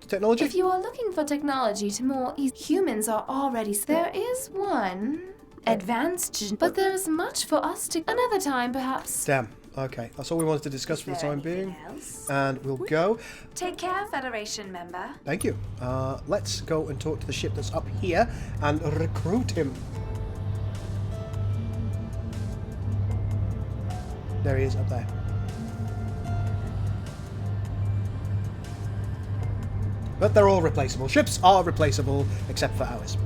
Technology? If you are looking for technology to more humans are already... There is one advanced, but there is much for us to... Another time, perhaps. Damn. Okay, that's all we wanted to discuss for the time being. Else? And we'll go. Take care, Federation member. Thank you. Let's go and talk to the ship that's up here and recruit him. There he is up there. But they're all replaceable. Ships are replaceable, except for ours.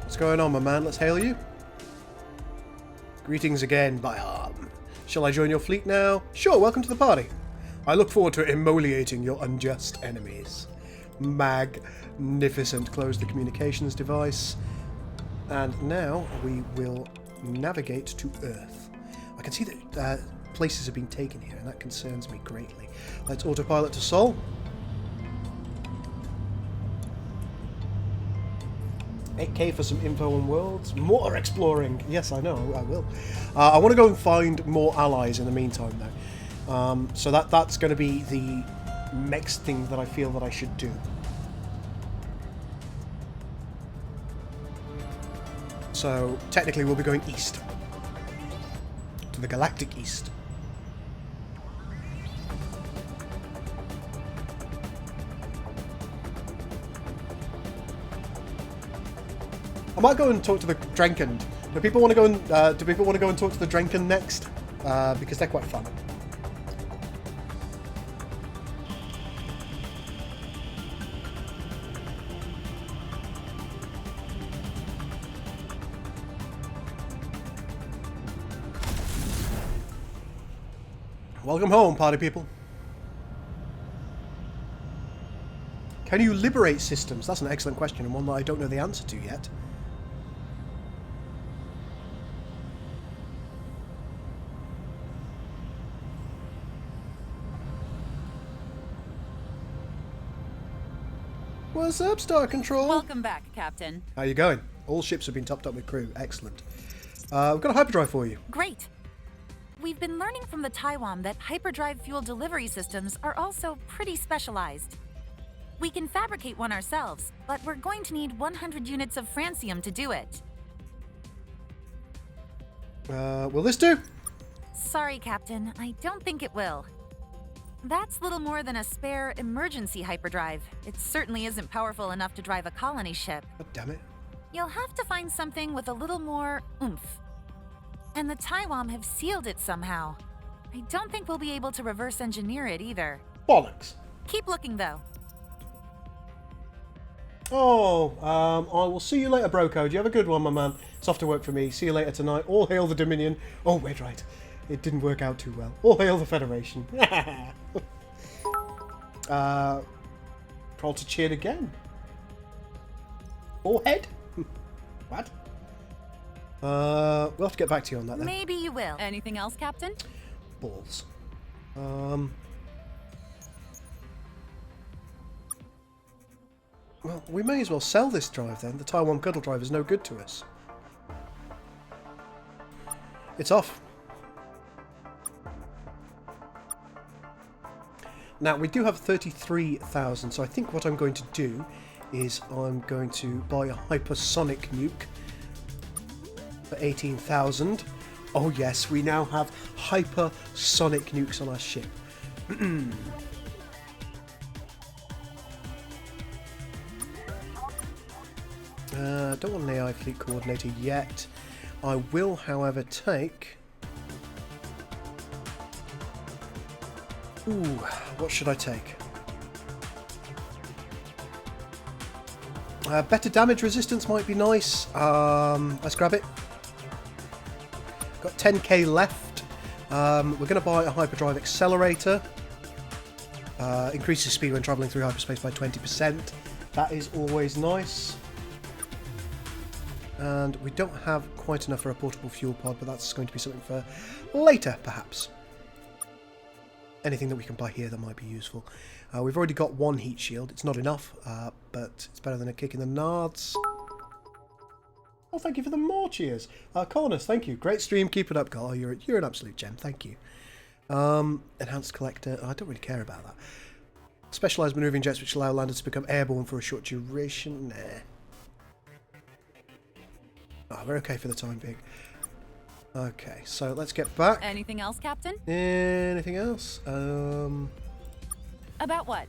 What's going on, my man? Let's hail you. Greetings again, by arm. Shall I join your fleet now? Sure, welcome to the party. I look forward to immolating your unjust enemies. Magnificent. Close the communications device. And now we will navigate to Earth. I can see that places have been taken here, and that concerns me greatly. Let's autopilot to Sol. $8K for some info on worlds. More exploring. Yes, I know, I will. I want to go and find more allies in the meantime, though. So that's going to be the next thing that I feel that I should do. So, technically we'll be going east. To the galactic east. I might go and talk to the Drac-end. Do people want to go and talk to the Drac-end next? Because they're quite fun. Welcome home, party people. Can you liberate systems? That's an excellent question, and one that I don't know the answer to yet. What's up, Star Control? Welcome back, Captain. How you going? All ships have been topped up with crew. Excellent. We've got a hyperdrive for you. Great. We've been learning from the Taiwan that hyperdrive fuel delivery systems are also pretty specialized. We can fabricate one ourselves, but we're going to need 100 units of francium to do it. Will this do? Sorry, Captain. I don't think it will. That's little more than a spare emergency hyperdrive. It certainly isn't powerful enough to drive a colony ship. God damn it. You'll have to find something with a little more oomph. And the Taiwan have sealed it somehow. I don't think we'll be able to reverse engineer it either. Bollocks. Keep looking, though. Oh, I will see you later, bro code. You have a good one, my man. It's off to work for me. See you later tonight. All hail the Dominion. Oh, wait, right. It didn't work out too well. All hail the Federation. Prolta cheered again. Forehead? What? We'll have to get back to you on that then. Maybe you will. Anything else, Captain? Balls. Well, we may as well sell this drive then. The Taiwan Cuddle Drive is no good to us. It's off. Now, we do have 33,000, so I think what I'm going to do is I'm going to buy a hypersonic nuke for 18,000. Oh yes, we now have hypersonic nukes on our ship. Don't want an AI fleet coordinator yet. I will, however, take... Ooh, what should I take? Better damage resistance might be nice. Let's grab it. Got 10k left. We're going to buy a hyperdrive accelerator. Increases speed when travelling through hyperspace by 20%. That is always nice. And we don't have quite enough for a portable fuel pod, but that's going to be something for later, perhaps. Anything that we can buy here that might be useful. We've already got one heat shield. It's not enough, but it's better than a kick in the nards. Oh, thank you for the more cheers. Cornus, thank you. Great stream. Keep it up, Carl. You're an absolute gem. Thank you. Enhanced collector. I don't really care about that. Specialised manoeuvring jets which allow landers to become airborne for a short duration. Nah. Oh, we're okay for the time being. Okay, so let's get back. Anything else, Captain? Anything else? About what?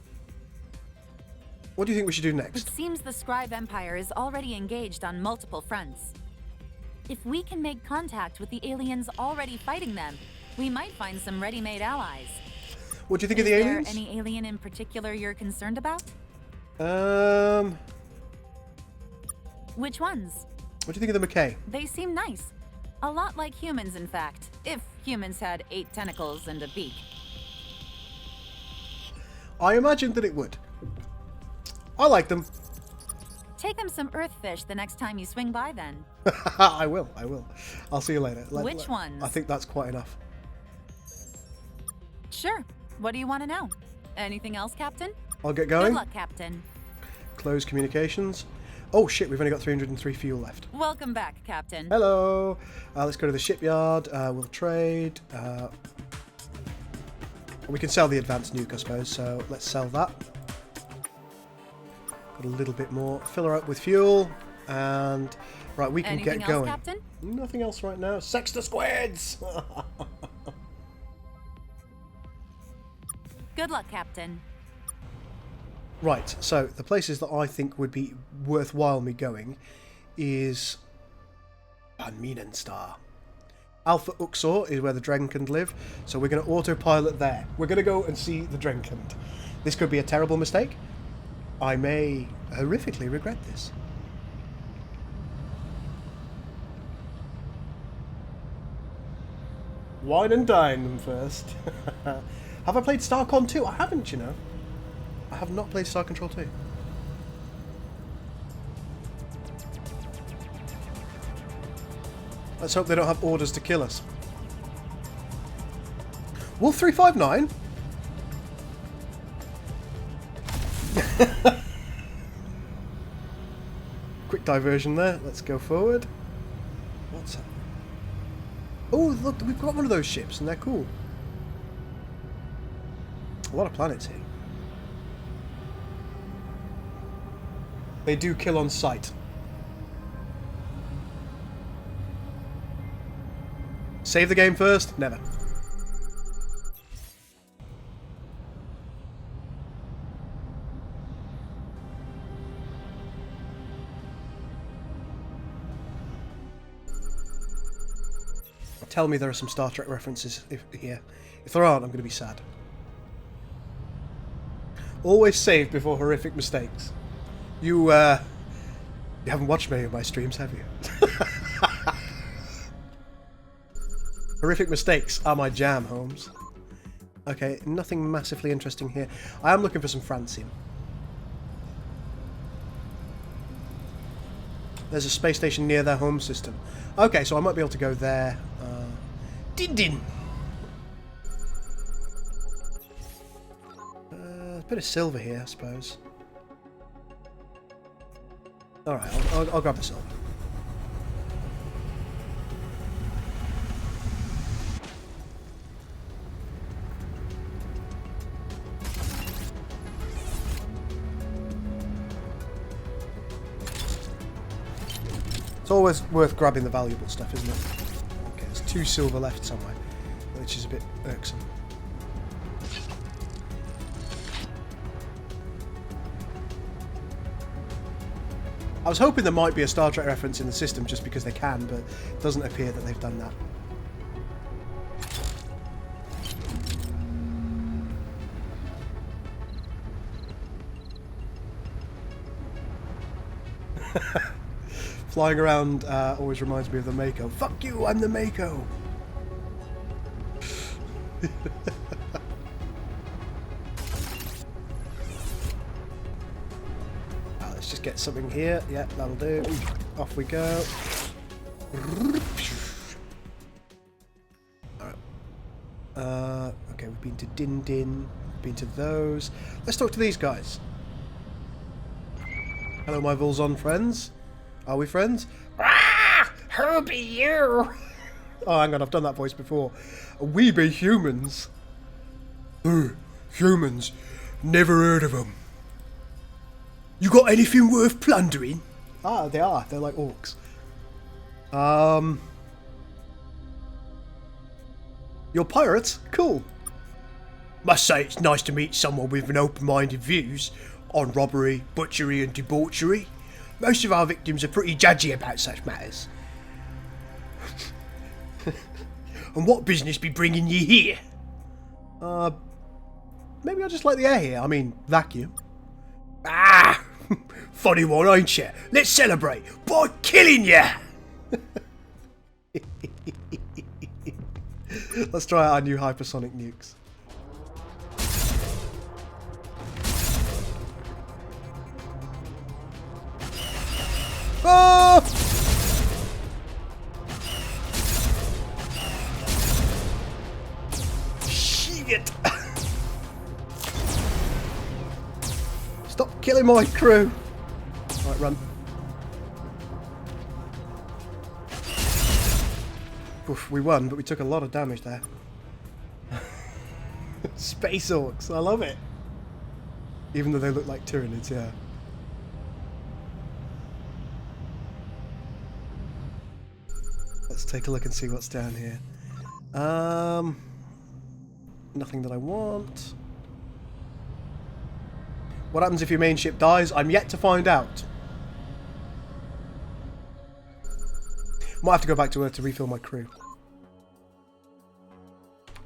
What do you think we should do next? It seems the Scribe Empire is already engaged on multiple fronts. If we can make contact with the aliens already fighting them, we might find some ready-made allies. What do you think of the aliens? Is there any alien in particular you're concerned about? Which ones? What do you think of the McKay? They seem nice. A lot like humans, in fact. If humans had 8 tentacles and a beak. I imagined that it would. I like them. Take them some earthfish the next time you swing by, then. I will. I'll see you later. Which ones? I think that's quite enough. Sure. What do you want to know? Anything else, Captain? I'll get going. Good luck, Captain. Close communications. Oh shit, we've only got 303 fuel left. Welcome back, Captain. Hello. Let's go to the shipyard. We'll trade. We can sell the advanced nuke, I suppose, so let's sell that. Got a little bit more. Fill her up with fuel. And, right, we can Anything get going. else, Captain? Nothing else right now. Sex the squids! Good luck, Captain. Right, so the places that I think would be worthwhile me going is Banminenstar. Alpha Uxor is where the Drac-end live, so we're going to autopilot there. We're going to go and see the Drac-end. This could be a terrible mistake. I may horrifically regret this. Wine and dine them first. Have I played StarCon 2? I haven't, you know. I have not played Star Control 2. Let's hope they don't have orders to kill us. Wolf 359? Quick diversion there. Let's go forward. What's that? Oh, look, we've got one of those ships and they're cool. A lot of planets here. They do kill on sight. Save the game first? Never. Tell me there are some Star Trek references here. If there aren't, I'm going to be sad. Always save before horrific mistakes. You haven't watched many of my streams, have you? Horrific mistakes are my jam, Holmes. Okay, nothing massively interesting here. I am looking for some Francium. There's a space station near their home system. Okay, so I might be able to go there. Din. A bit of silver here, I suppose. Alright, I'll grab the silver. It's always worth grabbing the valuable stuff, isn't it? Okay, there's 2 silver left somewhere, which is a bit irksome. I was hoping there might be a Star Trek reference in the system just because they can, but it doesn't appear that they've done that. Flying around always reminds me of the Mako. Fuck you, I'm the Mako! Let's just get something here. Yeah, that'll do. Off we go. Alright. Okay, we've been to Din Din. Been to those. Let's talk to these guys. Hello, my Volzon friends. Are we friends? Ah! Who be you? Oh, hang on, I've done that voice before. We be humans. Humans. Never heard of them. You got anything worth plundering? Ah, they are. They're like orcs. You're pirates? Cool. Must say it's nice to meet someone with an open-minded views on robbery, butchery and debauchery. Most of our victims are pretty judgy about such matters. And what business be bringing you here? Maybe I just like the air here. I mean, vacuum. Ah! Funny one, ain't you? Let's celebrate by killing you! Let's try out our new hypersonic nukes. Oh! Shit! Stop killing my crew! Right, run. Oof, we won, but we took a lot of damage there. Space orcs, I love it. Even though they look like Tyranids, yeah. Let's take a look and see what's down here. Nothing that I want. What happens if your main ship dies? I'm yet to find out. Might have to go back to Earth to refill my crew.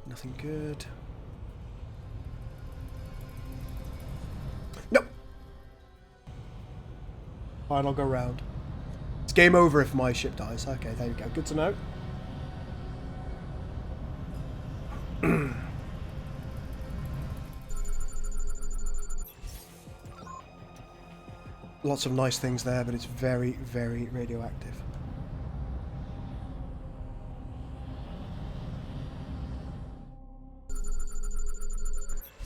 Nothing good. Nope. Fine, I'll go round. It's game over if my ship dies. Okay, there you go. Good to know. Lots of nice things there, but it's very, very radioactive.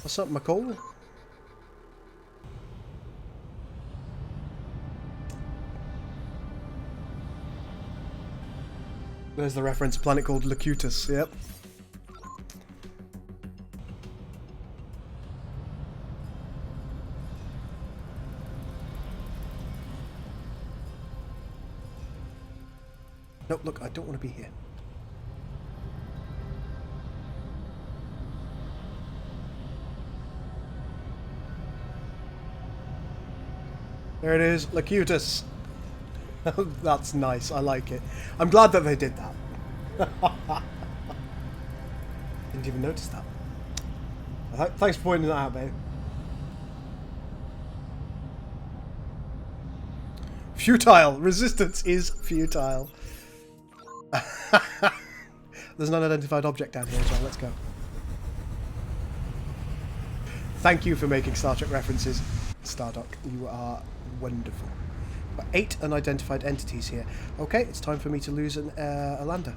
What's up, McCall? There's the reference, a planet called Locutus, yep. Nope, look, I don't want to be here. There it is, Locutus. That's nice, I like it. I'm glad that they did that. Didn't even notice that. Thanks for pointing that out, babe. Futile! Resistance is futile. There's an unidentified object down here as well, let's go. Thank you for making Star Trek references, Stardock. You are wonderful. Got 8 unidentified entities here. Okay, it's time for me to lose a lander.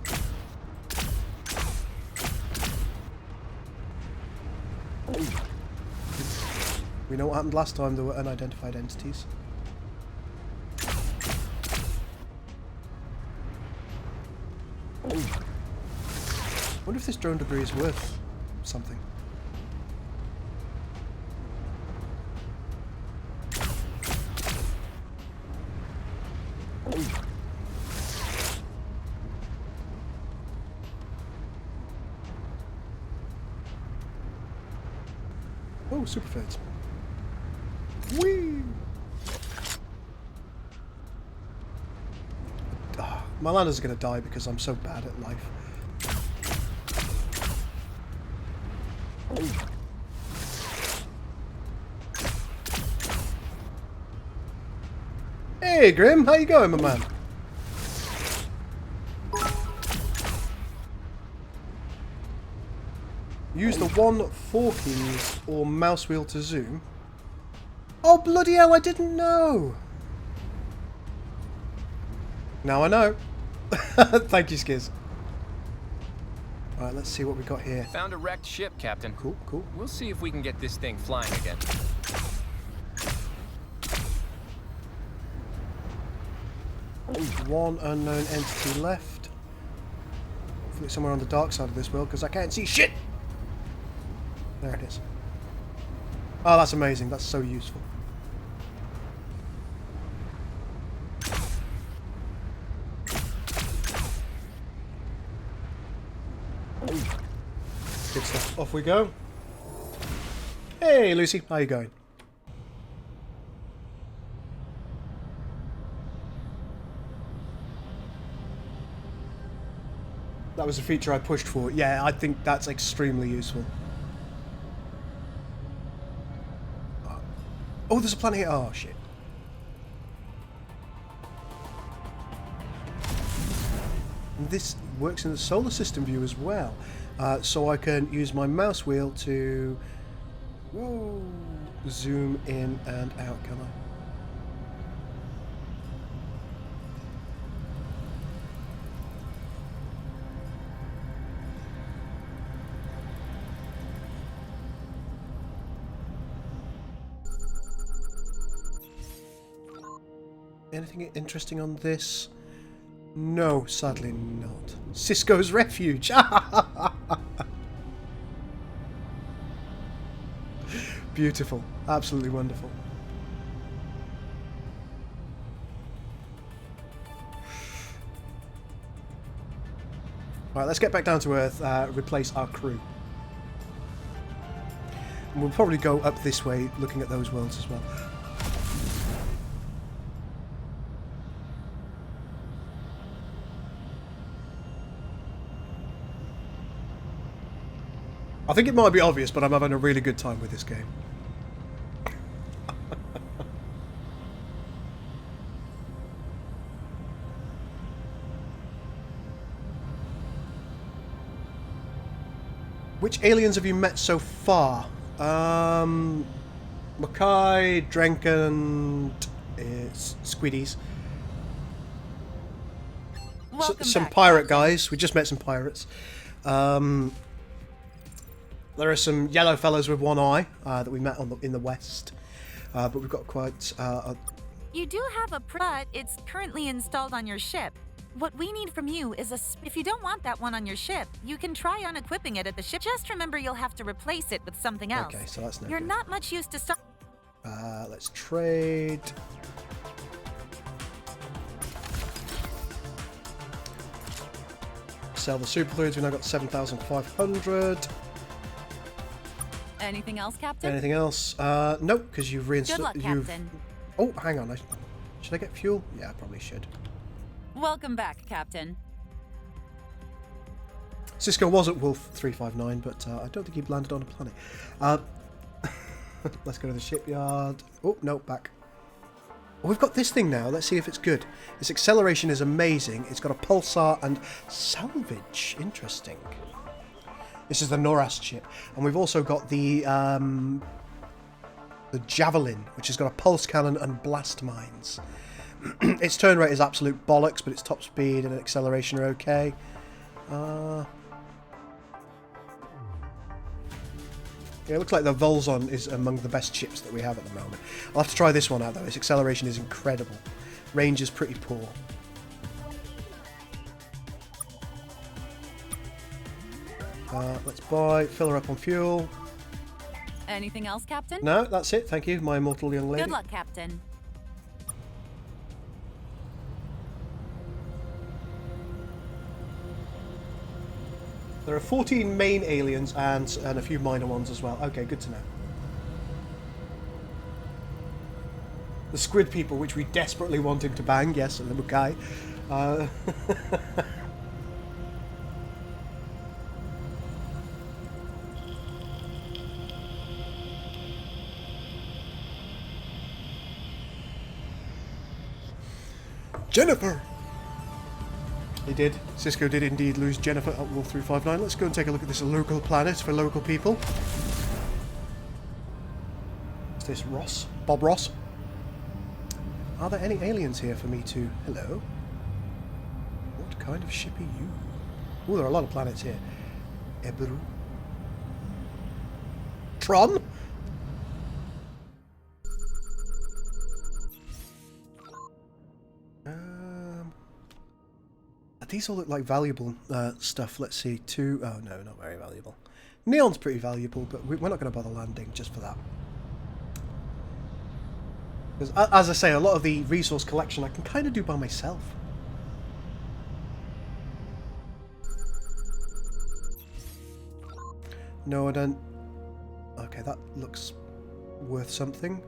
We know what happened last time there were unidentified entities. I wonder if this drone debris is worth something. Oh, super feds. Whee! Oh, my landers are going to die because I'm so bad at life. Hey Grim, how you going, my man? Use the 1-4 keys or mouse wheel to zoom. Oh, bloody hell, I didn't know! Now I know. Thank you, Skiz. Alright, let's see what we got here. Found a wrecked ship, Captain. Cool, cool. We'll see if we can get this thing flying again. One unknown entity left. Hopefully it's somewhere on the dark side of this world, because I can't see shit! There it is. Oh, that's amazing. That's so useful. Good stuff. Off we go. Hey, Lucy. How you going? That was a feature I pushed for. Yeah, I think that's extremely useful. Oh, there's a planet here. Oh, shit. And this works in the solar system view as well. So I can use my mouse wheel to zoom in and out, can I? Anything interesting on this? No, sadly not. Cisco's Refuge! Beautiful. Absolutely wonderful. Alright, let's get back down to Earth, replace our crew. And we'll probably go up this way, looking at those worlds as well. I think it might be obvious, but I'm having a really good time with this game. Which aliens have you met so far? Mackay, Drac-end, Squiddies. Some pirate guys. We just met some pirates. There are some yellow fellows with one eye that we met on in the west, but we've got quite. You do have a but it's currently installed on your ship. What we need from you is if you don't want that one on your ship, you can try unequipping it at the ship. Just remember you'll have to replace it with something else. Okay, so that's no You're good. not much used to let's trade. Sell the superfluids. We've now got 7,500. Anything else, Captain? Anything else? Nope, because you've reinstalled. Good luck, Captain. Oh, hang on. Should I get fuel? Yeah, I probably should. Welcome back, Captain. Cisco was at Wolf 359, but I don't think he landed on a planet. Let's go to the shipyard. Oh, no, back. Oh, we've got this thing now. Let's see if it's good. Its acceleration is amazing. It's got a pulsar and salvage. Interesting. This is the Norast ship. And we've also got the Javelin, which has got a pulse cannon and blast mines. Its turn rate is absolute bollocks, but its top speed and acceleration are okay. Yeah, it looks like the Volzon is among the best ships that we have at the moment. I'll have to try this one out though. Its acceleration is incredible. Range is pretty poor. Let's fill her up on fuel. Anything else, Captain? No, that's it. Thank you, my immortal young lady. Good luck, Captain. There are 14 main aliens and a few minor ones as well. Okay, good to know. The squid people, which we desperately want him to bang, yes, and the Mukai. Jennifer! He did. Cisco did indeed lose Jennifer at Wolf 359. Let's go and take a look at this local planet for local people. Is this Ross? Bob Ross? Are there any aliens here for me to... Hello? What kind of ship are you? Oh, there are a lot of planets here. Eberu. Tron? These all look like valuable stuff. Let's see. Oh no, not very valuable. Neon's pretty valuable, but we're not going to bother landing just for that. Because, as I say, a lot of the resource collection I can kind of do by myself. No, I don't. Okay, that looks worth something.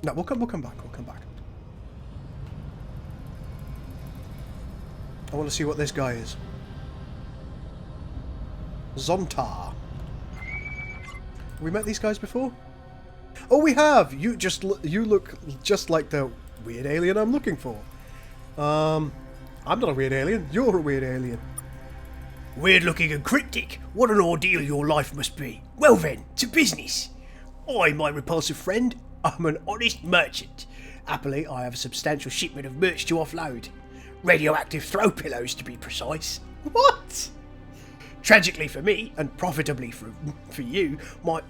No, we'll come back. We'll come back. I want to see what this guy is. Zontar. Have we met these guys before? Oh, we have! You look just like the weird alien I'm looking for. I'm not a weird alien. You're a weird alien. Weird looking and cryptic. What an ordeal your life must be. Well then, to business. I, my repulsive friend, I'm an honest merchant. Happily, I have a substantial shipment of merch to offload. Radioactive throw pillows, to be precise. What? Tragically for me, and profitably for you, I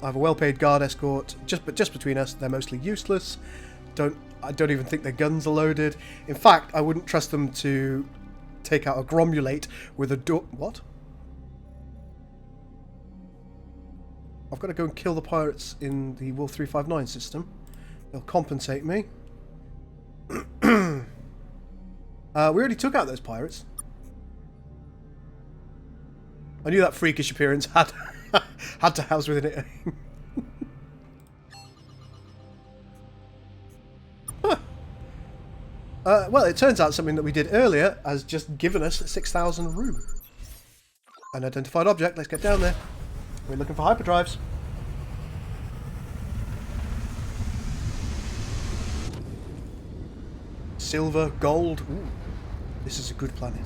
have a well-paid guard escort. Just between us, they're mostly useless. I don't even think their guns are loaded. In fact, I wouldn't trust them to take out a gromulate with a door. What? I've got to go and kill the pirates in the Wolf 359 system. They'll compensate me. We already took out those pirates. I knew that freakish appearance had to house within it. Huh. Well, it turns out something that we did earlier has just given us 6,000 room. Unidentified object. Let's get down there. We're looking for hyperdrives. Silver, gold. Ooh. This is a good planet.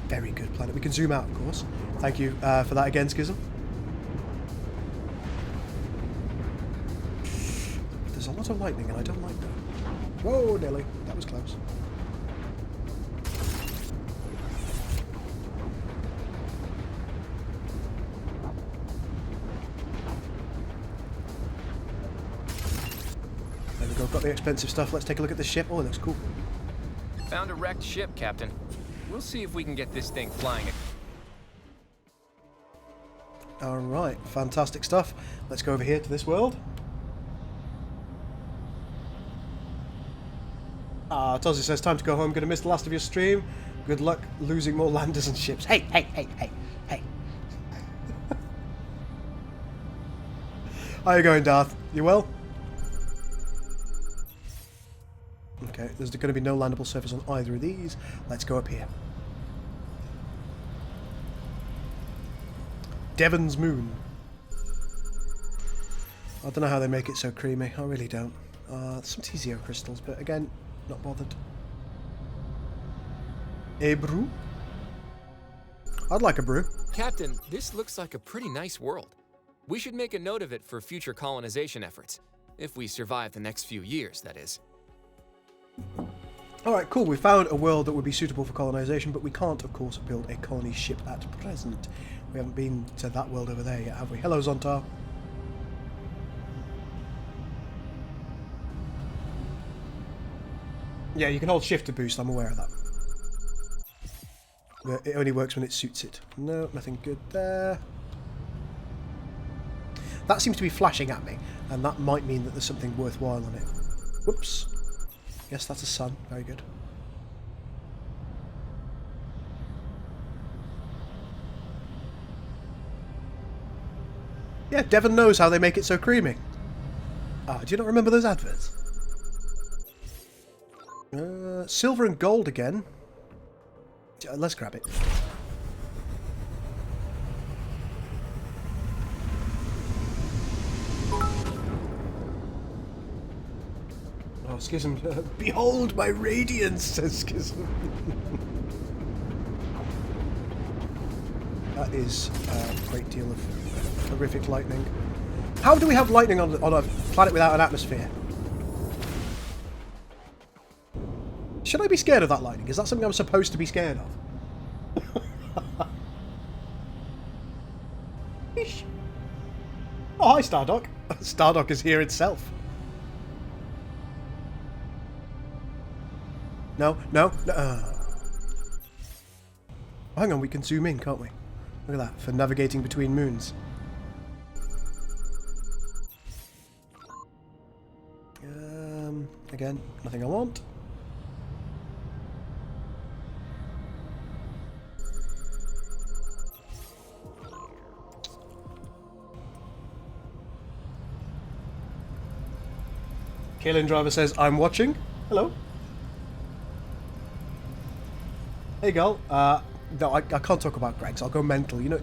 Very good planet. We can zoom out, of course. Thank you for that again, Schism. There's a lot of lightning, and I don't like that. Whoa, Nelly. That was close. There we go. Got the expensive stuff. Let's take a look at this ship. Oh, it looks cool. Found a wrecked ship, Captain. We'll see if we can get this thing flying. Alright, fantastic stuff. Let's go over here to this world. Tozzy says, time to go home. Gonna miss the last of your stream. Good luck losing more landers and ships. Hey. How you going, Darth? You well? Okay, there's going to be no landable surface on either of these. Let's go up here. Devon's Moon. I don't know how they make it so creamy. I really don't. Some TZO crystals, but again, not bothered. A brew? I'd like a brew. Captain, this looks like a pretty nice world. We should make a note of it for future colonization efforts. If we survive the next few years, that is. Alright, cool. We found a world that would be suitable for colonization, but we can't, of course, build a colony ship at present. We haven't been to that world over there yet, have we? Hello, Zontar. Yeah, you can hold shift to boost, I'm aware of that. But it only works when it suits it. No, nothing good there. That seems to be flashing at me, and that might mean that there's something worthwhile on it. Whoops. Yes, that's a sun. Very good. Yeah, Devon knows how they make it so creamy. Do you not remember those adverts? Silver and gold again. Let's grab it. Oh, Schism. Behold my radiance, says Schism. That is a great deal of horrific lightning. How do we have lightning on a planet without an atmosphere? Should I be scared of that lightning? Is that something I'm supposed to be scared of? Oh, hi, Stardock. Stardock is here itself. No. Hang on, we can zoom in, can't we? Look at that, for navigating between moons. Again, nothing I want. Kaelin Driver says, I'm watching. Hello. Hey, girl. No, I can't talk about Greg's. I'll go mental. You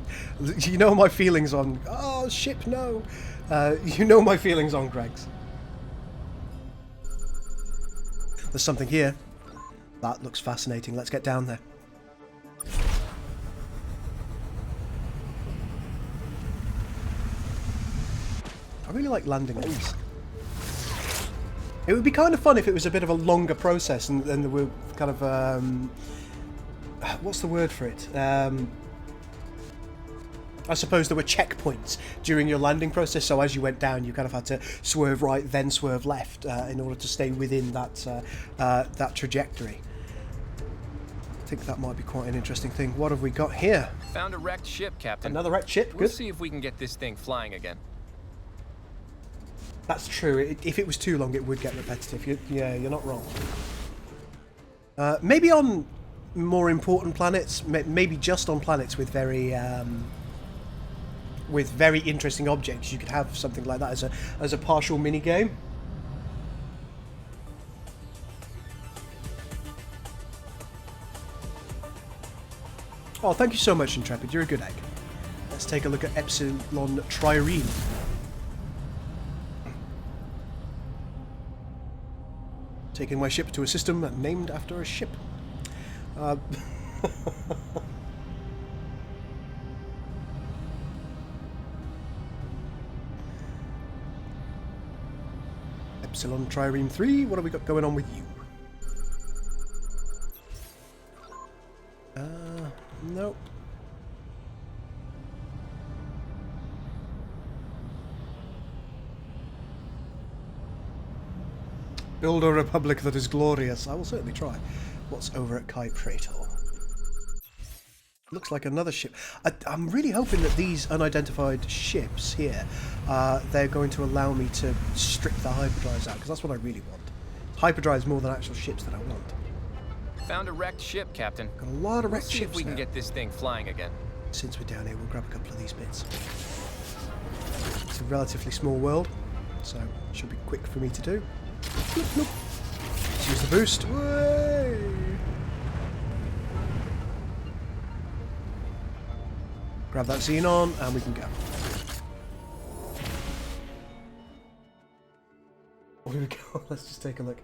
know my feelings on... Oh, ship, no. You know my feelings on Greg's. There's something here. That looks fascinating. Let's get down there. I really like landing on these. It would be kind of fun if it was a bit of a longer process and there were kind of... what's the word for it? I suppose there were checkpoints during your landing process, so as you went down you kind of had to swerve right then swerve left in order to stay within that trajectory. I think that might be quite an interesting thing. What have we got here? Found a wrecked ship, Captain. Another wrecked ship? Good. We'll see if we can get this thing flying again. That's true. If it was too long it would get repetitive. You're not wrong. Maybe on more important planets, maybe just on planets with very interesting objects, you could have something like that as a partial mini game. Oh, thank you so much, Intrepid. You're a good egg. Let's take a look at Epsilon Trireme. Taking my ship to a system named after a ship. Epsilon Trireme 3, what have we got going on with you? Nope. Build a republic that is glorious. I will certainly try. What's over at Kai Praetor? Looks like another ship. I'm really hoping that these unidentified ships here, they're going to allow me to strip the hyperdrives out, because that's what I really want. Hyperdrives more than actual ships that I want. Found a wrecked ship, Captain. Got a lot of wrecked ships. See if we can get this thing flying again. Since we're down here, we'll grab a couple of these bits. It's a relatively small world, so it should be quick for me to do. Nope. Let's use the boost. Way! Grab that xenon and we can go. Here we go. Let's just take a look.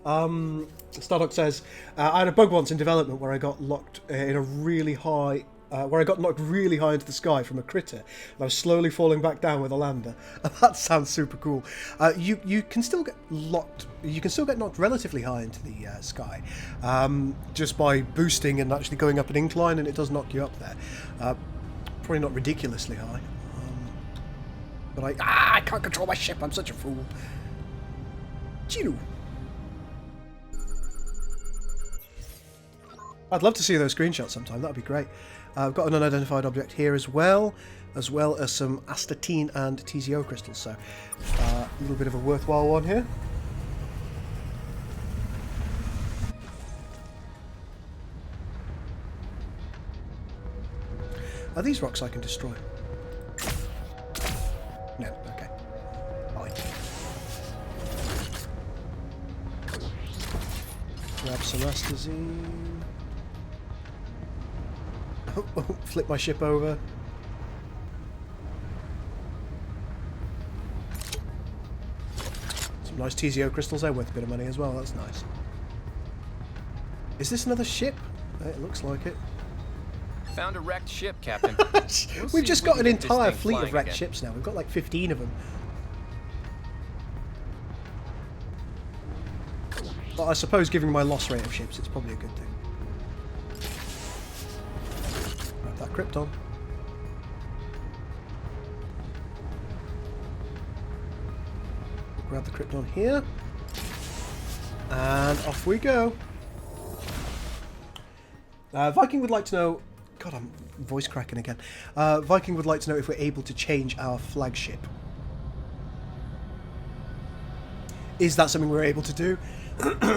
Stardock says, I had a bug once in development where I got locked in a really high... where I got knocked really high into the sky from a critter, and I was slowly falling back down with a lander. That sounds super cool. You can still get locked. You can still get knocked relatively high into the sky, just by boosting and actually going up an incline, and it does knock you up there. Probably not ridiculously high, but I can't control my ship. I'm such a fool. Choo. I'd love to see those screenshots sometime. That'd be great. I've got an unidentified object here as well as some astatine and TZO crystals. So a little bit of a worthwhile one here. Are these rocks I can destroy? No. Okay. Fine. Grab some astazine. Flip my ship over. Some nice TZO crystals there, worth a bit of money as well. That's nice. Is this another ship? It looks like it. Found a wrecked ship, Captain. We've just got an entire fleet of wrecked ships now. We've got like 15 of them. But I suppose, given my loss rate of ships, it's probably a good thing. Grab that Krypton. Grab the Krypton here. And off we go. Viking would like to know... God, I'm voice cracking again. Viking would like to know if we're able to change our flagship. Is that something we're able to do?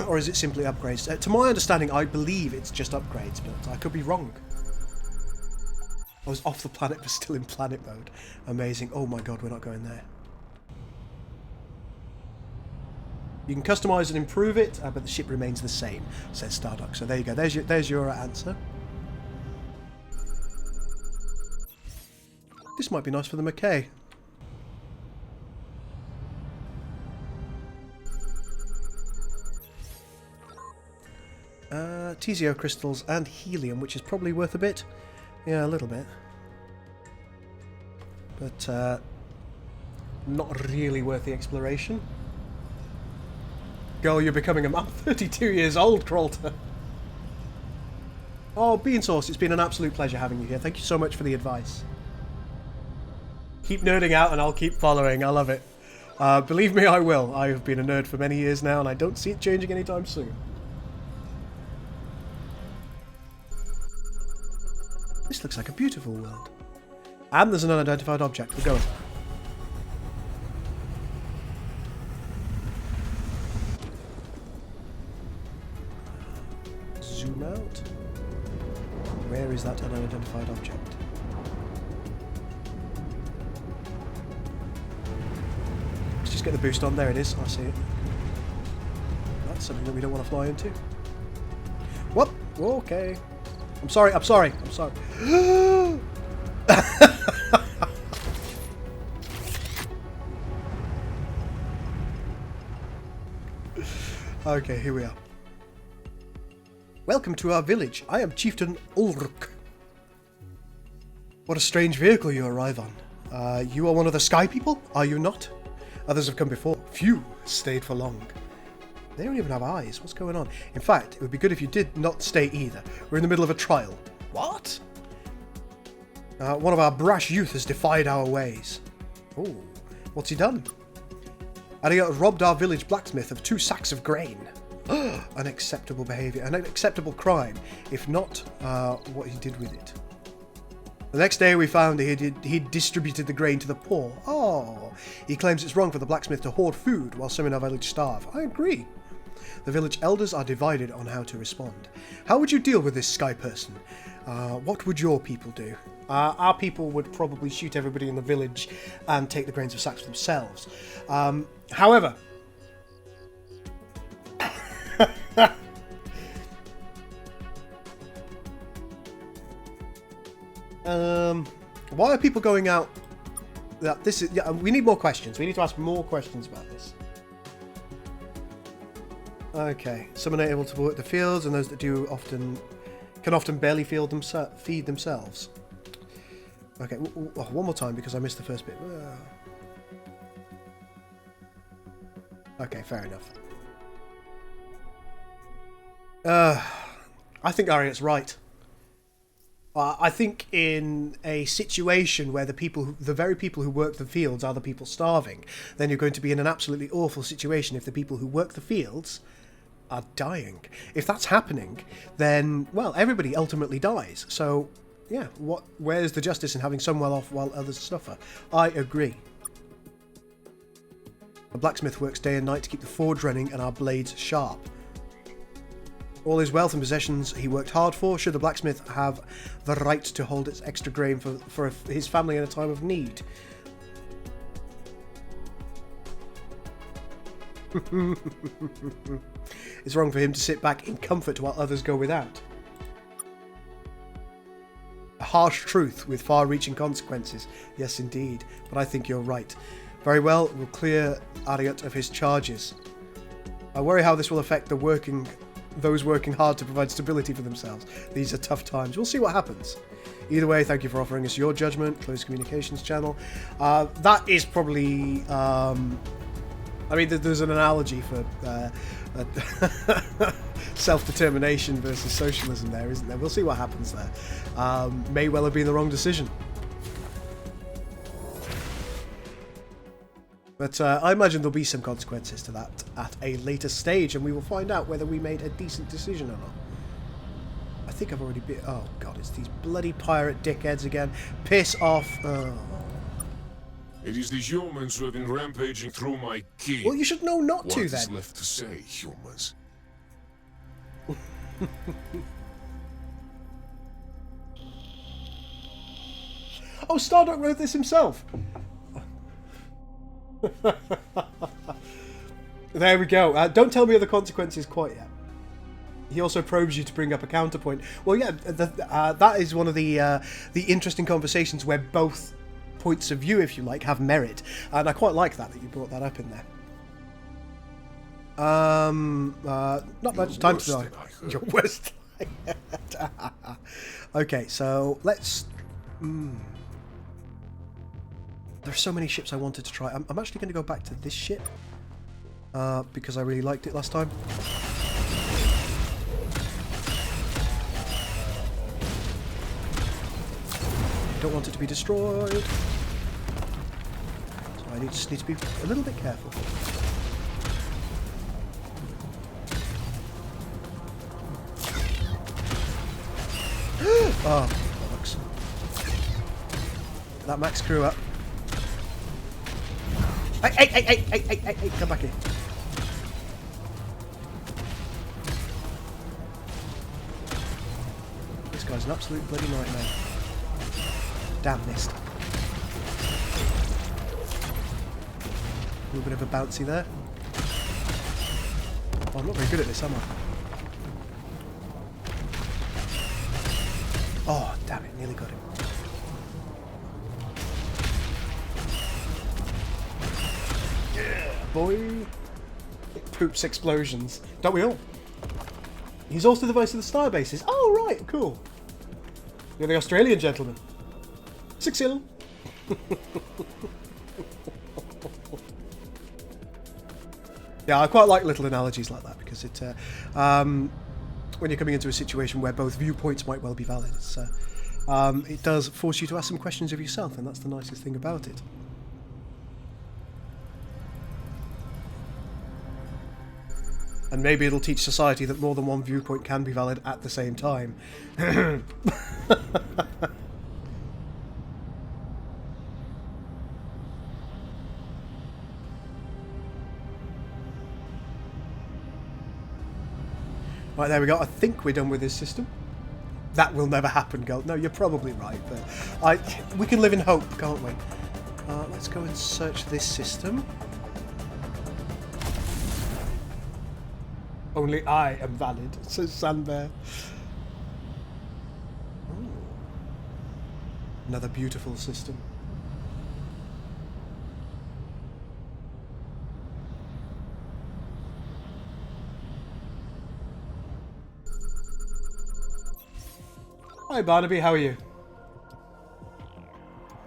Or is it simply upgrades? To my understanding, I believe it's just upgrades, but I could be wrong. I was off the planet, but still in planet mode. Amazing. Oh my god, we're not going there. You can customize and improve it, but the ship remains the same, says Stardock. So there you go. There's your answer. This might be nice for the McKay. TZO crystals and helium, which is probably worth a bit. Yeah, a little bit. But not really worth the exploration. Girl, you're becoming a man. 32 years old, Kralter. Oh, Bean Sauce, it's been an absolute pleasure having you here. Thank you so much for the advice. Keep nerding out and I'll keep following. I love it. Believe me, I will. I have been a nerd for many years now and I don't see it changing anytime soon. This looks like a beautiful world. And there's an unidentified object. We're going. Zoom out. Where is that unidentified object? Let's just get the boost on. There it is. I see it. That's something that we don't want to fly into. Whoop. Okay. I'm sorry. I'm sorry. I'm sorry. Okay, here we are. Welcome to our village. I am Chieftain Ulruk. What a strange vehicle you arrive on. You are one of the sky people, are you not? Others have come before. Few stayed for long. They don't even have eyes. What's going on? In fact, it would be good if you did not stay either. We're in the middle of a trial. What? One of our brash youth has defied our ways. Oh, what's he done? Ariel robbed our village blacksmith of 2 sacks of grain. Unacceptable behaviour. An unacceptable crime, if not what he did with it. The next day we found he'd distributed the grain to the poor. Oh, he claims it's wrong for the blacksmith to hoard food while some in our village starve. I agree. The village elders are divided on how to respond. How would you deal with this sky person? What would your people do? Our people would probably shoot everybody in the village and take the grains of sacks for themselves. However... why are people going out? This is. Yeah, we need more questions. We need to ask more questions about this. Okay, some are not able to work the fields, and those that do can often barely feed themselves. Okay, one more time because I missed the first bit. Okay, fair enough. I think Ariet's right. I think in a situation where the very people who work the fields are the people starving, then you're going to be in an absolutely awful situation if the people who work the fields are dying. If that's happening, then, well, everybody ultimately dies. So, yeah, where's the justice in having some well off while others suffer? I agree. The blacksmith works day and night to keep the forge running and our blades sharp. All his wealth and possessions he worked hard for. Should the blacksmith have the right to hold its extra grain for his family in a time of need? It's wrong for him to sit back in comfort while others go without. A harsh truth with far-reaching consequences. Yes, indeed. But I think you're right. Very well, we'll clear Ariat of his charges. I worry how this will affect those working hard to provide stability for themselves. These are tough times. We'll see what happens. Either way, thank you for offering us your judgment. Closed communications channel. That is probably... I mean, there's an analogy for self-determination versus socialism there, isn't there? We'll see what happens there. May well have been the wrong decision. But I imagine there'll be some consequences to that at a later stage, and we will find out whether we made a decent decision or not. I think I've already been... Oh, God, it's these bloody pirate dickheads again. Piss off. Oh. It is the humans who have been rampaging through my key. Well, you should know not to, then. What is left to say, humans? Oh, Stardock wrote this himself. There we go. Don't tell me of the consequences quite yet. He also probes you to bring up a counterpoint. Well, yeah, that is one of the interesting conversations where both points of view, if you like, have merit, and I quite like that you brought that up in there. Not much time to die. Your worst. Okay, so let's. There's so many ships I wanted to try. I'm actually going to go back to this ship because I really liked it last time. I don't want it to be destroyed, so I just need to be a little bit careful. Oh, bollocks. Get that max crew up. Hey, come back here. This guy's an absolute bloody nightmare. Damn, missed. A little bit of a bouncy there. Oh, I'm not very good at this, am I? Oh, damn it, nearly got him. Yeah, boy. It poops explosions. Don't we all? He's also the voice of the Starbases. Oh, right, cool. You're the Australian gentleman. 6-0. Yeah, I quite like little analogies like that because it, when you're coming into a situation where both viewpoints might well be valid, it does force you to ask some questions of yourself, and that's the nicest thing about it. And maybe it'll teach society that more than one viewpoint can be valid at the same time. Right, there we go. I think we're done with this system. That will never happen, Gold. No, you're probably right, but we can live in hope, can't we? Let's go and search this system. Only I am valid, says Sandbear. Ooh. Another beautiful system. Hi Barnaby, how are you?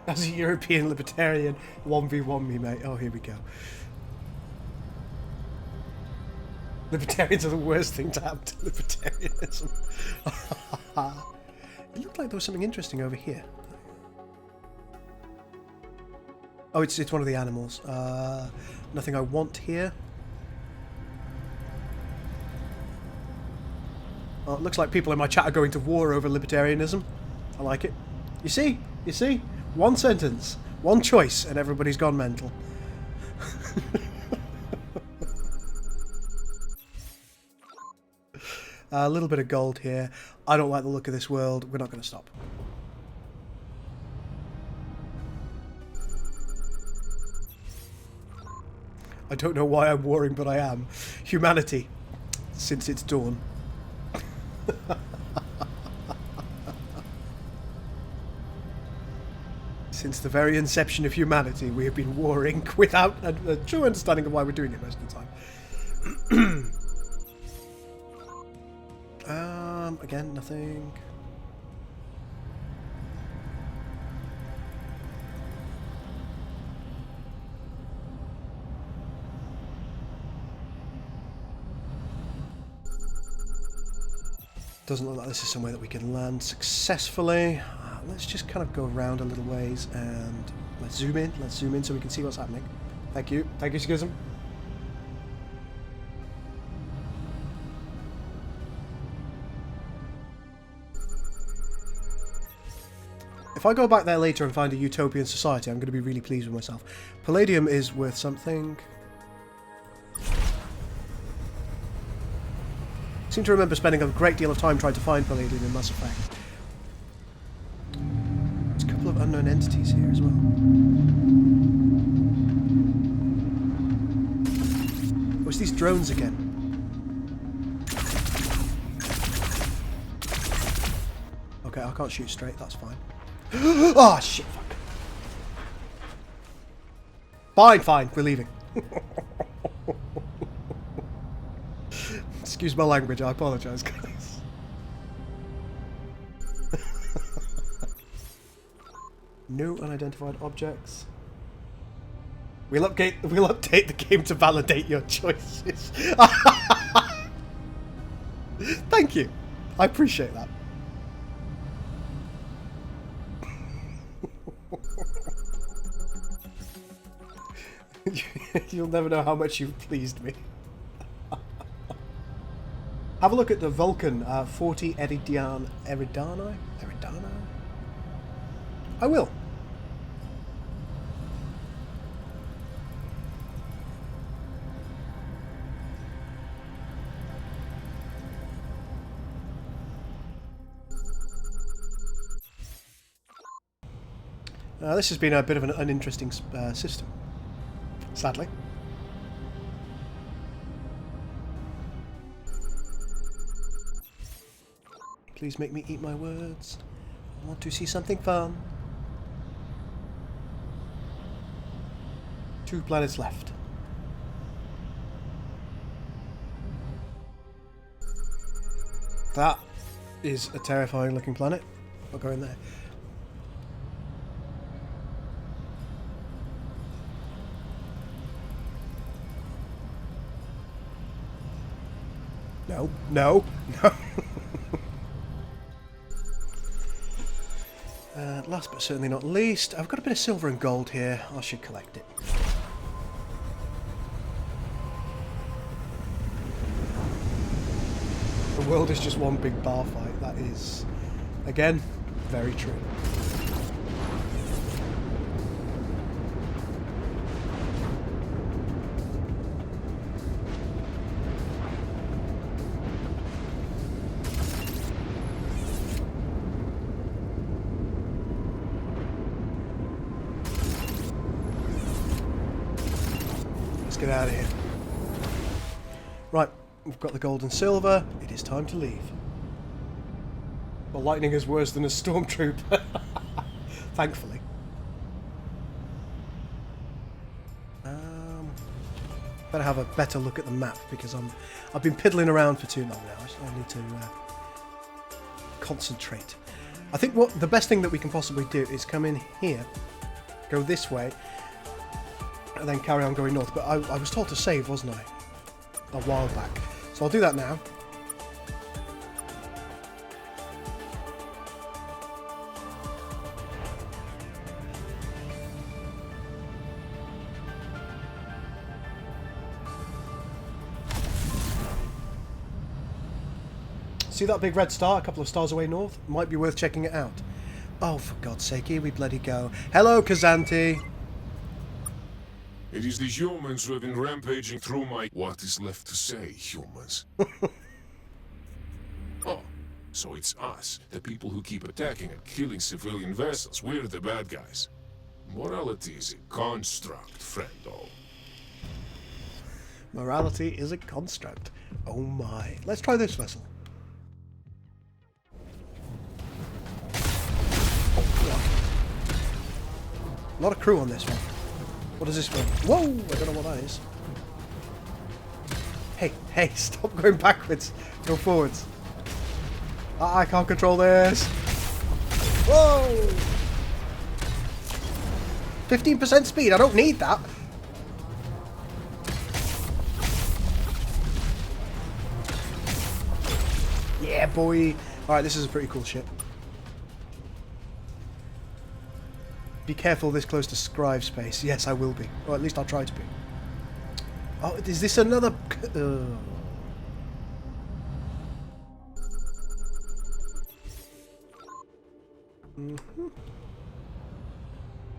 As a European libertarian, 1v1 me, mate. Oh, here we go. Libertarians are the worst thing to happen to libertarianism. It looked like there was something interesting over here. Oh, it's one of the animals. Nothing I want here. Oh, it looks like people in my chat are going to war over libertarianism. I like it. You see? You see? One sentence, one choice, and everybody's gone mental. A little bit of gold here. I don't like the look of this world. We're not going to stop. I don't know why I'm warring, but I am. Humanity, since its dawn. Since the very inception of humanity, we have been warring without a true understanding of why we're doing it most of the time. Again, nothing. Doesn't look like this is somewhere that we can land successfully. Let's just kind of go around a little ways and let's zoom in. Let's zoom in so we can see what's happening. Thank you. Thank you, Schism. If I go back there later and find a utopian society, I'm going to be really pleased with myself. Palladium is worth something. I seem to remember spending a great deal of time trying to find Palladium in Mass Effect. There's a couple of unknown entities here as well. What's these drones again? Okay, I can't shoot straight, that's fine. Oh shit, fuck. Fine, fine, we're leaving. Excuse my language, I apologise, guys. No unidentified objects. We'll update the game to validate your choices. Thank you. I appreciate that. You'll never know how much you've pleased me. Have a look at the Vulcan 40 Eridani? I will. This has been a bit of an uninteresting system, sadly. Please make me eat my words. I want to see something fun. 2 planets left. That is a terrifying looking planet. I'll go in there. No, no, no. Last but certainly not least, I've got a bit of silver and gold here. I should collect it. The world is just one big bar fight. That is, again, very true. Get out of here. Right, we've got the gold and silver. It is time to leave. Well, lightning is worse than a stormtrooper. Thankfully. Better have a better look at the map because I've been piddling around for too long now. I need to concentrate. I think the best thing that we can possibly do is come in here, go this way, and then carry on going north. But I was told to save, wasn't I? A while back. So I'll do that now. See that big red star a couple of stars away north? Might be worth checking it out. Oh, for God's sake, here we bloody go. Hello, Kazanti. It is the humans who have been rampaging through my... What is left to say, humans? Oh, so it's us, the people who keep attacking and killing civilian vessels. We're the bad guys. Morality is a construct, friendo. Morality is a construct. Oh my. Let's try this vessel. A lot of crew on this one. What is this one? Whoa! I don't know what that is. Hey, hey, stop going backwards. Go forwards. I can't control this. Whoa! 15% speed, I don't need that. Yeah, boy. Alright, this is a pretty cool ship. Be careful this close to scribe space. Yes, I will be. Or at least I'll try to be. Oh, is this another...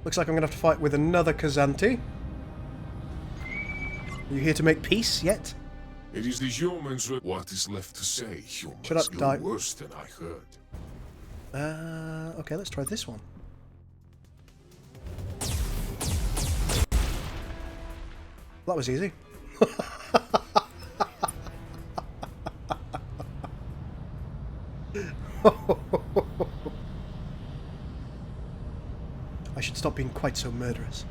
Looks like I'm going to have to fight with another Kazanti. Are you here to make peace yet? It is the humans with what is left to say, humans. Shut up, You're die. worse than I heard. Okay, let's try this one. That was easy. I should stop being quite so murderous.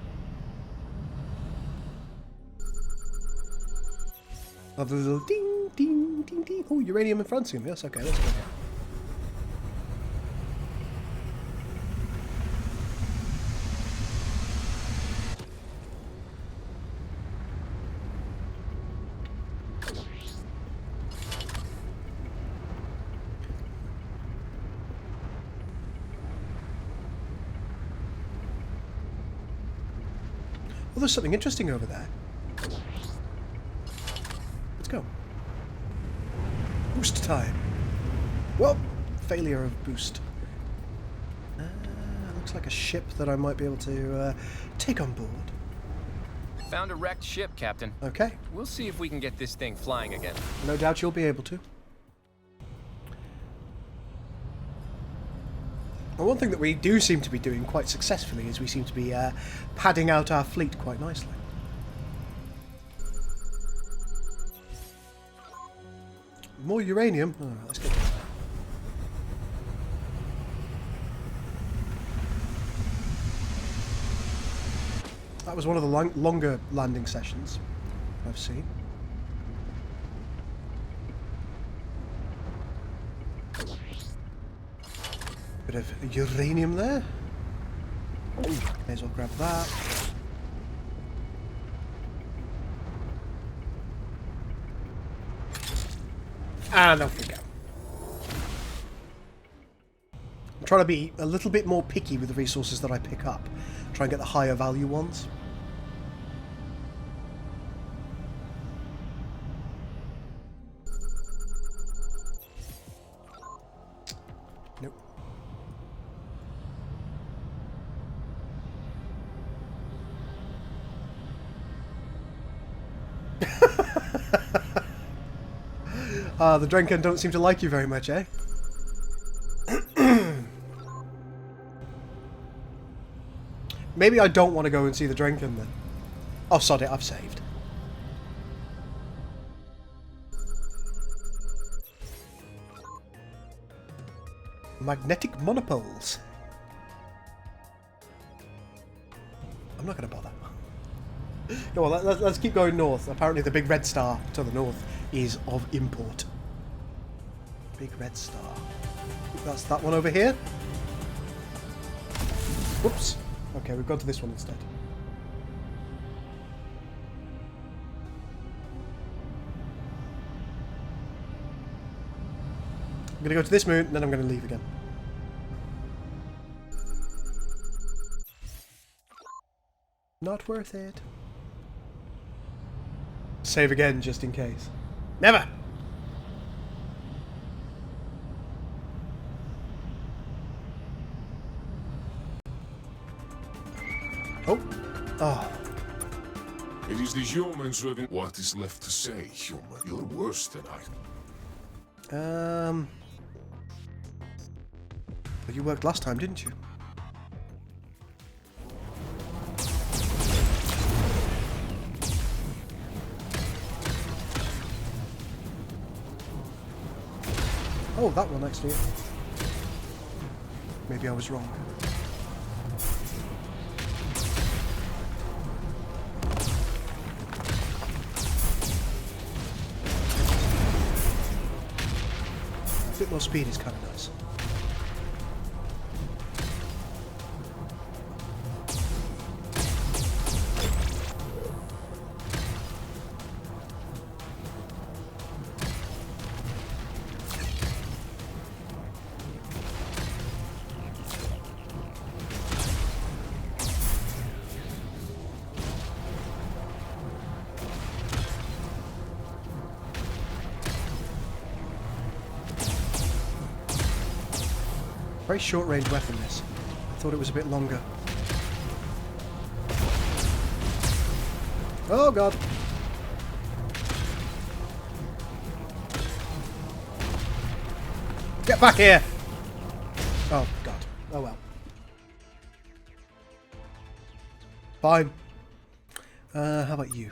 Oh, the little ding, ding, ding, ding. Oh, uranium in front of me. Yes, okay, let's go there. Oh, there's something interesting over there. Let's go. Boost time. Well, failure of boost. Looks like a ship that I might be able to take on board. Found a wrecked ship, Captain. Okay. We'll see if we can get this thing flying again. No doubt you'll be able to. Well, one thing that we do seem to be doing quite successfully is we seem to be padding out our fleet quite nicely. More uranium. All right, let's get this. That was one of the longer landing sessions I've seen. Bit of uranium there. May as well grab that. And off we go. I'm trying to be a little bit more picky with the resources that I pick up. Try and get the higher value ones. Nope. The Drac-end don't seem to like you very much, eh? Maybe I don't want to go and see the Drac-end then. Oh, sod it, I've saved. Magnetic monopoles. I'm not going to bother. Go on, let's keep going north. Apparently the big red star to the north is of import. Big red star. I think that's that one over here. Whoops. Okay, we've gone to this one instead. I'm going to go to this moon, and then I'm going to leave again. Not worth it. Save again, just in case. Never! Oh. Oh. It is the humans with what is left to say, human. You're worse than I. Well, you worked last time, didn't you? Oh, that one actually. Maybe I was wrong. A bit more speed is kind of nice. Very short-range weapon, this. I thought it was a bit longer. Oh, God. Get back here! Oh, God. Oh, well. Fine. How about you?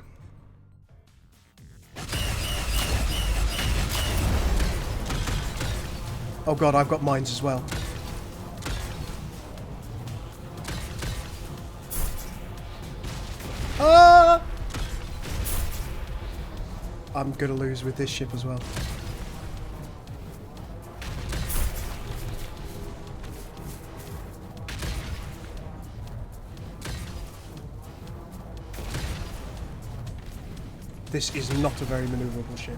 Oh, God, I've got mines as well. Ah! I'm gonna lose with this ship as well. This is not a very maneuverable ship.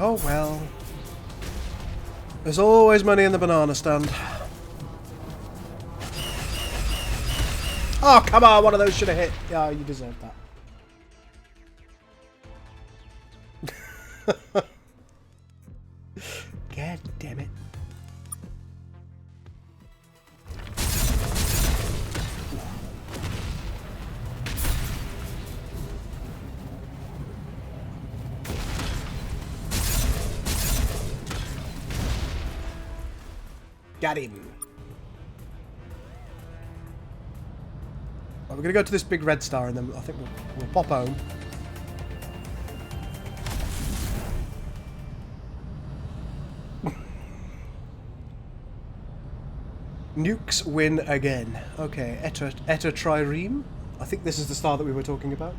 Oh well. There's always money in the banana stand. Oh, come on, one of those should have hit. Yeah, you deserve that. God damn it. Got him. Right, we're going to go to this big red star and then I think we'll pop home. Nukes win again. Okay, Eta Trireme. I think this is the star that we were talking about.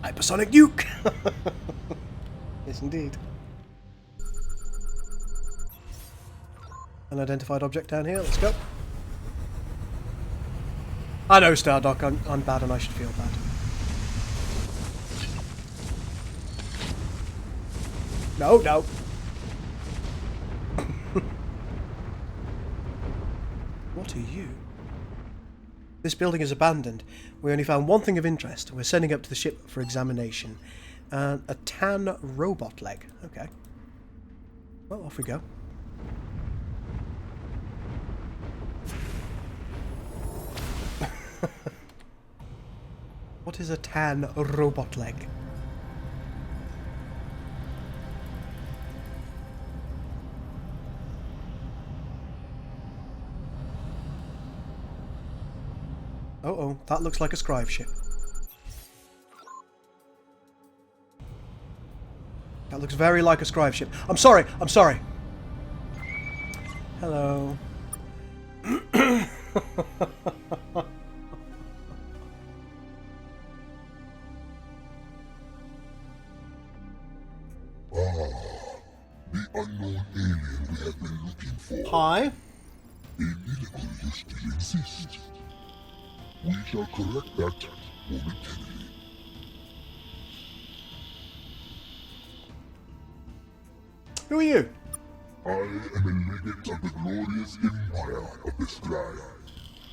Hypersonic nuke! Yes, indeed. Unidentified object down here. Let's go. I know, Stardock. I'm bad and I should feel bad. No, no. What are you? This building is abandoned. We only found one thing of interest. We're sending up to the ship for examination. And a tan robot leg. Okay. Well, off we go. What is a tan robot leg? Uh-oh, that looks like a scribe ship. That looks very like a scribe ship. I'm sorry, I'm sorry. Hello. The unknown alien we have been looking for. Hi. A miracle used to exist. We shall correct that momentarily. Who are you? I am a legate of the glorious empire of the sky.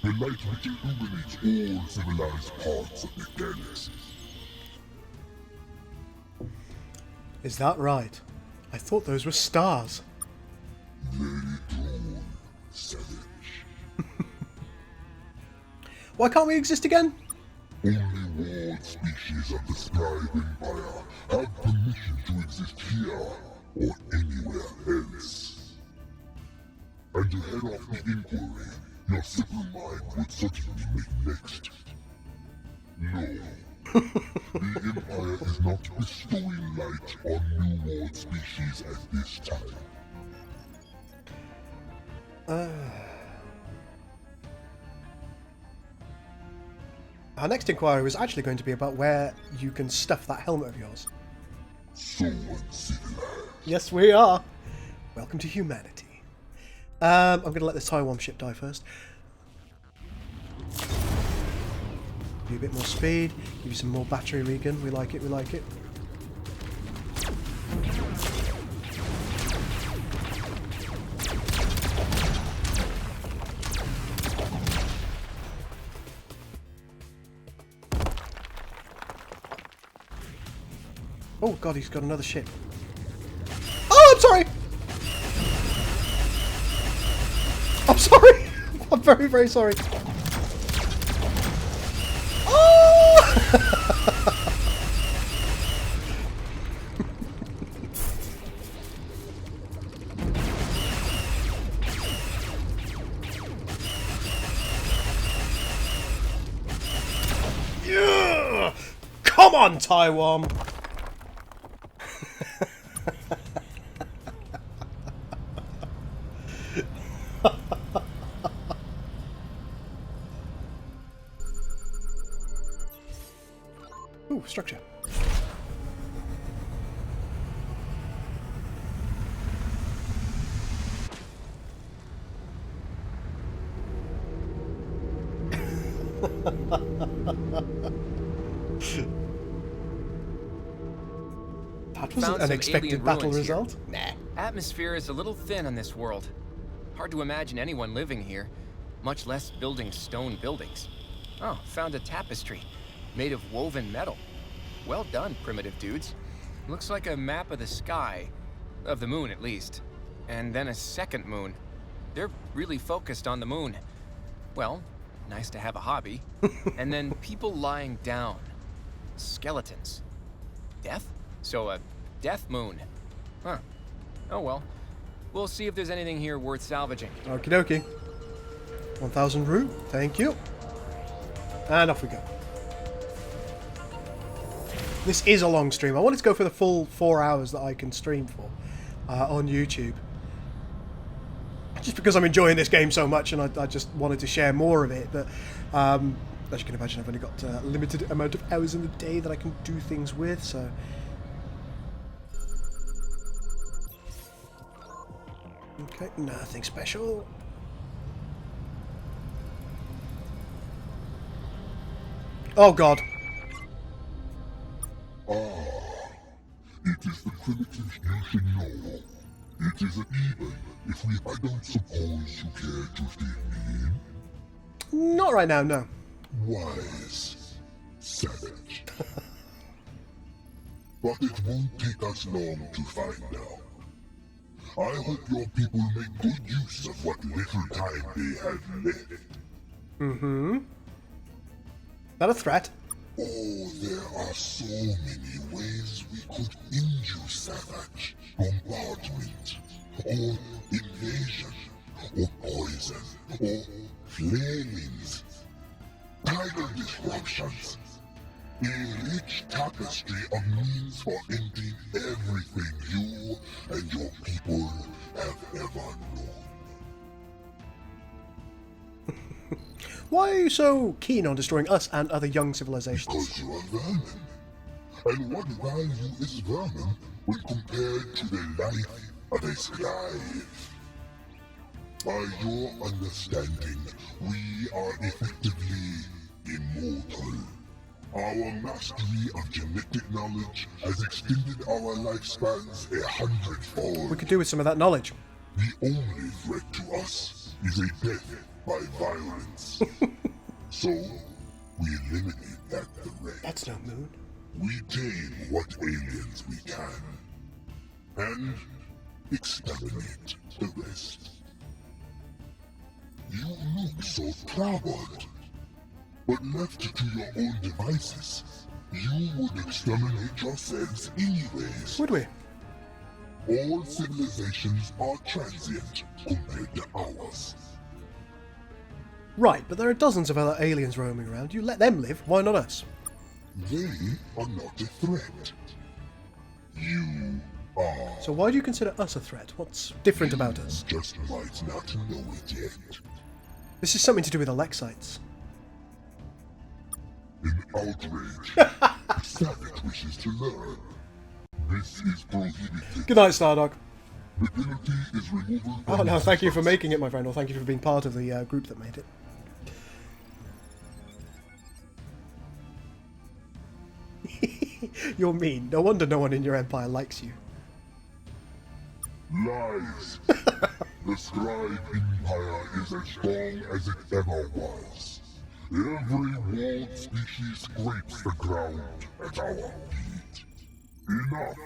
The light which illuminates all civilized parts of the galaxy. Is that right? I thought those were stars. Very true, savage. Why can't we exist again? Only walled species of the Scribe Empire have permission to exist here or anywhere else. And to head off the inquiry, Your simple mind would certainly make next. No. The Empire is not bestowing light on New World species at this time. Our next inquiry was actually going to be about where you can stuff that helmet of yours. So uncivilized. Yes, we are. Welcome to humanity. I'm going to let this Taiwan ship die first. Give you a bit more speed. Give you some more battery regen. We like it. We like it. Oh god, he's got another ship. Oh, I'm sorry! I'm sorry! I'm very, very sorry. Oh! Yeah! Come on, Taiwan! Ooh, structure. That was an unexpected battle result. Nah. Atmosphere is a little thin on this world. Hard to imagine anyone living here, much less building stone buildings. Oh, found a tapestry made of woven metal. Well done, primitive dudes. Looks like a map of the sky, of the moon at least, and then a second moon. They're really focused on the moon. Well, nice to have a hobby. And then people lying down. Skeletons. Death? So a death moon. Huh. Oh well. We'll see if there's anything here worth salvaging. Okie dokie. 1,000 root. Thank you. And off we go. This is a long stream. I wanted to go for the full 4 hours that I can stream for on YouTube. Just because I'm enjoying this game so much and I just wanted to share more of it. But as you can imagine, I've only got a limited amount of hours in the day that I can do things with. So. Okay, nothing special. Oh god. Ah, it is the primitives you should know. It isn't even if I don't suppose you care to stay in. Not right now, no. Wise. Savage. But it won't take us long to find out. I hope your people make good use of what little time they have left. Mm-hmm. Not a threat. Oh, there are so many ways we could end you, Savage. Bombardment, or invasion, or poison, or flamings. Tidal disruptions. A rich tapestry of means for ending everything you and your people have ever known. Why are you so keen on destroying us and other young civilizations? Because you are vermin. And what value is vermin when compared to the life of a scribe? By your understanding, we are effectively immortal. Our mastery of genetic knowledge has extended our lifespans 100-fold. We could do with some of that knowledge. The only threat to us is a death by violence. So, we eliminate that threat. That's no moon. We tame what aliens we can. And exterminate the rest. You look so proud. But left to your own devices, you would exterminate yourselves anyways. Would we? All civilizations are transient compared to ours. Right, but there are dozens of other aliens roaming around. You let them live, why not us? They are not a threat. You are. So why do you consider us a threat? What's different about us? Just might not know it yet. This is something to do with Alexites. An outrage. The savage wishes to learn. This is prohibited. Good night, Stardog. The penalty is removal. Oh no, thank you for making it, my friend, or thank you for being part of the group that made it. You're mean. No wonder no one in your empire likes you. Lies. The Scribe Empire is as strong as it ever was. Every walled species scrapes the ground at our feet. Enough.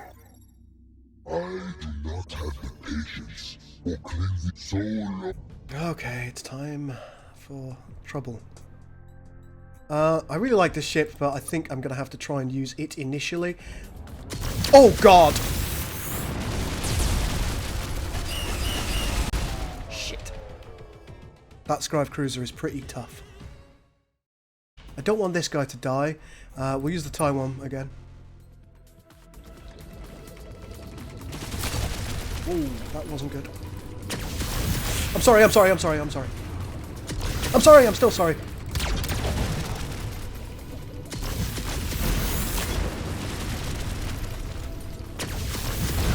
I do not have the patience for cleansing so long. Okay, it's time for trouble. I really like this ship, but I think I'm going to have to try and use it initially. Oh, God! Shit. That Scribe Cruiser is pretty tough. I don't want this guy to die. We'll use the Taiwan again. Ooh, that wasn't good. I'm sorry, I'm sorry, I'm sorry, I'm sorry. I'm sorry, I'm still sorry.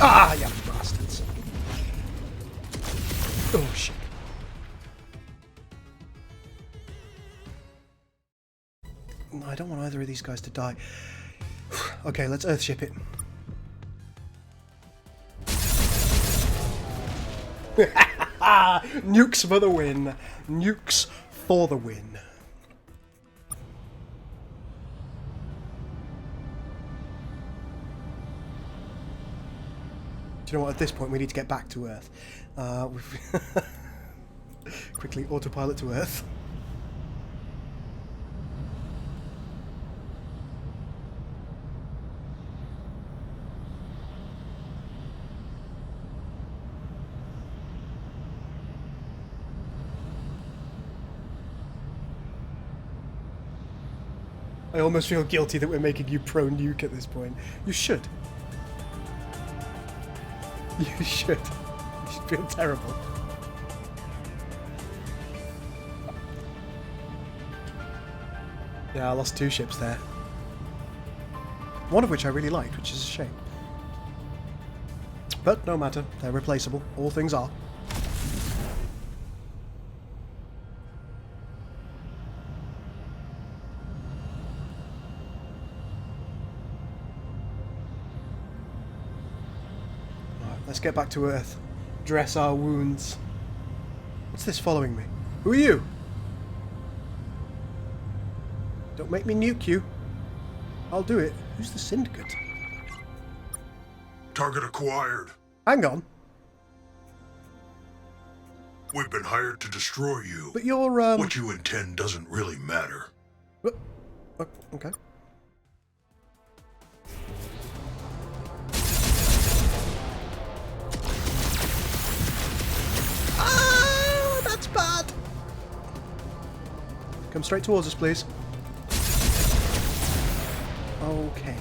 Ah, you bastards. Oh, shit. No, I don't want either of these guys to die. Okay, let's Earthship it. Nukes for the win. Nukes for the win. Do you know what? At this point, we need to get back to Earth. Quickly autopilot to Earth. I almost feel guilty that we're making you pro-nuke at this point. You should. You should. You should feel terrible. Yeah, I lost 2 ships there. One of which I really liked, which is a shame. But no matter, they're replaceable. All things are. Let's get back to Earth. Dress our wounds. What's this following me? Who are you? Don't make me nuke you. I'll do it. Who's the Syndicate? Target acquired. Hang on. We've been hired to destroy you. But you're, What you intend doesn't really matter. Okay. Ah, that's bad. Come straight towards us, please. Okay.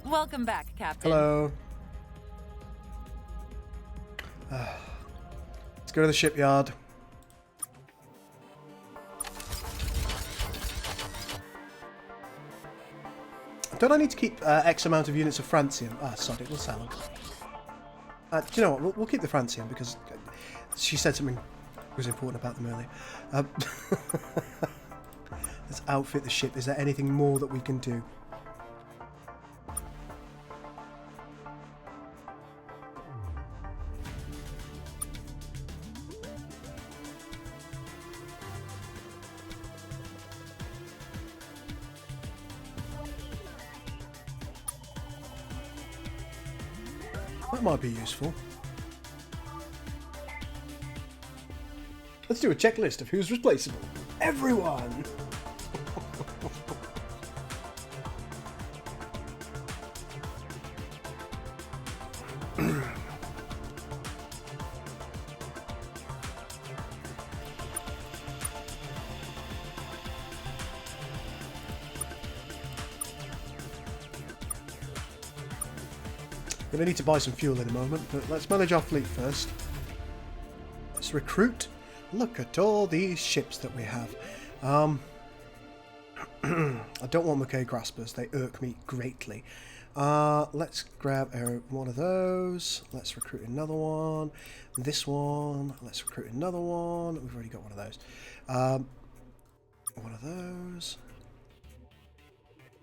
Welcome back, Captain. Hello. Let's go to the shipyard. Don't I need to keep X amount of units of francium? Ah, sorry, we'll sell them. Do you know what? We'll keep the francium because she said something was important about them earlier. Let's outfit the ship. Is there anything more that we can do? That might be useful. Let's do a checklist of who's replaceable. Everyone! Gonna need to buy some fuel in a moment, but let's manage our fleet first. Let's recruit. Look at all these ships that we have. I don't want Mackay Graspers, they irk me greatly. Let's grab one of those. Let's recruit another one. This one. Let's recruit another one. We've already got one of those. One of those.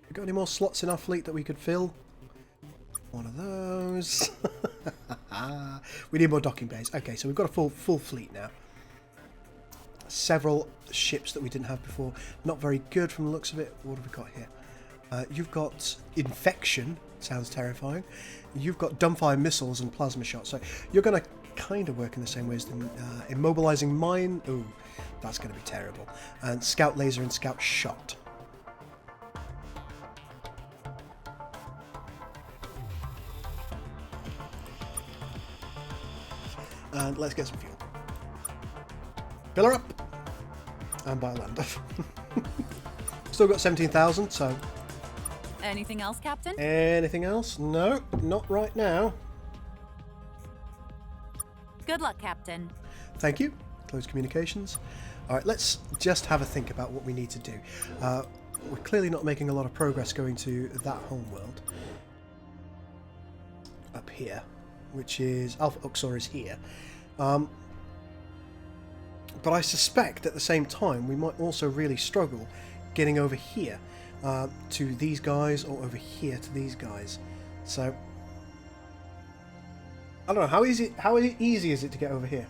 We got any more slots in our fleet that we could fill? One of those. We need more docking bays. Okay, so we've got a full fleet now. Several ships that we didn't have before. Not very good from the looks of it. What have we got here? You've got infection. Sounds terrifying. You've got dumbfire missiles and plasma shots. So you're going to kind of work in the same way as the immobilizing mine. Ooh, that's going to be terrible. And scout laser and scout shot. And let's get some fuel. Fill her up! And buy land. Still got 17,000, so... Anything else, Captain? Anything else? No, not right now. Good luck, Captain. Thank you. Close communications. Alright, let's just have a think about what we need to do. We're clearly not making a lot of progress going to that homeworld. Up here. Which is... Alpha Uxor is here. But I suspect at the same time we might also really struggle getting over here to these guys or over here to these guys. So... I don't know, how easy is it to get over here?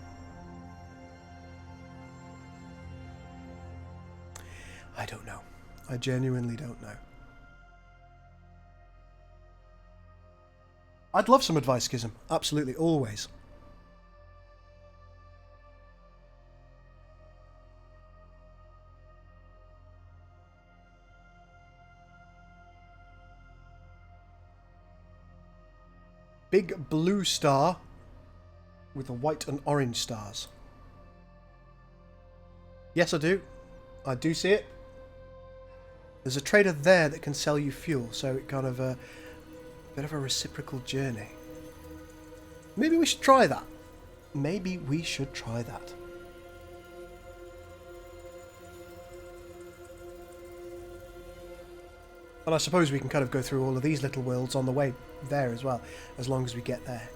I don't know. I genuinely don't know. I'd love some advice, Schism. Absolutely, always. Big blue star with the white and orange stars. Yes, I do. I do see it. There's a trader there that can sell you fuel, so it kind of bit of a reciprocal journey. Maybe we should try that. Maybe we should try that. And I suppose we can kind of go through all of these little worlds on the way there as well, as long as we get there.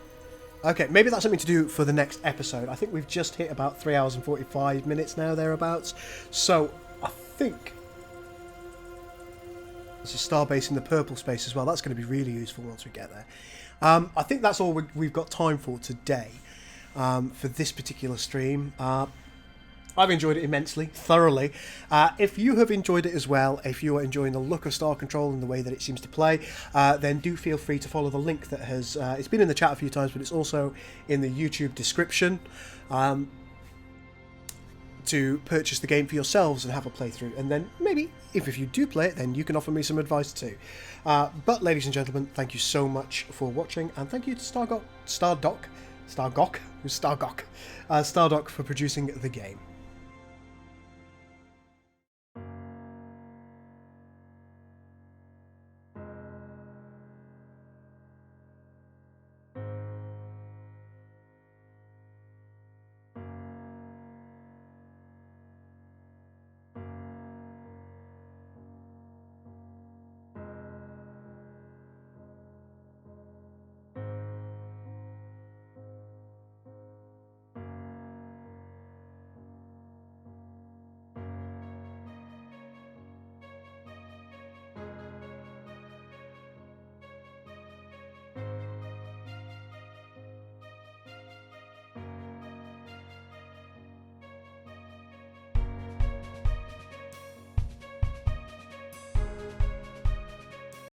Okay, maybe that's something to do for the next episode. I think we've just hit about 3 hours and 45 minutes now, thereabouts. So, I think... There's a Starbase in the purple space as well. That's going to be really useful once we get there. I think that's all we've got time for today for this particular stream. I've enjoyed it immensely, thoroughly. If you have enjoyed it as well, if you are enjoying the look of Star Control and the way that it seems to play, then do feel free to follow the link that has... it's been in the chat a few times, but it's also in the YouTube description. To purchase the game for yourselves and have a playthrough, and then maybe if you do play it, then you can offer me some advice too. But ladies and gentlemen, thank you so much for watching, and thank you to Stardock for producing the game.